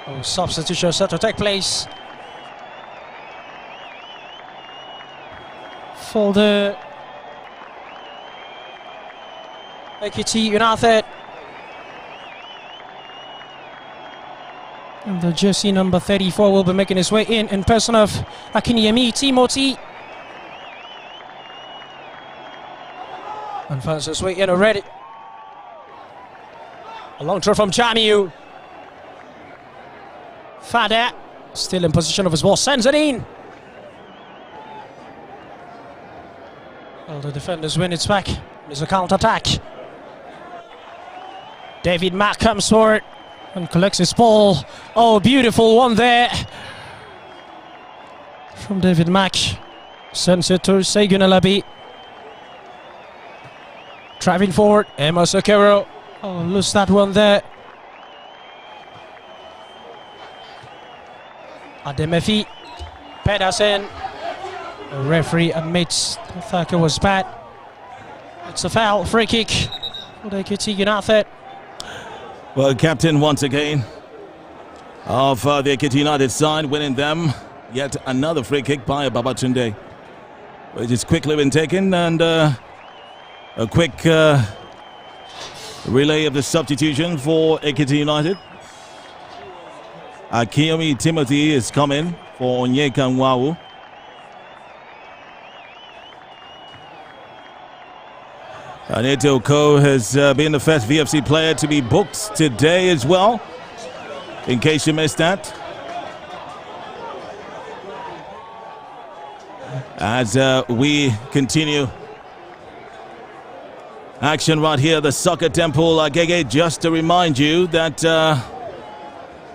Oh, substitution set to take place for the Ekiti United. And the jersey number 34 will be making his way in person of Akinyemi Timothy. And finds his way in already. A long throw from Jamiu. Fada still in position of his ball, sends it in. Well, the defenders win its back. There's a counter-attack. David Mack comes forward and collects his ball. Oh, beautiful one there from David Mack. Sends it to Segun Alabi. Driving forward, Emma Sokero. Oh, lose that one there. Ademefi. Pedersen. The referee admits the tackle was bad. It's a foul, free kick for the Ekiti United. Well, captain once again of the Ekiti United side, winning them yet another free kick by Babatunde, which has quickly been taken, and a quick relay of the substitution for Ekiti United. Akiyomi Timothy is coming for Onyeka Nwawu. Aneto Ko has been the first VFC player to be booked today as well, in case you missed that. As we continue action right here, the Soccer Temple, Agege, just to remind you that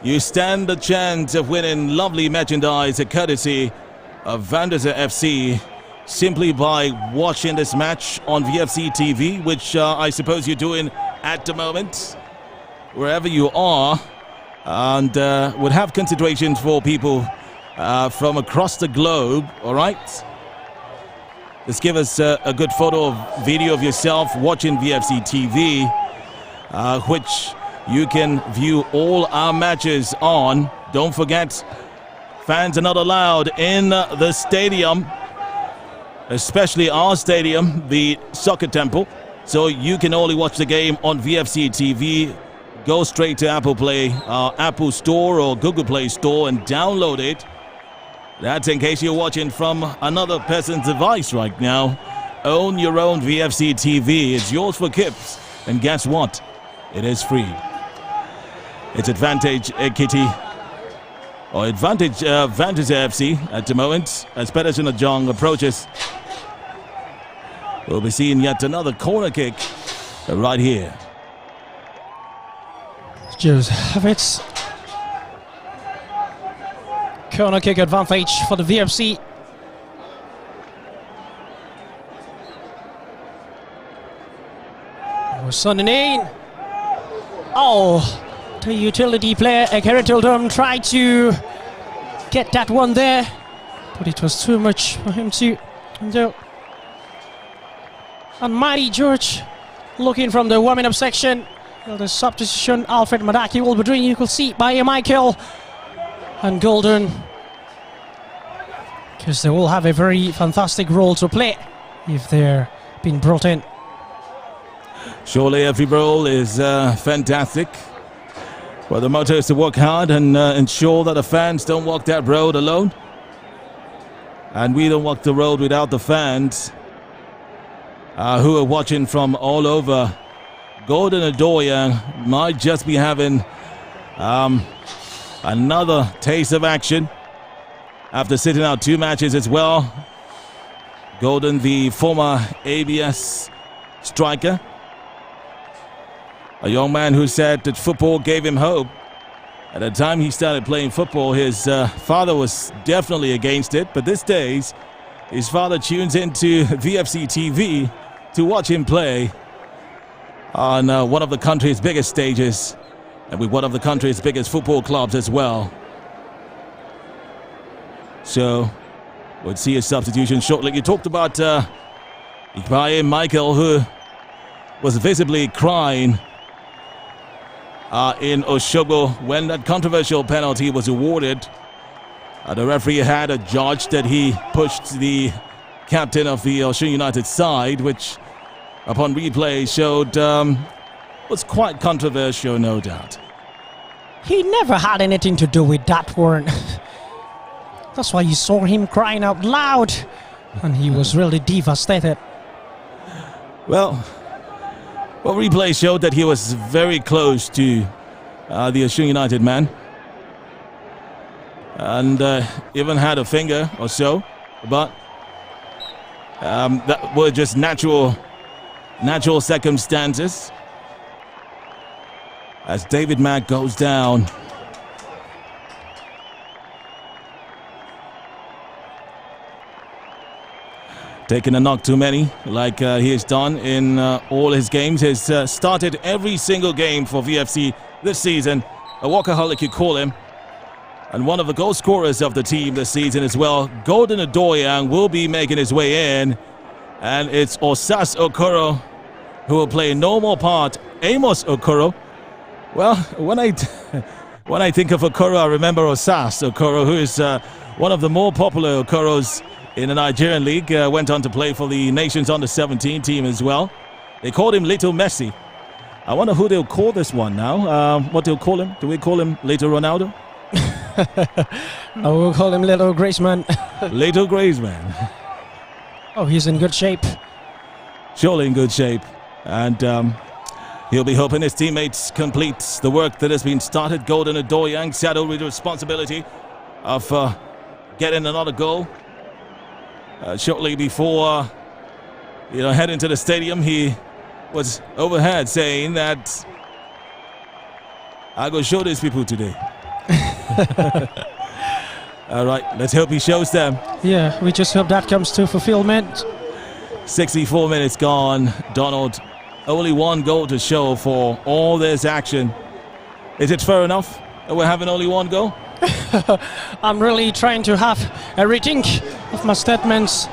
you stand a chance of winning lovely merchandise courtesy of Vandrezzer FC simply by watching this match on VFC TV, which I suppose you're doing at the moment, wherever you are, and would have considerations for people from across the globe, all right? Just give us a good photo or video of yourself watching VFC TV, which you can view all our matches on. Don't forget, fans are not allowed in the stadium, especially our stadium, the Soccer Temple. So you can only watch the game on VFC TV. Go straight to Apple Play, Apple Store or Google Play Store and download it. That's in case you're watching from another person's device right now. Own your own VFC TV. It's yours for keeps. And guess what? It is free. It's Advantage Ekiti, or Advantage Vandrezzer FC at the moment, as Pedersen Ajong approaches. We'll be seeing yet another corner kick right here. Joseph, corner kick advantage for the VFC. Sonnen. Oh, the utility player Ekere Tildum tried to get that one there, but it was too much for him to do. And Mighty George looking from the warming up section. Well, the substitution Alfred Madaki will be doing, you could see, by Michael and Golden, because they will have a very fantastic role to play if they're being brought in. Surely every role is fantastic. Well, the motto is to work hard and ensure that the fans don't walk that road alone. And we don't walk the road without the fans who are watching from all over. Golden Adoya might just be having another taste of action after sitting out 2 matches as well. Golden, the former ABS striker, a young man who said that football gave him hope. At the time he started playing football, his father was definitely against it, but these days his father tunes into VFC TV to watch him play on one of the country's biggest stages and with one of the country's biggest football clubs as well. So we'll see a substitution shortly. You talked about Ikpaye Michael, who was visibly crying in Osogbo when that controversial penalty was awarded. The referee had adjudged that he pushed the captain of the Osun United side, which upon replay showed was quite controversial, no doubt. He never had anything to do with that one. That's why you saw him crying out loud, and he was really devastated. Well, replay showed that he was very close to the Osun United man, and even had a finger or so, but that were just natural circumstances. as David Mack goes down. Taking a knock too many, like he has done in all his games. He's started every single game for VFC this season. A workaholic, you call him. And one of the goal scorers of the team this season as well. Golden Adoyang will be making his way in. And it's Osas Okoro who will play no more part. Amos Okoro. Well, when I think of Okoro, I remember Osas Okoro, who is one of the more popular Okoros in the Nigerian league. Went on to play for the nation's under-17 team as well. They called him Little Messi. I wonder who they'll call this one now. What they'll call him? Do we call him Little Ronaldo? I will call him Little Griezmann. Little Griezmann. Oh, he's in good shape. Surely in good shape. And he'll be hoping his teammates complete the work that has been started. Golden Adoyang saddled with the responsibility of getting another goal. Shortly before heading to the stadium, he was overheard saying that I go show these people today. All right, let's hope he shows them. Yeah, we just hope that comes to fulfillment. 64 minutes gone. Donald, only one goal to show for all this action. Is it fair enough that we're having only one goal? I'm really trying to have a rethink of my statements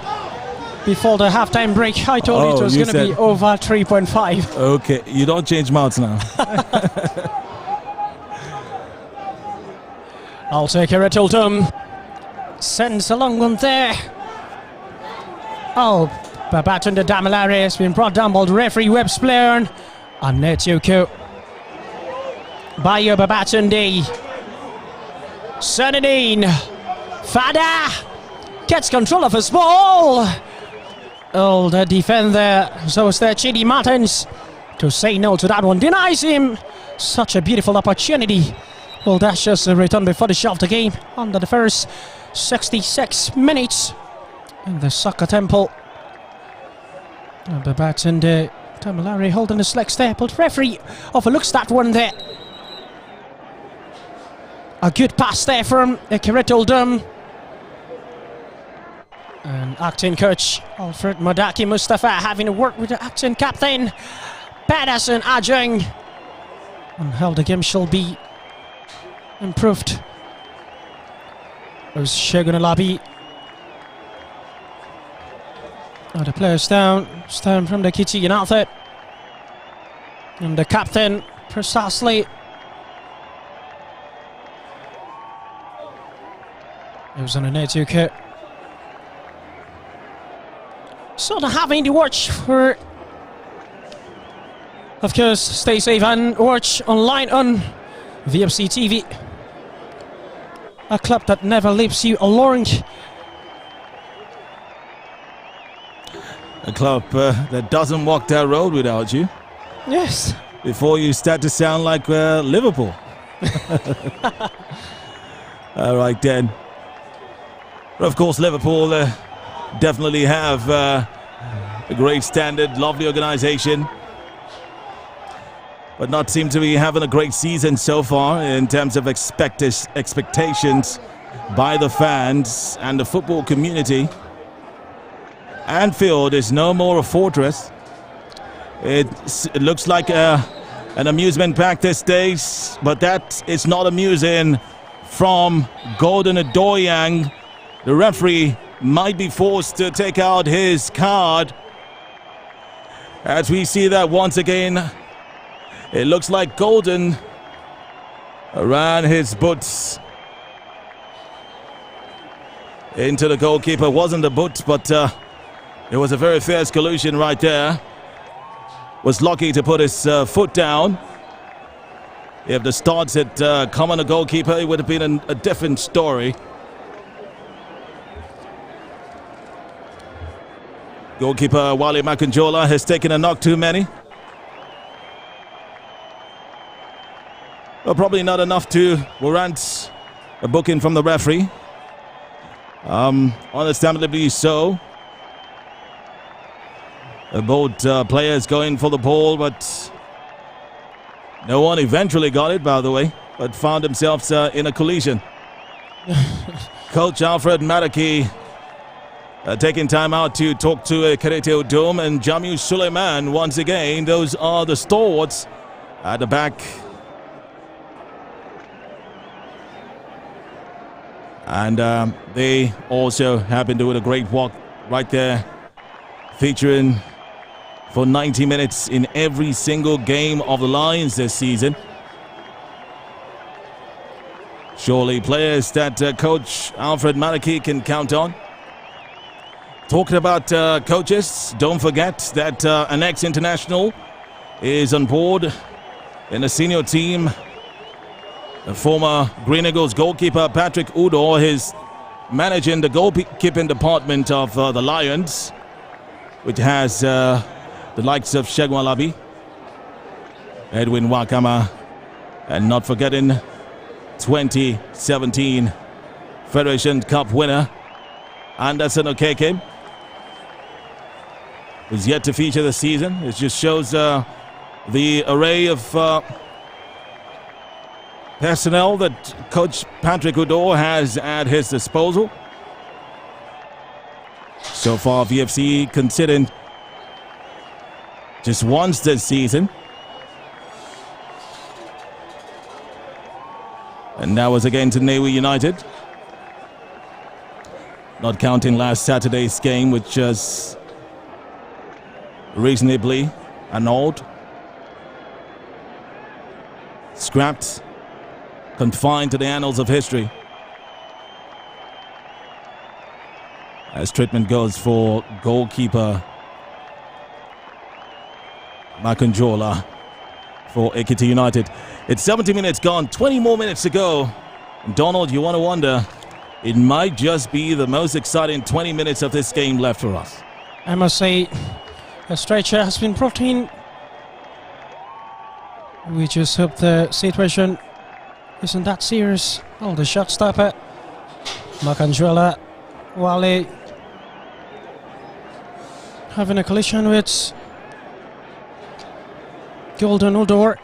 before the halftime break. I told you it was going to be over 3.5. Okay, you don't change mouths now. I'll take a Rittledum. Sends a long one there. Oh, Babatunde Damilare has been brought down by the referee Webb Splairn. And Netsuko. Bayo Babatunde. Sernadine. Fada gets control of his ball. Oh, the defender, so is there Chidi Martins, to say no to that one. Denies him such a beautiful opportunity. Well, that's just a return before the shot of the game under the first 66 minutes in the soccer temple. Babatunde Damilare holding his legs there, but referee overlooks that one there. A good pass there from Rittledum. And acting coach Alfred Madaki Mustafa having to work with the acting captain Pedersen Ajeng on how the game shall be improved. There's Shogun Alabi. Oh, the players down. It's down from the Ekiti United. And the captain precisely. It was on a net kick. So they're having to watch for, of course, stay safe and watch online on VFC TV. A club that never leaves you alone. A club that doesn't walk that road without you. Yes. Before you start to sound like Liverpool. All right then. But of course, Liverpool definitely have a great standard, lovely organisation, but not seem to be having a great season so far in terms of expectations by the fans and the football community. Anfield is no more a fortress. It looks like an amusement park these days, but that is not amusing from Golden Adoyang. The referee might be forced to take out his card. As we see that once again, it looks like Golden ran his boots into the goalkeeper. Wasn't a boot, but it was a very fierce collision right there. Was lucky to put his foot down. If the studs had come on the goalkeeper, it would have been a different story. Goalkeeper Wale Makanjola has taken a knock too many. Well, probably not enough to warrant a booking from the referee. Understandably so. Both players going for the ball, but No one eventually got it, by the way, but found themselves in a collision. Coach Alfred Maraki taking time out to talk to Ekiti Dome and Jamil Suleiman once again. Those are the stalwarts at the back. And they also have been doing a great work right there, featuring for 90 minutes in every single game of the Lions this season. Surely players that Coach Alfred Maraki can count on. Talking about coaches, don't forget that an ex-international is on board in the senior team. The former Green Eagles goalkeeper Patrick Udor is managing the goalkeeping department of the Lions, which has the likes of Segun Alabi, Edwin Wakama, and not forgetting 2017 Federation Cup winner Anderson Okeke, who's yet to feature this season. It just shows the array of personnel that Coach Patrick Udor has at his disposal. So far, VFC conceding just once this season. And that was against Nnewi United. Not counting last Saturday's game, which was reasonably annulled. Scrapped. Confined to the annals of history. As treatment goes for goalkeeper Makanjola for Ekiti United. It's 70 minutes gone, 20 more minutes to go. And Donald, you want to wonder, it might just be the most exciting 20 minutes of this game left for us. I must say, a stretcher has been brought in. We just hope the situation isn't that serious. Oh, the shot stopper. Makanjuela Wale having a collision with Golden Udor.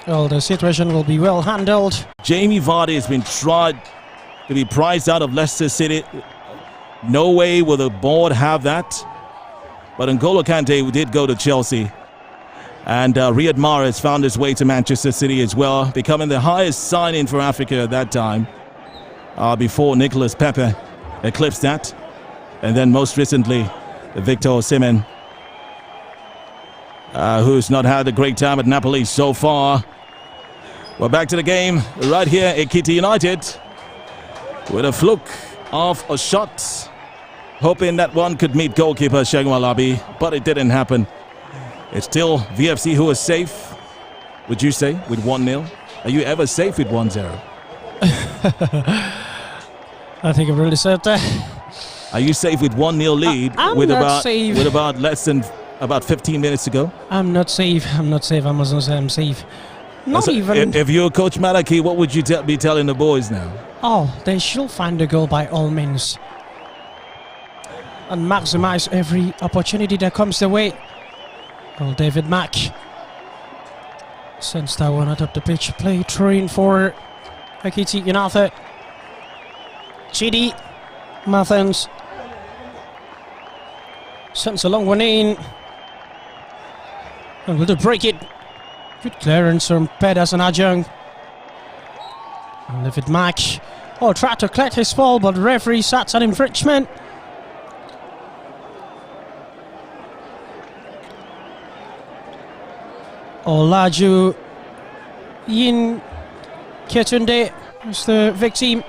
Oh, the situation will be well handled. Jamie Vardy has been tried to be priced out of Leicester City. No way will the board have that. But N'Golo Kante did go to Chelsea. And Riyad Mahrez found his way to Manchester City as well, becoming the highest signing for Africa at that time, before Nicolas Pepe eclipsed that. And then most recently, Victor Osimhen, who's not had a great time at Napoli so far. We're back to the game right here, Ekiti United, with a fluke of a shot, hoping that one could meet goalkeeper Segun Alabi, but it didn't happen. It's still VFC who is safe, would you say, with 1-0? Are you ever safe with 1-0? I think I've really said that. Are you safe with 1-0 lead with about less than 15 minutes to go? I'm not safe. I'm not safe. I mustn't say I'm safe. Not even. If you're Coach Maraki, what would you be telling the boys now? Oh, they should find a goal by all means and maximize every opportunity that comes their way. Well, David Mack sends that one out of the pitch. Play through in for Ekiti United. Chidi Mathens sends a long one in. And will to break it. Good clearance from Pedersen Ajung. And David Mack. Oh, tried to collect his ball, but the referee sets an infringement. Olaju Yin Ketunde is the victim,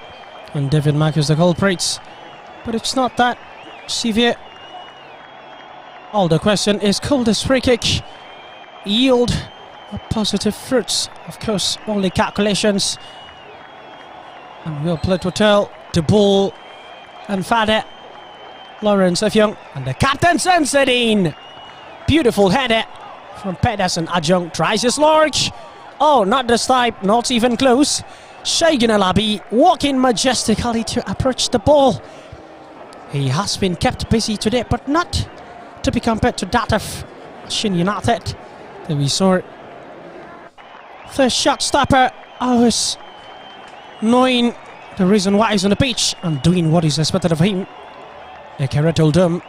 and David Mack is the culprit. But it's not that severe. All the question is, could this free kick yield a positive fruits? Of course, only calculations. And we'll play to tell the ball and Fade Lawrence Efyong, and the captain sends it in. Beautiful header from Pedersen Ajung, tries his large. Oh, not this time, not even close. Segun Alabi walking majestically to approach the ball. He has been kept busy today, but not to be compared to that of Shin United. Then we saw the shot stopper. Always knowing the reason why he's on the pitch and doing what is expected of him. Ekere told him.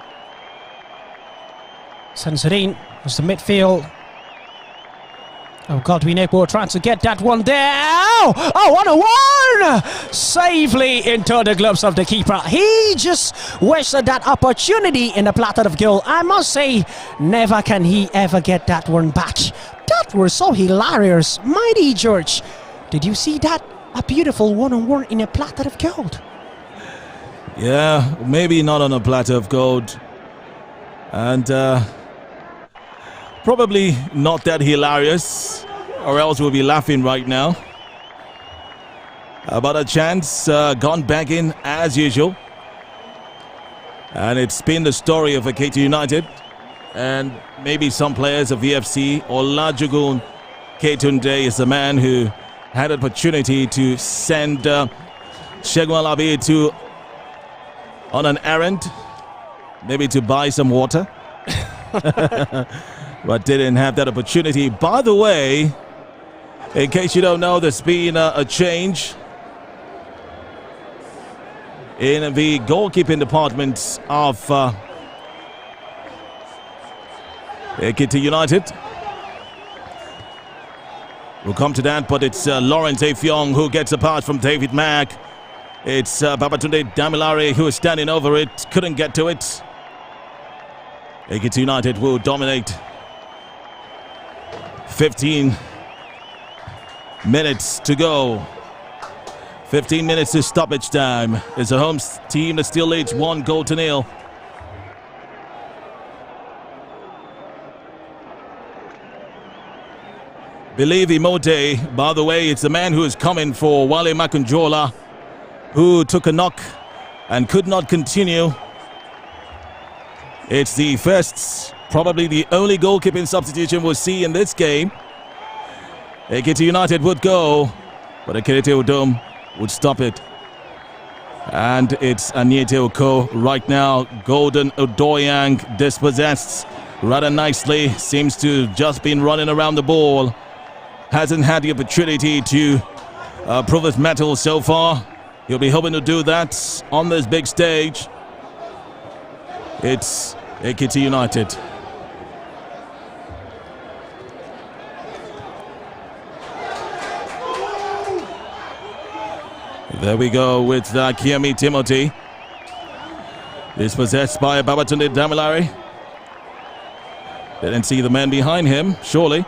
Sends it in. It's the midfield. Oh, Godwin Ekpo trying to get that one there. Oh, 1-1! Safely into the gloves of the keeper. He just wasted that opportunity in the platter of goal. I must say, never can he ever get that one back. That was so hilarious. Mighty George. Did you see that? A beautiful one-on-one in a platter of gold. Yeah, maybe not on a platter of gold. And probably not that hilarious, or else we'll be laughing right now. But a chance gone back in as usual. And it's been the story of Ekiti United. And maybe some players of VFC. Olajugun Ketunde is the man who had an opportunity to send Segun Alabi on an errand. Maybe to buy some water. But didn't have that opportunity. By the way, in case you don't know, there's been a change in the goalkeeping department of Ekiti United. We'll come to that, but it's Lawrence Effiong who gets a pass from David Mack. It's Babatunde Damilare who is standing over it, couldn't get to it. Ekiti United will dominate. 15 minutes to go. 15 minutes to stoppage time. It's a home team that still leads 1-0. Believe Imote, by the way, it's the man who is coming for Wale Makunjola, who took a knock and could not continue. It's the first, probably the only goalkeeping substitution we'll see in this game. Ekiti United would go, but Ekiti Udom would stop it. And it's Anyete Oko right now. Golden Odoyang dispossessed rather nicely. Seems to just been running around the ball. Hasn't had the opportunity to prove his mettle so far. He'll be hoping to do that on this big stage. It's Ekiti United. There we go with Kiami Timothy. Dispossessed by Babatunde Damilare. Didn't see the man behind him, surely.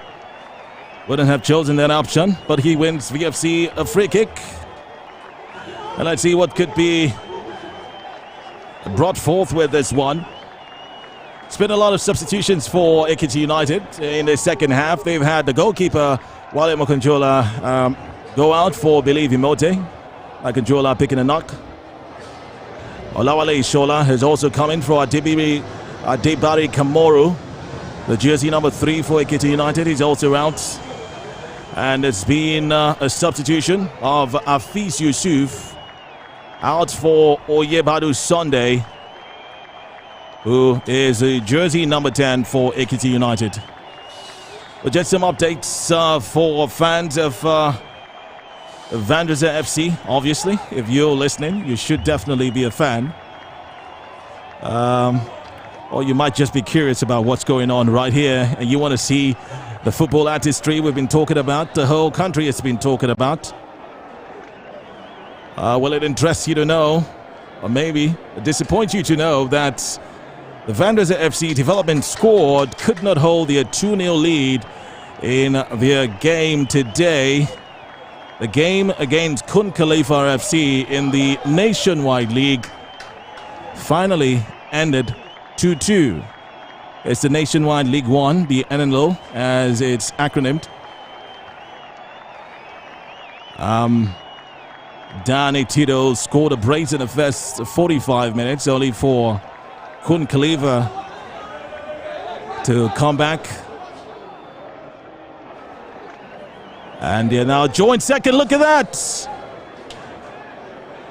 Wouldn't have chosen that option, but he wins VFC a free kick. And let's see what could be brought forth with this one. It's been a lot of substitutions for Ekiti United in the second half. They've had the goalkeeper, Wale Makunjola, go out for Believe Imote. Makunjola picking a knock. Olawale Ishola has also come in for Adebari Kamoru. The jersey number 3 for Ekiti United. He's also out. And it's been a substitution of Afis Yusuf out for Oyebadu Sunday, who is a jersey number 10 for Ekiti United. But just some updates for fans of Vandrezzer FC. Obviously, if you're listening, you should definitely be a fan. Or you might just be curious about what's going on right here, and you want to see the football artistry we've been talking about, the whole country has been talking about. Will it interest you to know, or maybe disappoint you to know, that the Vandrezzer FC development squad could not hold their 2-0 lead in their game today. The game against Kun Khalifa FC in the Nationwide League finally ended 2-2. It's the Nationwide League 1, the NNL, as it's acronymed. Danny Tito scored a brace in the first 45 minutes, only for Kun Khalifa to come back. And they're now joined second. Look at that!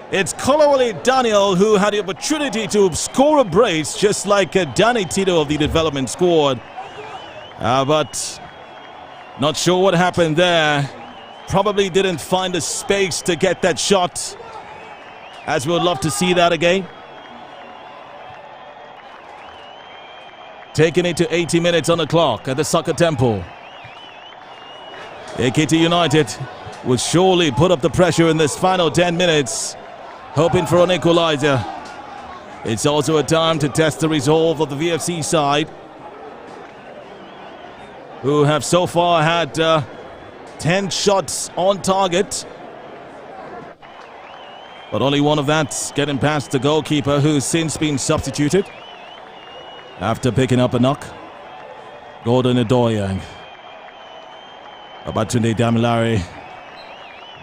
It's Kolawole Daniel who had the opportunity to score a brace, just like Danny Tito of the development squad. But not sure what happened there. Probably didn't find the space to get that shot, as we would love to see that again. Taking it to 80 minutes on the clock at the Soccer Temple. Ekiti United will surely put up the pressure in this final 10 minutes, hoping for an equalizer. It's also a time to test the resolve of the VFC side, who have so far had 10 shots on target, but only one of that's getting past the goalkeeper, who's since been substituted after picking up a knock. Gordon Adoyang. Babatunde Damilare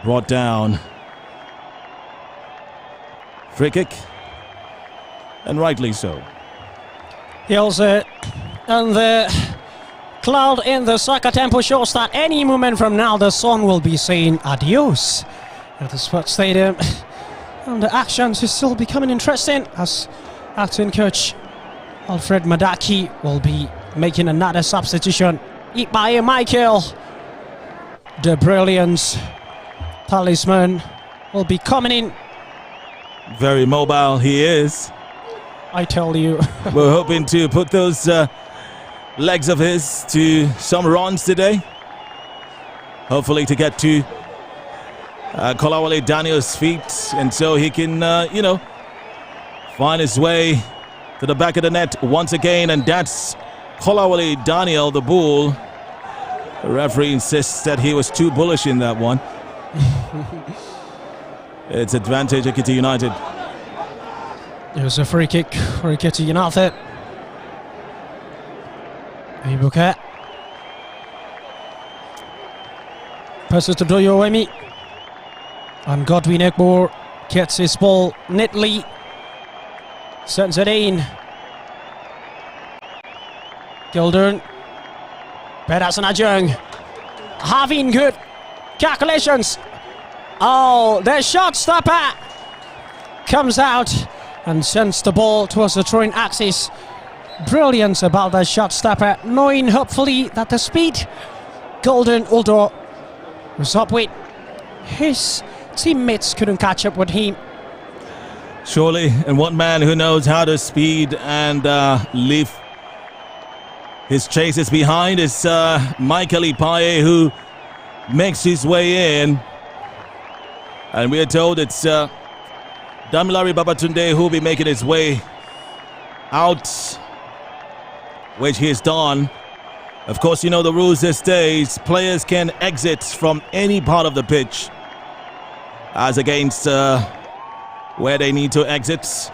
brought down. Free kick, and rightly so. And the cloud in the Soccer Temple shows that any moment from now the sun will be saying adios at the Sports Stadium. And the actions is still becoming interesting as acting coach Alfred Madaki will be making another substitution. Ipaye Michael, the Brilliance talisman, will be coming in. Very mobile he is. I tell you. We're hoping to put those legs of his to some runs today. Hopefully to get to Kolawole Daniel's feet, and so he can, find his way to the back of the net once again. And that's Kolawole Daniel, the bull. The referee insists that he was too bullish in that one. It's advantage Ekiti United. It was a free kick for Ekiti United. Ibuka. Passes to Doyo Emi. And Godwin Ekbor gets his ball neatly. Sends it in. Gildern. Pedersen Ajung. Having good calculations. Oh, the shot stopper comes out and sends the ball towards the throwing axis. Brilliant about that shot stopper, knowing hopefully that the speed Golden Uldor was up with, his teammates couldn't catch up with him. Surely, and one man who knows how to speed and leave his chases behind is Michael Ipaye, who makes his way in. And we are told it's Damilare Babatunde who will be making his way out, which he has done. Of course, you know the rules these days. Players can exit from any part of the pitch as against where they need to exit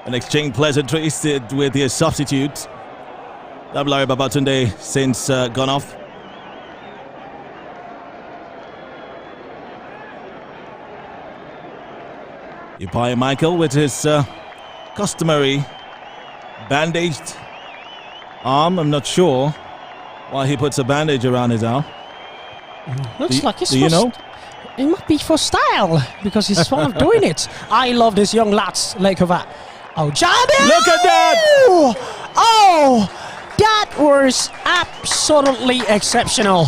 and exchange pleasantries with their substitute. Damilare Babatunde since gone off. Ipaye Michael with his customary bandaged arm. I'm not sure why he puts a bandage around his arm. Looks like it's do you know? It might be for style because he's fond of doing it. I love this young lads like that. Oh, Jabir! Look at that! Oh, that was absolutely exceptional.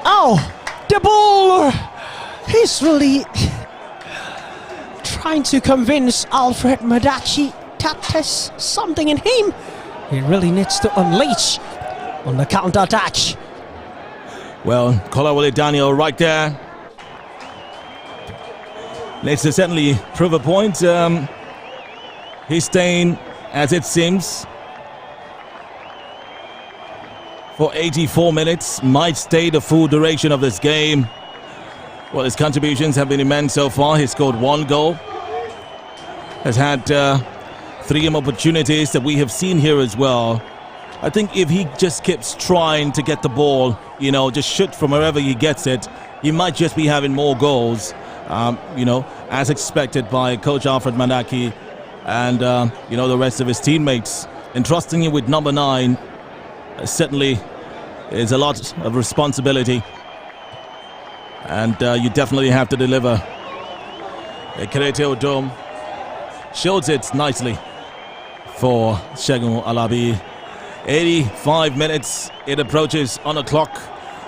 Oh, the ball. He's really trying to convince Alfred Madaki that there's something in him he really needs to unleash on the counter-attack. Well, Kolawole Daniel right there. Needs to certainly prove a point. He's staying, as it seems, for 84 minutes. Might stay the full duration of this game. Well, his contributions have been immense so far. He scored 1 goal. Has had 3 opportunities that we have seen here as well. I think if he just keeps trying to get the ball, just shoot from wherever he gets it, he might just be having more goals, as expected by Coach Alfred Madaki and, the rest of his teammates. Entrusting him with number 9 certainly is a lot of responsibility. And you definitely have to deliver. Ekiti Odom shields it nicely for Segun Alabi. 85 minutes it approaches on the clock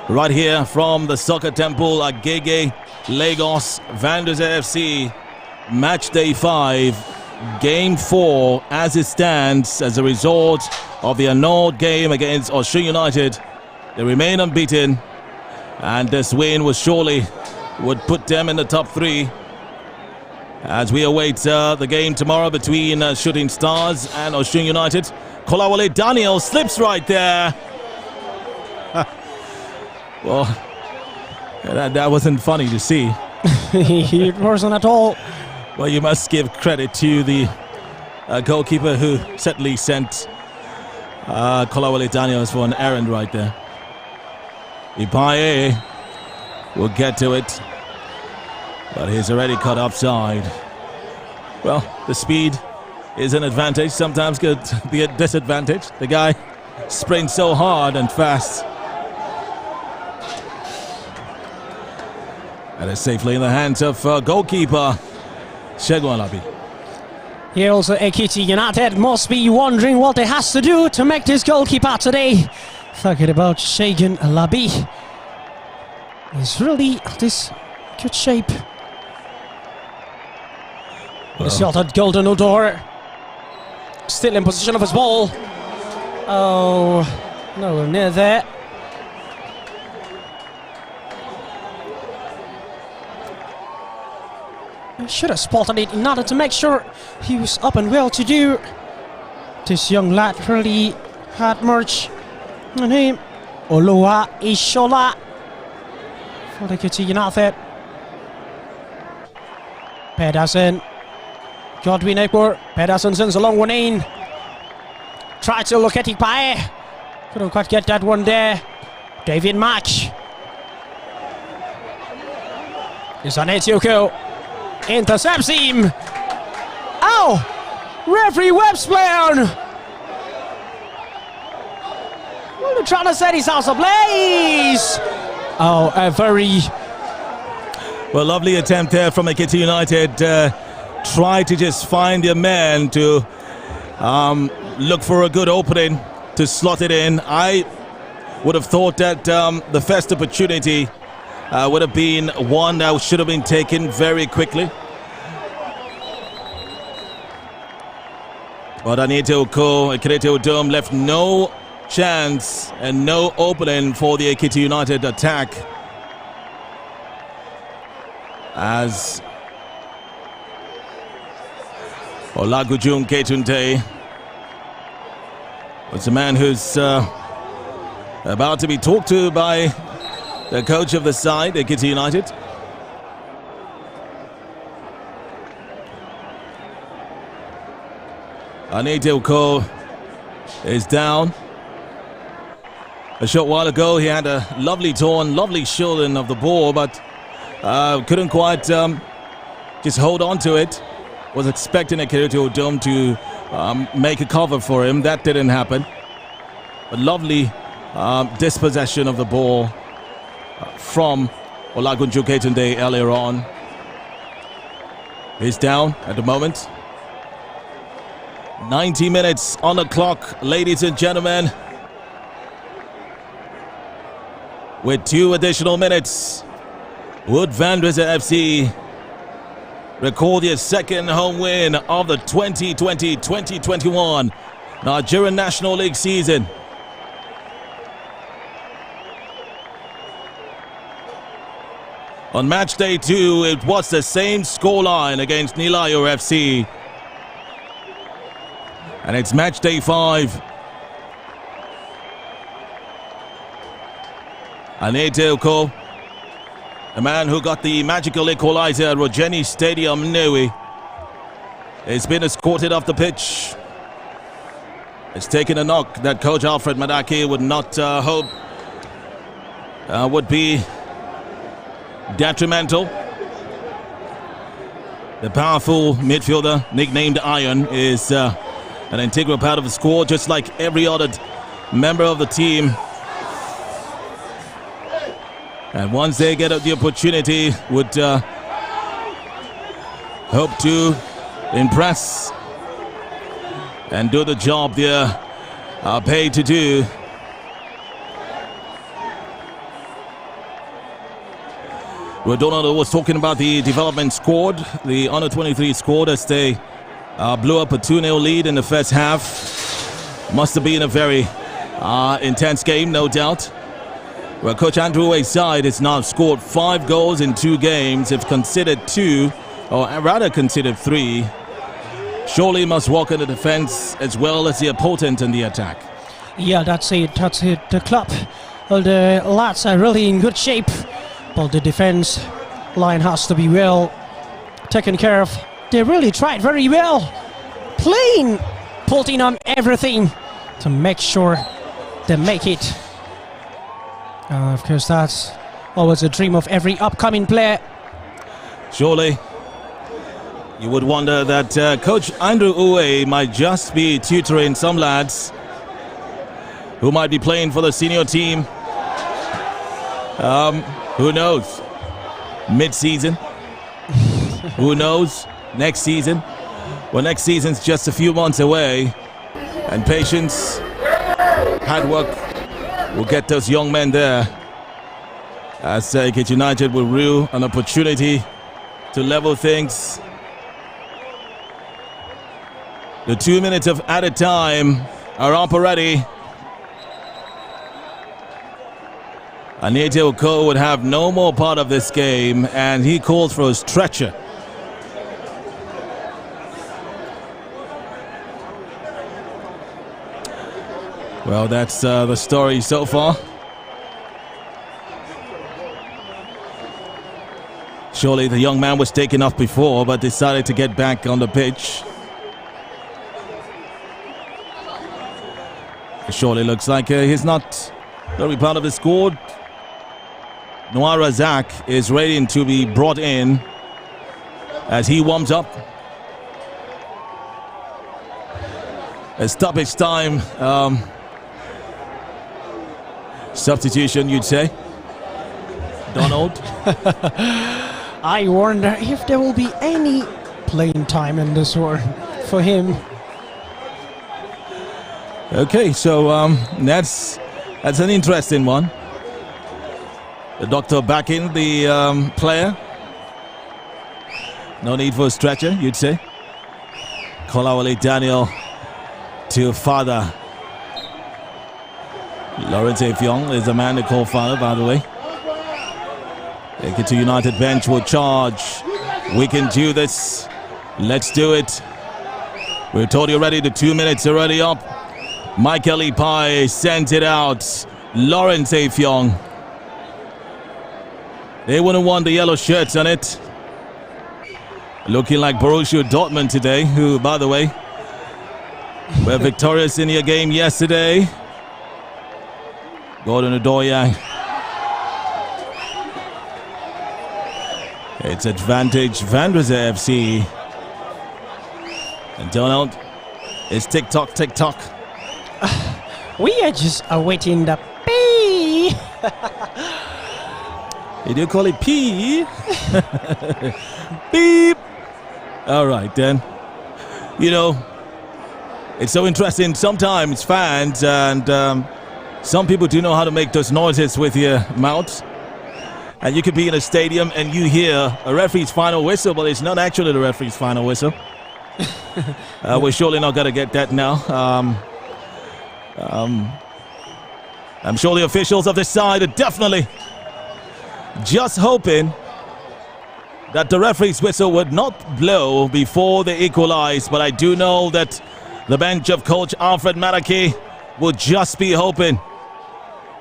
right here from the Soccer Temple at Agege, Lagos. Vandrezzer FC, match day 5, game 4 as it stands as a result of the annulled game against Osun United. They remain unbeaten, and this win would put them in the top 3 as we await the game tomorrow between Shooting Stars and Osun United. Kolawole Daniel slips right there. Well, that wasn't funny to see. It wasn't at all. Well, you must give credit to the goalkeeper who certainly sent Kolawole Daniels for an errand right there. Ipaye will get to it, but he's already caught offside. Well, the speed is an advantage, sometimes could be a disadvantage. The guy sprints so hard and fast. And it's safely in the hands of goalkeeper Segun Alabi. Here also Ekiti United must be wondering what they has to do to make this goalkeeper today. Talking about Segun Alabi. He's really at this good shape. The shot at Golden Odor. Still in possession of his ball. Oh, nowhere near there. I should have spotted it in order to make sure he was up and well to do. This young lad really had much on him. Oloa Ishola for the Ekiti United. Pedersen. Godwin Ekor. Pedersen sends a long one in. Tried to look at Ipaye. Couldn't quite get that one there. David March. Isane Tioko. Intercepts him. Oh! Referee Webb's play on. What are you trying to set his house ablaze? Oh, a very... Well, lovely attempt there from Ekiti United. Try to just find their man to look for a good opening to slot it in. I would have thought that the first opportunity would have been one that should have been taken very quickly. But Anita Oko, Ekiti Odom left no chance and no opening for the Ekiti United attack. As Olagujun Ketunte was a man who's about to be talked to by the coach of the side, Ekiti United. Anita Oko is down. A short while ago he had a lovely shielding of the ball, but couldn't quite just hold on to it. Was expecting Ekiti Odom to make a cover for him. That didn't happen. A lovely dispossession of the ball from Olagunju Ketunde earlier on. He's down at the moment. 90 minutes on the clock, ladies and gentlemen. With 2 additional minutes, would Vandrezzer FC record their second home win of the 2020-2021 Nigerian National League season? On match day 2, it was the same scoreline against Nilayo FC. And it's match day 5. Anete Oko, the man who got the magical equalizer at Rogeni Stadium, Nnewi, has been escorted off the pitch. It's taken a knock that coach Alfred Madaki would not hope would be detrimental. The powerful midfielder, nicknamed Iron, is an integral part of the squad, just like every other member of the team. And once they get the opportunity, would hope to impress and do the job there are paid to do. Donald was talking about the development squad, the under 23 squad, as they blew up a 2-0 lead in the first half. Must have been a very intense game, no doubt. Well, Coach Andrew Uwe's side has now scored 5 goals in 2 games. They've conceded 2, or rather conceded 3. Surely must walk in the defense as well as the potent in the attack. Yeah, that's it. That's it. The club, well, the lads are really in good shape, but the defense line has to be well taken care of. They really tried very well, putting on everything to make sure they make it. Of course, that's always a dream of every upcoming player. Surely, you would wonder that Coach Andrew Uwe might just be tutoring some lads who might be playing for the senior team. Who knows? Mid-season? Who knows? Next season? Well, next season's just a few months away. And patience, hard work will get those young men there. As Ekiti United will rue an opportunity to level things. The 2 minutes of added time are up already. Anete Oko would have no more part of this game, and he calls for a stretcher. Well, that's the story so far. Surely the young man was taken off before, but decided to get back on the pitch. It surely looks like he's not going to be part of the squad. Noah Razak is ready to be brought in as he warms up. A stoppage time substitution, you'd say, Donald. I wonder if there will be any playing time in this one for him. Okay, so that's an interesting one. The doctor backing the player. No need for a stretcher, you'd say. Kolawole Daniel to father. Lawrence Efyong is a man to call father, by the way. Ekiti United bench will charge. We can do this. Let's do it. We're told you already, the 2 minutes are already up. Michael Ipai sent it out. Lawrence Efyong. They wouldn't want the yellow shirts on it. Looking like Borussia Dortmund today, who, by the way, were victorious in your game yesterday. Gordon Odoya. It's advantage Vandrezzer FC. And Donald is tick-tock, tick-tock. We are just awaiting the pee. You do call it pee? Beep. All right, then. You know, it's so interesting. Sometimes fans and some people do know how to make those noises with your mouth. And you could be in a stadium and you hear a referee's final whistle, but it's not actually the referee's final whistle. We're surely not going to get that now. I'm sure the officials of this side are definitely just hoping that the referee's whistle would not blow before they equalize. But I do know that the bench of Coach Alfred Maraki will just be hoping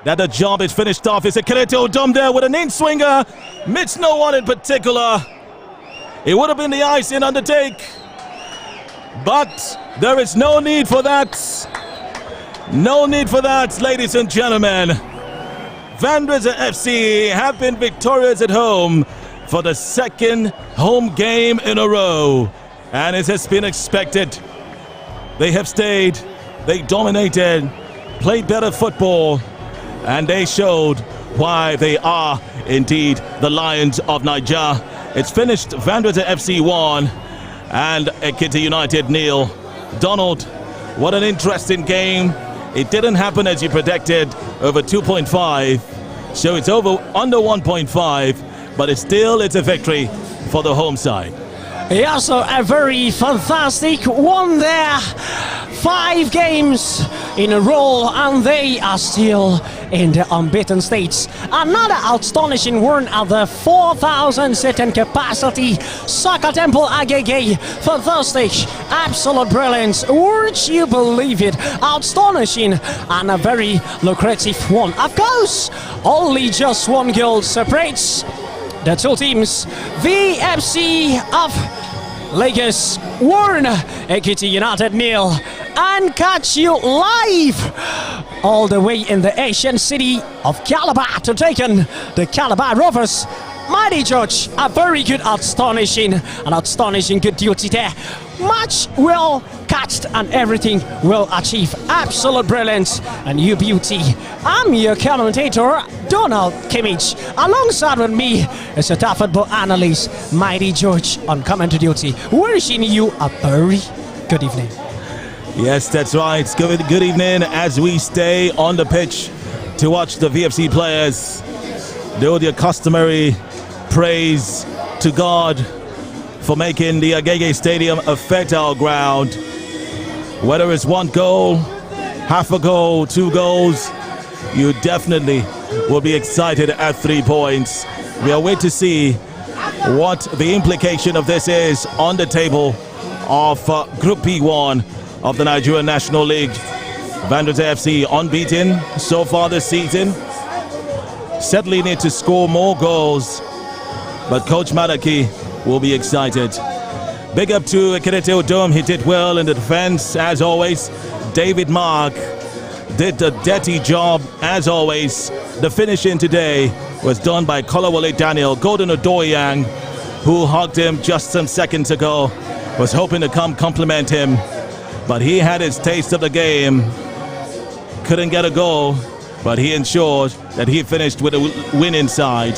that the job is finished off. It's a Kelete Odom there with an in-swinger. Missed no one in particular. It would have been the icing on the take. But there is no need for that. No need for that, ladies and gentlemen. Vandrezzer FC have been victorious at home for the second home game in a row. And it has been expected. They have stayed, they dominated, played better football, and they showed why they are indeed the Lions of Niger. It's finished Vandrezzer FC 1 and Ekiti United 0. Donald, what an interesting game. It didn't happen as you predicted, over 2.5. So it's under 1.5, but it's a victory for the home side. Yeah, so a very fantastic one there. 5 games in a row, and they are still in the unbeaten stage. Another astonishing one at the 4,000 seating capacity Soccer Temple Agege for Thursday. Absolute brilliance. Would you believe it? Astonishing and a very lucrative one. Of course, only just 1 goal separates the two teams. VFC of Lagos 1, Ekiti United 0, and catch you live all the way in the ancient city of Calabar to take on the Calabar Rovers. Mighty George, a very good, astonishing good duty there. Match well catched and everything will achieve. Absolute brilliance and you beauty. I'm your commentator, Donald Kimmich. Alongside with me is a top football analyst, Mighty George, on commentary duty. Wishing you a very good evening. Yes, that's right. Good evening as we stay on the pitch to watch the VFC players do their customary praise to God for making the Agege Stadium a fertile ground. Whether it's 1 goal, half a goal, 2 goals, you definitely will be excited at 3 points. We are waiting to see what the implication of this is on the table of Group P1 of the Nigerian National League. Vandrezzer FC unbeaten so far this season. Certainly need to score more goals, but Coach Madaki will be excited. Big up to Ekiti Odom, he did well in the defense as always. David Mark did a dirty job as always. The finishing today was done by Kolawole Daniel. Golden Odoyang, who hugged him just some seconds ago, was hoping to come compliment him, but he had his taste of the game. Couldn't get a goal, but he ensured that he finished with a winning side.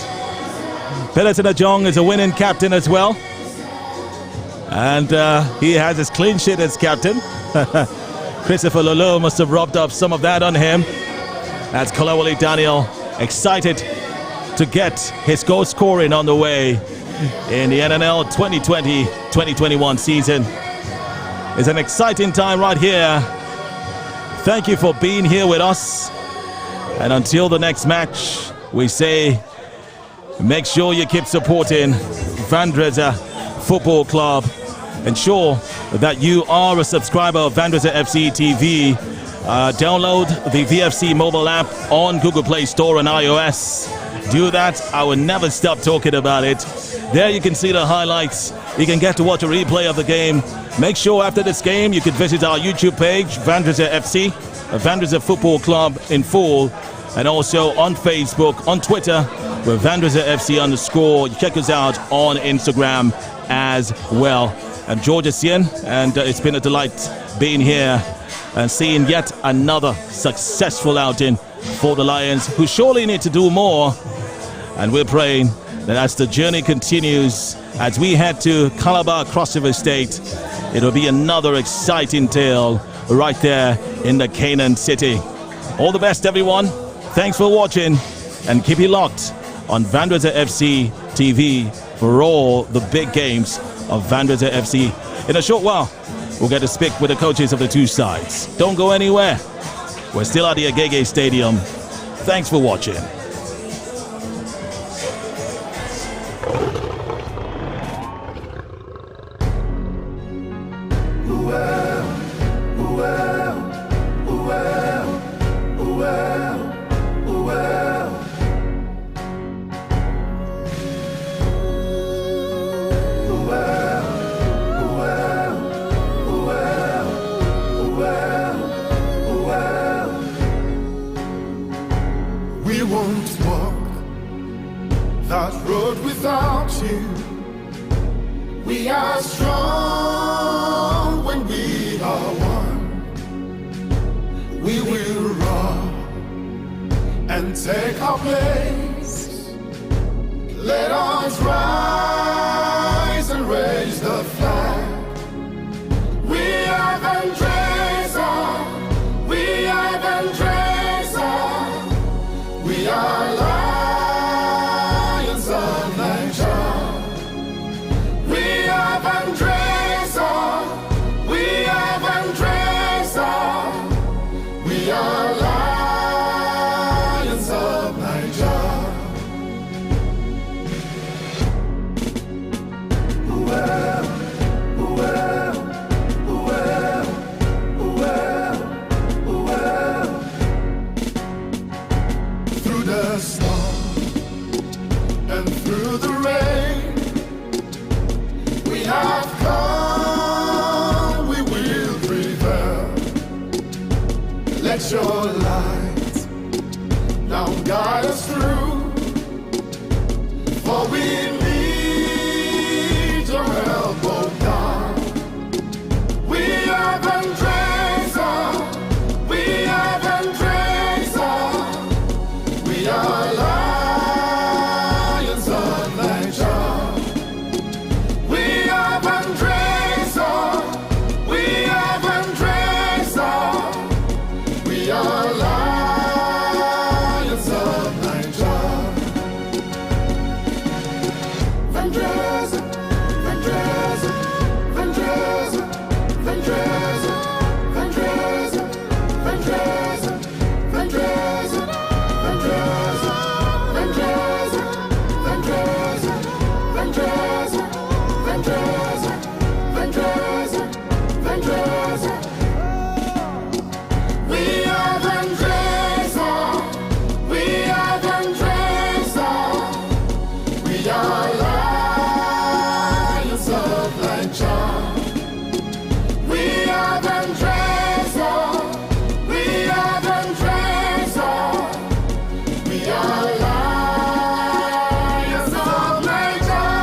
Peterson Ajong is a winning captain as well, and he has his clean sheet as captain. Christopher Lolo must have rubbed up some of that on him. That's Kolawole Daniel, excited to get his goal scoring on the way in the NNL 2020-2021 season. It's an exciting time right here. Thank you for being here with us. And until the next match, we say make sure you keep supporting Vandrezzer Football Club. Ensure that you are a subscriber of Vandrezzer FC TV. Download the VFC mobile app on Google Play Store and iOS. Do that. I will never stop talking about it. There you can see the highlights. You can get to watch a replay of the game. Make sure after this game you can visit our YouTube page, Vandrezzer FC, Vandrezzer Football Club in full, and also on Facebook, on Twitter, we're Vandrezzer FC _. Check us out on Instagram as well. I'm George Essien, and it's been a delight being here and seeing yet another successful outing for the Lions, who surely need to do more. And we're praying that as the journey continues, as we head to Calabar Cross River State, it will be another exciting tale right there in the Canaan City. All the best, everyone. Thanks for watching, and keep it locked on Vandrezzer FC TV for all the big games of Vandrezzer FC. In a short while, we'll get to speak with the coaches of the two sides. Don't go anywhere. We're still at the Agege Stadium. Thanks for watching. We won't walk that road without you. We are strong when we are one. We will run and take our place. Let us rise and raise the flag. We are Vandrezzer. We are through the storm and through the rain. We have come, we will prevail. Let your light now guide us through, for we need your help, oh God. We are Vandrezzer, we are Vandrezzer, we are lions of nature. We are Vandrezzer, we are Vandrezzer, we are lions of nature. Vandrezzer, Vandrezzer, Vandrezzer, Vandrezzer, Vandrezzer, Vandrezzer, Vandrezzer, Vandrezzer, Vandrezzer, Vandrezzer, Vandrezzer, Vandrezzer, Vandrezzer, Vandrezzer. We are Vandrezzer, we are Vandrezzer, we are lions of nature. We are Vandrezzer, we are Vandrezzer, we are lions of nature.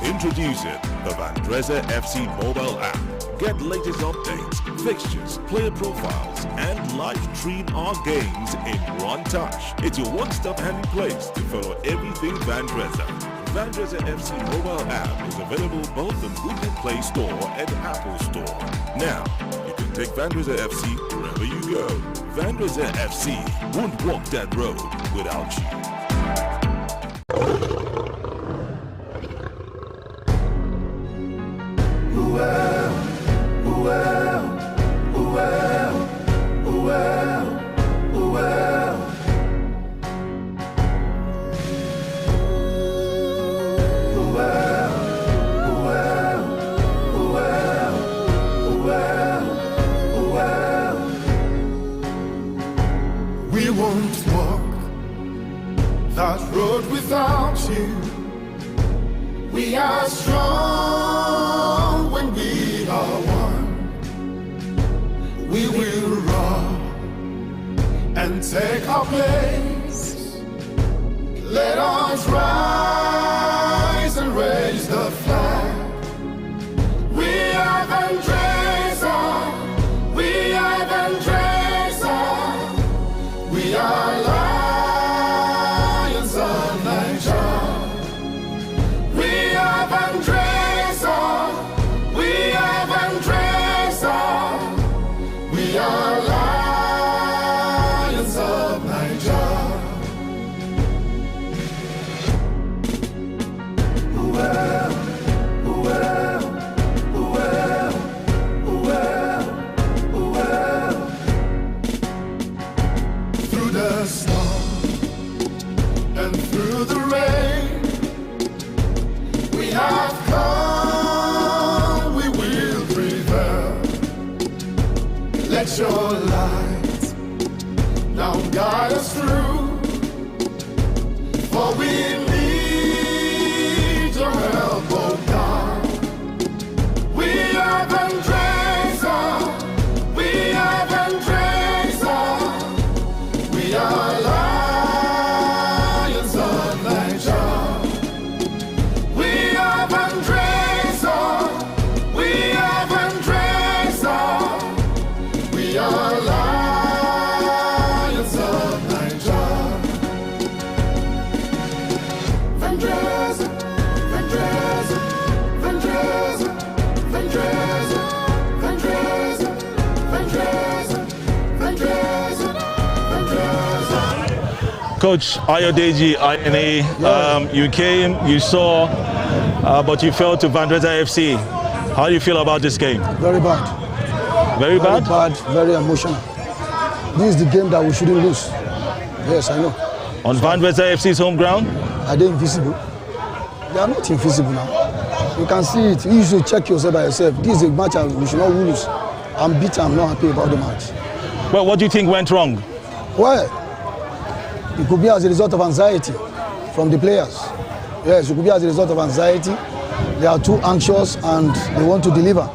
Introducing the Vandrezzer FC mobile app. Get latest updates, fixtures, player profiles, and live stream our games in one touch. It's your one-stop handy place to follow everything Vandrezzer. Vandrezzer FC mobile app is available both on Google Play Store and Apple Store. Now, you can take Vandrezzer FC wherever you go. Vandrezzer FC won't walk that road without you. We won't walk that road without you. We are strong when we are one. We will roar and take our place. Let us rise and raise the flag. We are Vandrezzer, we are Vandrezzer, we are Coach Ayodeji INA, you came, you saw, but you fell to Vandrezzer FC. How do you feel about this game? Very bad. Very bad? Very bad, very emotional. This is the game that we shouldn't lose. Yes, I know. On Vandrezzer FC's home ground? Are they invisible? They are not invisible now. You can see it. You should check yourself by yourself. This is a match we should not lose. I'm bitter, I'm not happy about the match. Well, what do you think went wrong? Well, it could be as a result of anxiety from the players. Yes, it could be as a result of anxiety. They are too anxious and they want to deliver.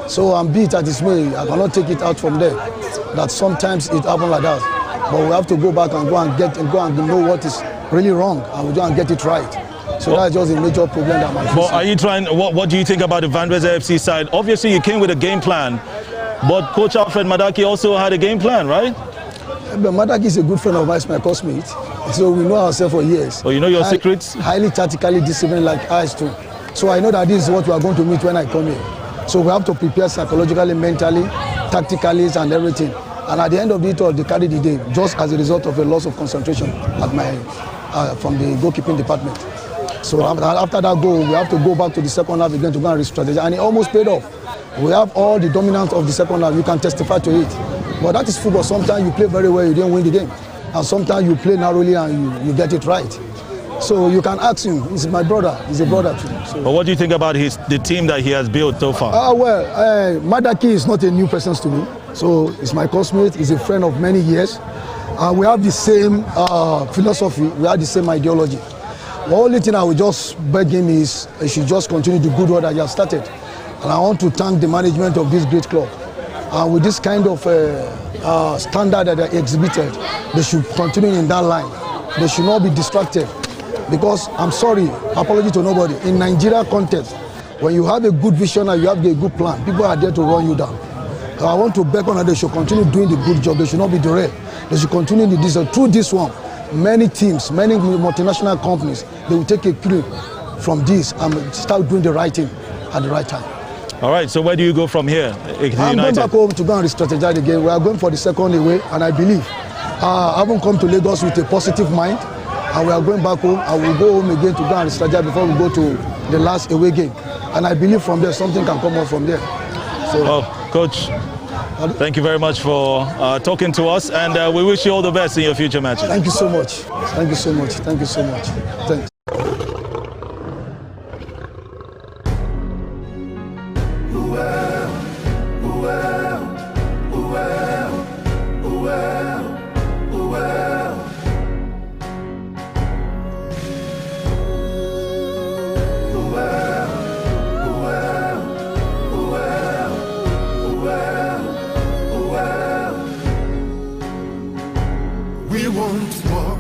So I'm bitter this way. I cannot take it out from there. That sometimes it happens like that. But we have to go back and go and know what is really wrong, and we go and get it right. So that's just a major problem that I'm facing. But are you trying? What do you think about the Vandrezzer FC side? Obviously, you came with a game plan, but Coach Alfred Madaki also had a game plan, right? But Madaki is a good friend of mine, my classmate. So we know ourselves for years. Oh, you know your secrets? Highly tactically disciplined like us too. So I know that this is what we are going to meet when I come here. So we have to prepare psychologically, mentally, tactically, and everything. And at the end of it all, they carried the day, just as a result of a loss of concentration at from the goalkeeping department. So after that goal, we have to go back to the second half again to go and re-strategize, and it almost paid off. We have all the dominance of the second half. You can testify to it. But that is football. Sometimes you play very well, you didn't win the game, and sometimes you play narrowly and you get it right. So you can ask him. He's my brother. He's a brother too. So. But what do you think about the team that he has built so far? Madaki is not a new presence to me. So he's my classmate. He's a friend of many years. We have the same philosophy. We have the same ideology. The only thing I would just beg him is he should just continue the good work that he has started. And I want to thank the management of this great club. And with this kind of standard that they exhibited, they should continue in that line. They should not be distracted. Because I'm sorry, apology to nobody. In Nigeria context, when you have a good vision and you have a good plan, people are there to run you down. I want to beg on that they should continue doing the good job. They should not be derailed. They should continue this. Through this one, many teams, many multinational companies, they will take a clue from this and start doing the right thing at the right time. All right, so where do you go from here? I'm going back home to go and re-strategize again. We are going for the second away, and I believe I haven't come to Lagos with a positive mind. And we are going back home, and we'll go home again to go and strategize before we go to the last away game. And I believe from there, something can come out from there. So, well, Coach, thank you very much for talking to us, and we wish you all the best in your future matches. Thank you so much. Thank you so much. Thank you so much. Thanks. We won't walk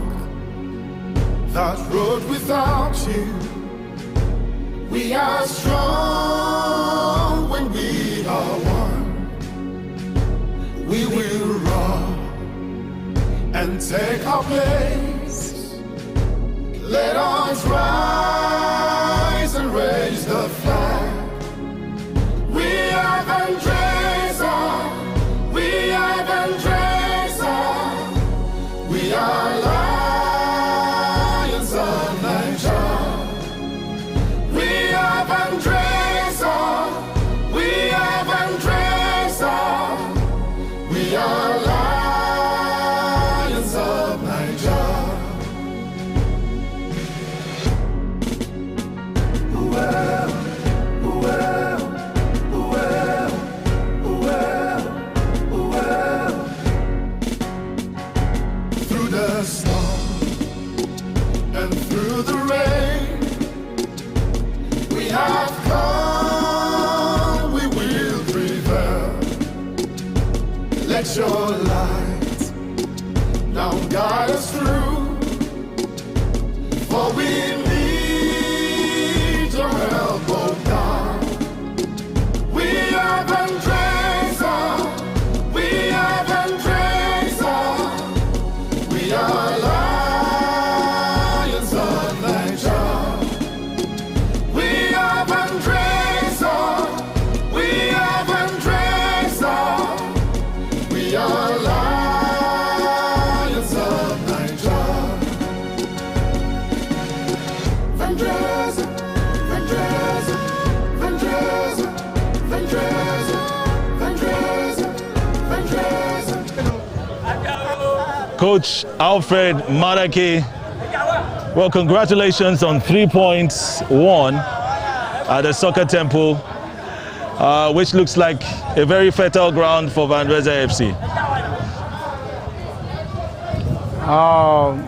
that road without you. We are strong when we are one. We will roar and take our place. Let us rise and raise the flag. We are Vandrezzer. We are Vandrezzer. We are lions of Nigeria. We are Vandrezzer. We are Vandrezzer. We are lions of Nigeria. Well, well, well, well, well. Through the storm and through the rain, we have come, we will prevail. Let your light now guide us through, for we need your help, oh God. We are Vandrezzer. We are Vandrezzer. We are lions of Nigeria. We are Vandrezzer. We are Vandrezzer. We are lions. Coach Alfred Madaki, well, congratulations on 3 points won at the Soccer Temple, which looks like a very fertile ground for Vandrezzer FC.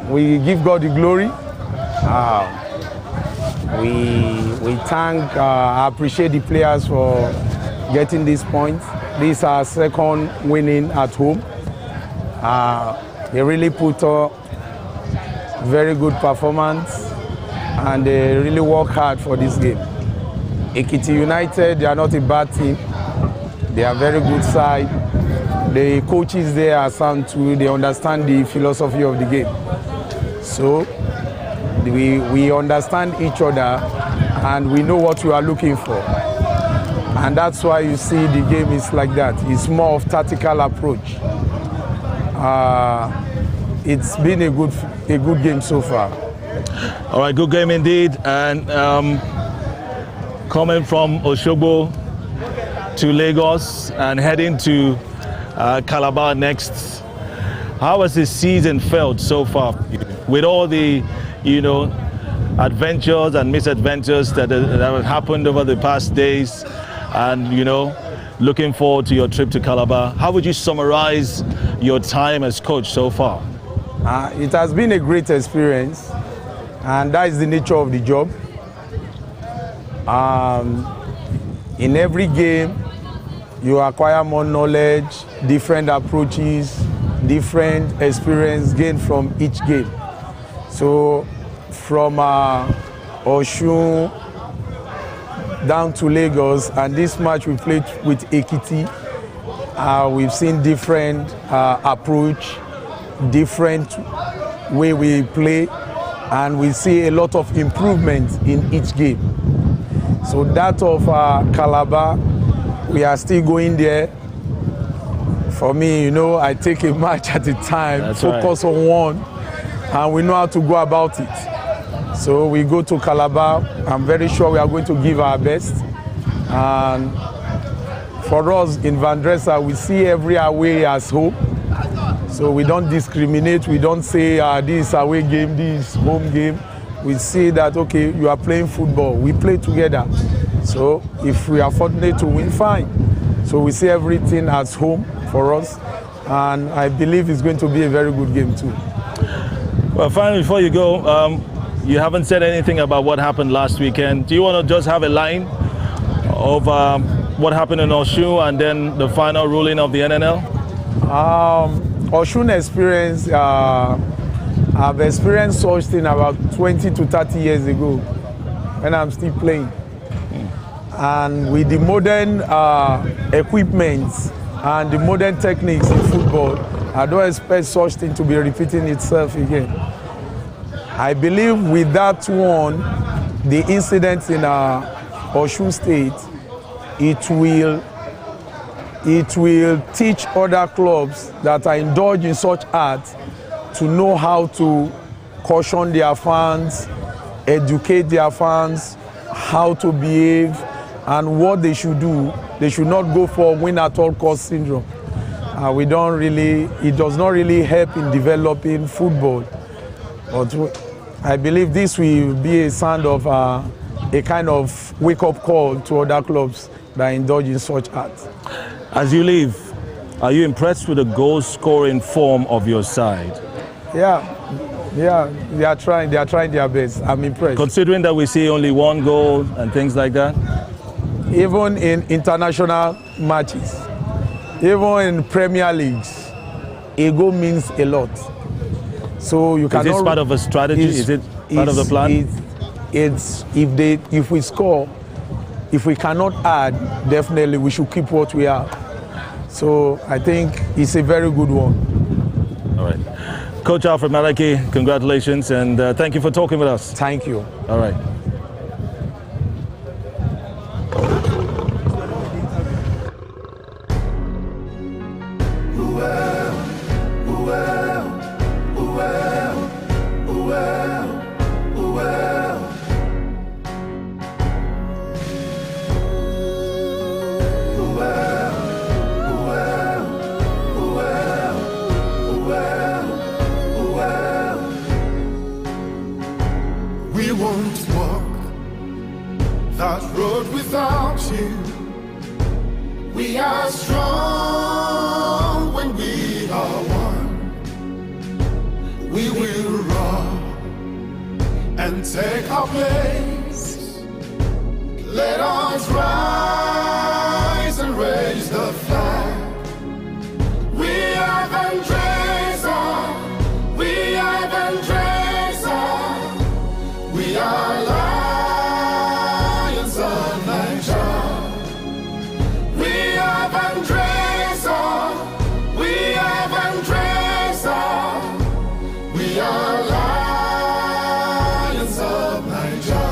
We give God the glory. We thank, appreciate the players for getting these points. This is our second winning at home. They really put a very good performance and they really work hard for this game. Ekiti United, they are not a bad team. They are a very good side. The coaches there are sound too. They understand the philosophy of the game. So we understand each other and we know what we are looking for. And that's why you see the game is like that. It's more of tactical approach. It's been a good game so far. All right, good game indeed. And coming from Osogbo to Lagos and heading to Calabar next, how has the season felt so far? With all the, adventures and misadventures that have happened over the past days, and looking forward to your trip to Calabar, how would you summarize your time as coach so far? It has been a great experience, and that is the nature of the job. In every game, you acquire more knowledge, different approaches, different experience gained from each game. So from Osun down to Lagos, and this match we played with Ekiti, we've seen different approach, different way we play, and we see a lot of improvement in each game. So that of Calabar, we are still going there. For me, I take a match at a time, That's focus right. on one, and we know how to go about it. So we go to Calabar. I'm very sure we are going to give our best. And for us in Vandrezzer, we see every away as home. So we don't discriminate. We don't say this away game, this home game. We see that, okay, you are playing football. We play together. So if we are fortunate to win, fine. So we see everything as home for us. And I believe it's going to be a very good game too. Well, finally, before you go, you haven't said anything about what happened last weekend. Do you want to just have a line of what happened in Osun and then the final ruling of the NNL? Osun experience, I've experienced such thing about 20 to 30 years ago when I'm still playing. And with the modern equipment and the modern techniques in football, I don't expect such thing to be repeating itself again. I believe with that one, the incidents in Osun State, it will teach other clubs that are indulged in such acts to know how to caution their fans, educate their fans, how to behave, and what they should do. They should not go for win at all cost syndrome. It does not really help in developing football. But I believe this will be a sound of a kind of wake-up call to other clubs that indulge in such acts. As you leave, are you impressed with the goal-scoring form of your side? Yeah, they are trying their best. I'm impressed. Considering that we see only one goal and things like that? Even in international matches, even in Premier Leagues, a goal means a lot. So you cannot. Is this part of a strategy? Is it part of the plan? It's if we score, if we cannot add, definitely we should keep what we have. So I think it's a very good one. All right. Coach Alfred Malaki, congratulations, and thank you for talking with us. Thank you. All right. that road without you. We are strong when we are one. We will run and take our place. Let us rise and raise the flag. We are Vandrezzer. We are Vandrezzer. We are lions of Niger. We are Vandrezzer. We are Vandrezzer. We are lions of Niger.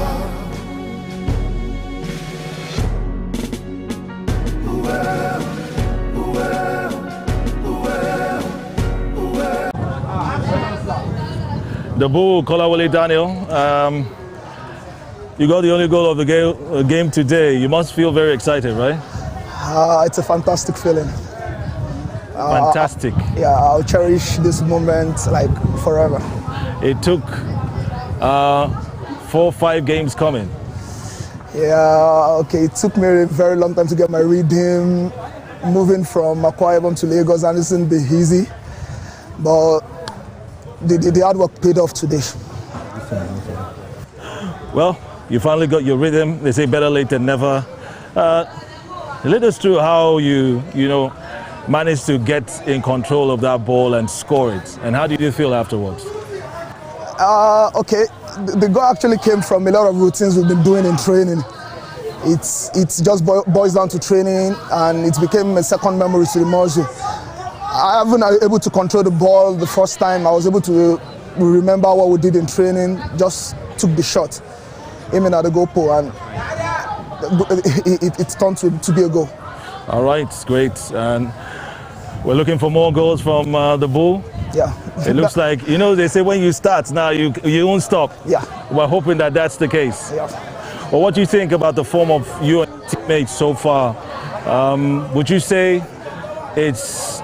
The Bull, Kolawole Daniel, you got the only goal of the game today. You must feel very excited, right? It's a fantastic feeling. Fantastic. Yeah, I'll cherish this moment like forever. It took 4-5 games coming. Yeah, okay, it took me a very long time to get my rhythm. Moving from Akwa Ibom to Lagos, and it isn't be easy, but the hard work paid off today. Well, you finally got your rhythm. They say better late than never. Lead us through how you managed to get in control of that ball and score it. And how did you feel afterwards? Okay, the goal actually came from a lot of routines we've been doing in training. It's just boils down to training, and it became a second memory to the muscle. I haven't been able to control the ball the first time. I was able to remember what we did in training, just took the shot, aiming at the goalpost, and it turned to be a goal. All right, great. And we're looking for more goals from the Bull. Yeah. It looks like, they say when you start, now you won't stop. Yeah. We're hoping that that's the case. Yeah. Well, what do you think about the form of you and teammates so far? Would you say it's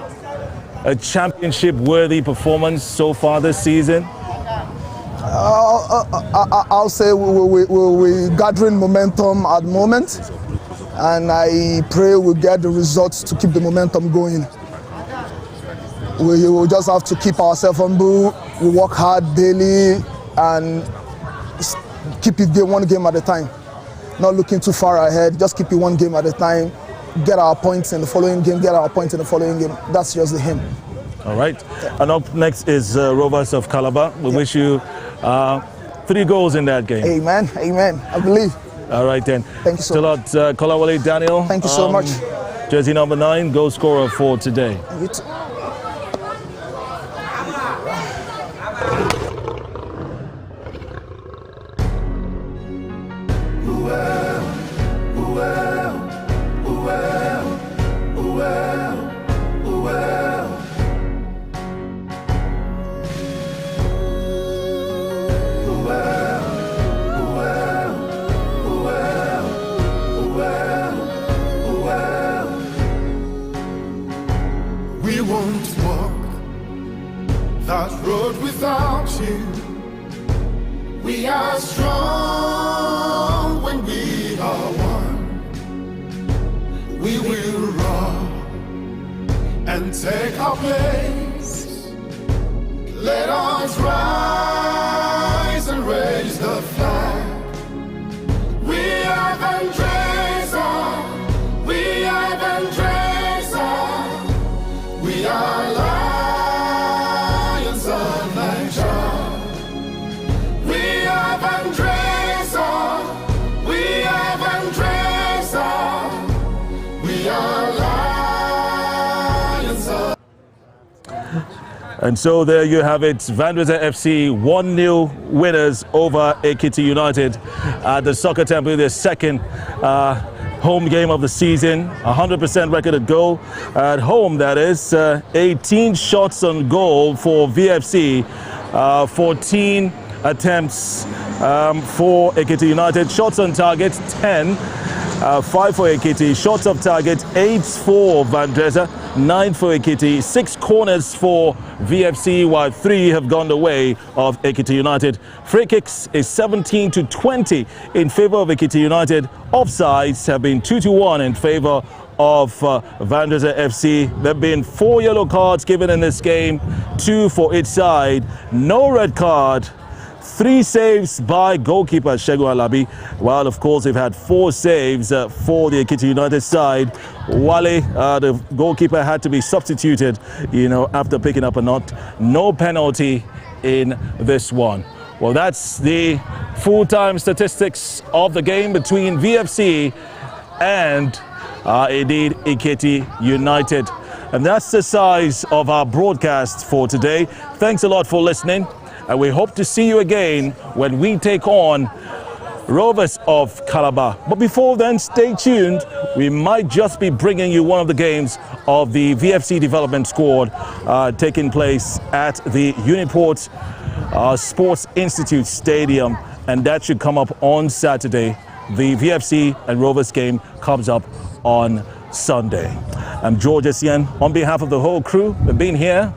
a championship-worthy performance so far this season? I'll say we're gathering momentum at the moment, and I pray we'll get the results to keep the momentum going. We will just have to keep ourselves humble. We work hard daily and keep it one game at a time. Not looking too far ahead, just keep it one game at a time. Get our points in the following game, That's just the aim. All right. And up next is Rovers of Calabar. We wish you 3 goals in that game. Amen. I believe. All right then. Thank you so much. Kolawole Daniel. Thank you so much. Jersey number 9, goal scorer for today. You too. We won't walk that road without you. We are strong when we are one. We will run and take our place. Let us rise and raise the flag. We are Vandrezzer. We are Vandrezzer. We are lions of Niger. We are Vandrezzer. We are Vandrezzer. We are lions of. And so there you have it. Vandrezzer FC 1-0 winners over Ekiti United at the Soccer Temple, their second home game of the season. 100% recorded goal at home, that is. 18 shots on goal for VFC, 14 attempts for Ekiti United. Shots on target 10, 5 for Ekiti. Shots off target 8 for Vandrezzer. 9 for Ekiti, 6 corners for VFC, while 3 have gone the way of Ekiti United. Free kicks is 17-20 in favor of Ekiti United. Offsides have been 2-1 in favor of Vandrezzer FC. There have been 4 yellow cards given in this game, 2 for each side. No red card. 3 saves by goalkeeper Segun Alabi, while of course they've had 4 saves for the Ekiti United side. Wale, the goalkeeper, had to be substituted, after picking up a knot. No penalty in this one. Well, that's the full-time statistics of the game between VFC and indeed Ekiti United. And that's the size of our broadcast for today. Thanks a lot for listening. And we hope to see you again when we take on Rovers of Calabar. But before then, stay tuned. We might just be bringing you one of the games of the VFC development squad taking place at the Uniport Sports Institute Stadium. And that should come up on Saturday. The VFC and Rovers game comes up on Sunday. I'm George Essien. On behalf of the whole crew, we've been here.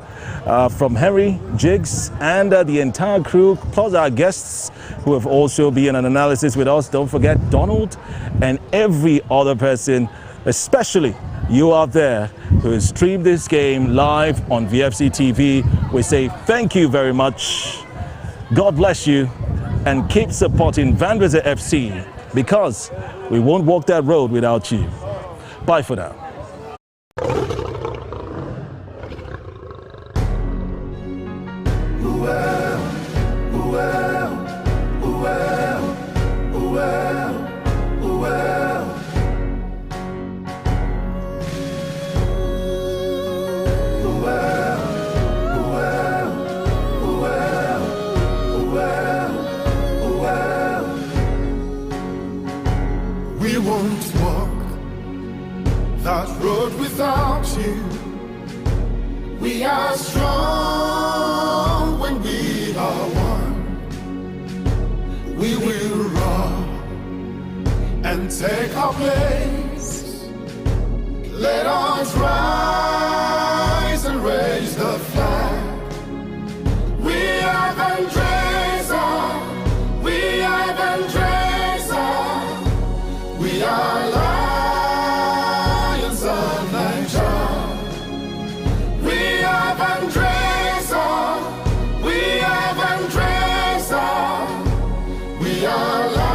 From Henry, Jiggs, and the entire crew, plus our guests who have also been an analysis with us. Don't forget Donald and every other person, especially you out there who has streamed this game live on VFC TV. We say thank you very much. God bless you, and keep supporting Vandrezzer FC, because we won't walk that road without you. Bye for now. We won't walk that road without you. We are strong when we are one. We will roar and take our place. Let us rise and raise the flag. We are Vandrezzer. We are Vandrezzer. We are lions of Niger. We are Vandrezzer. We are Vandrezzer. We are lions.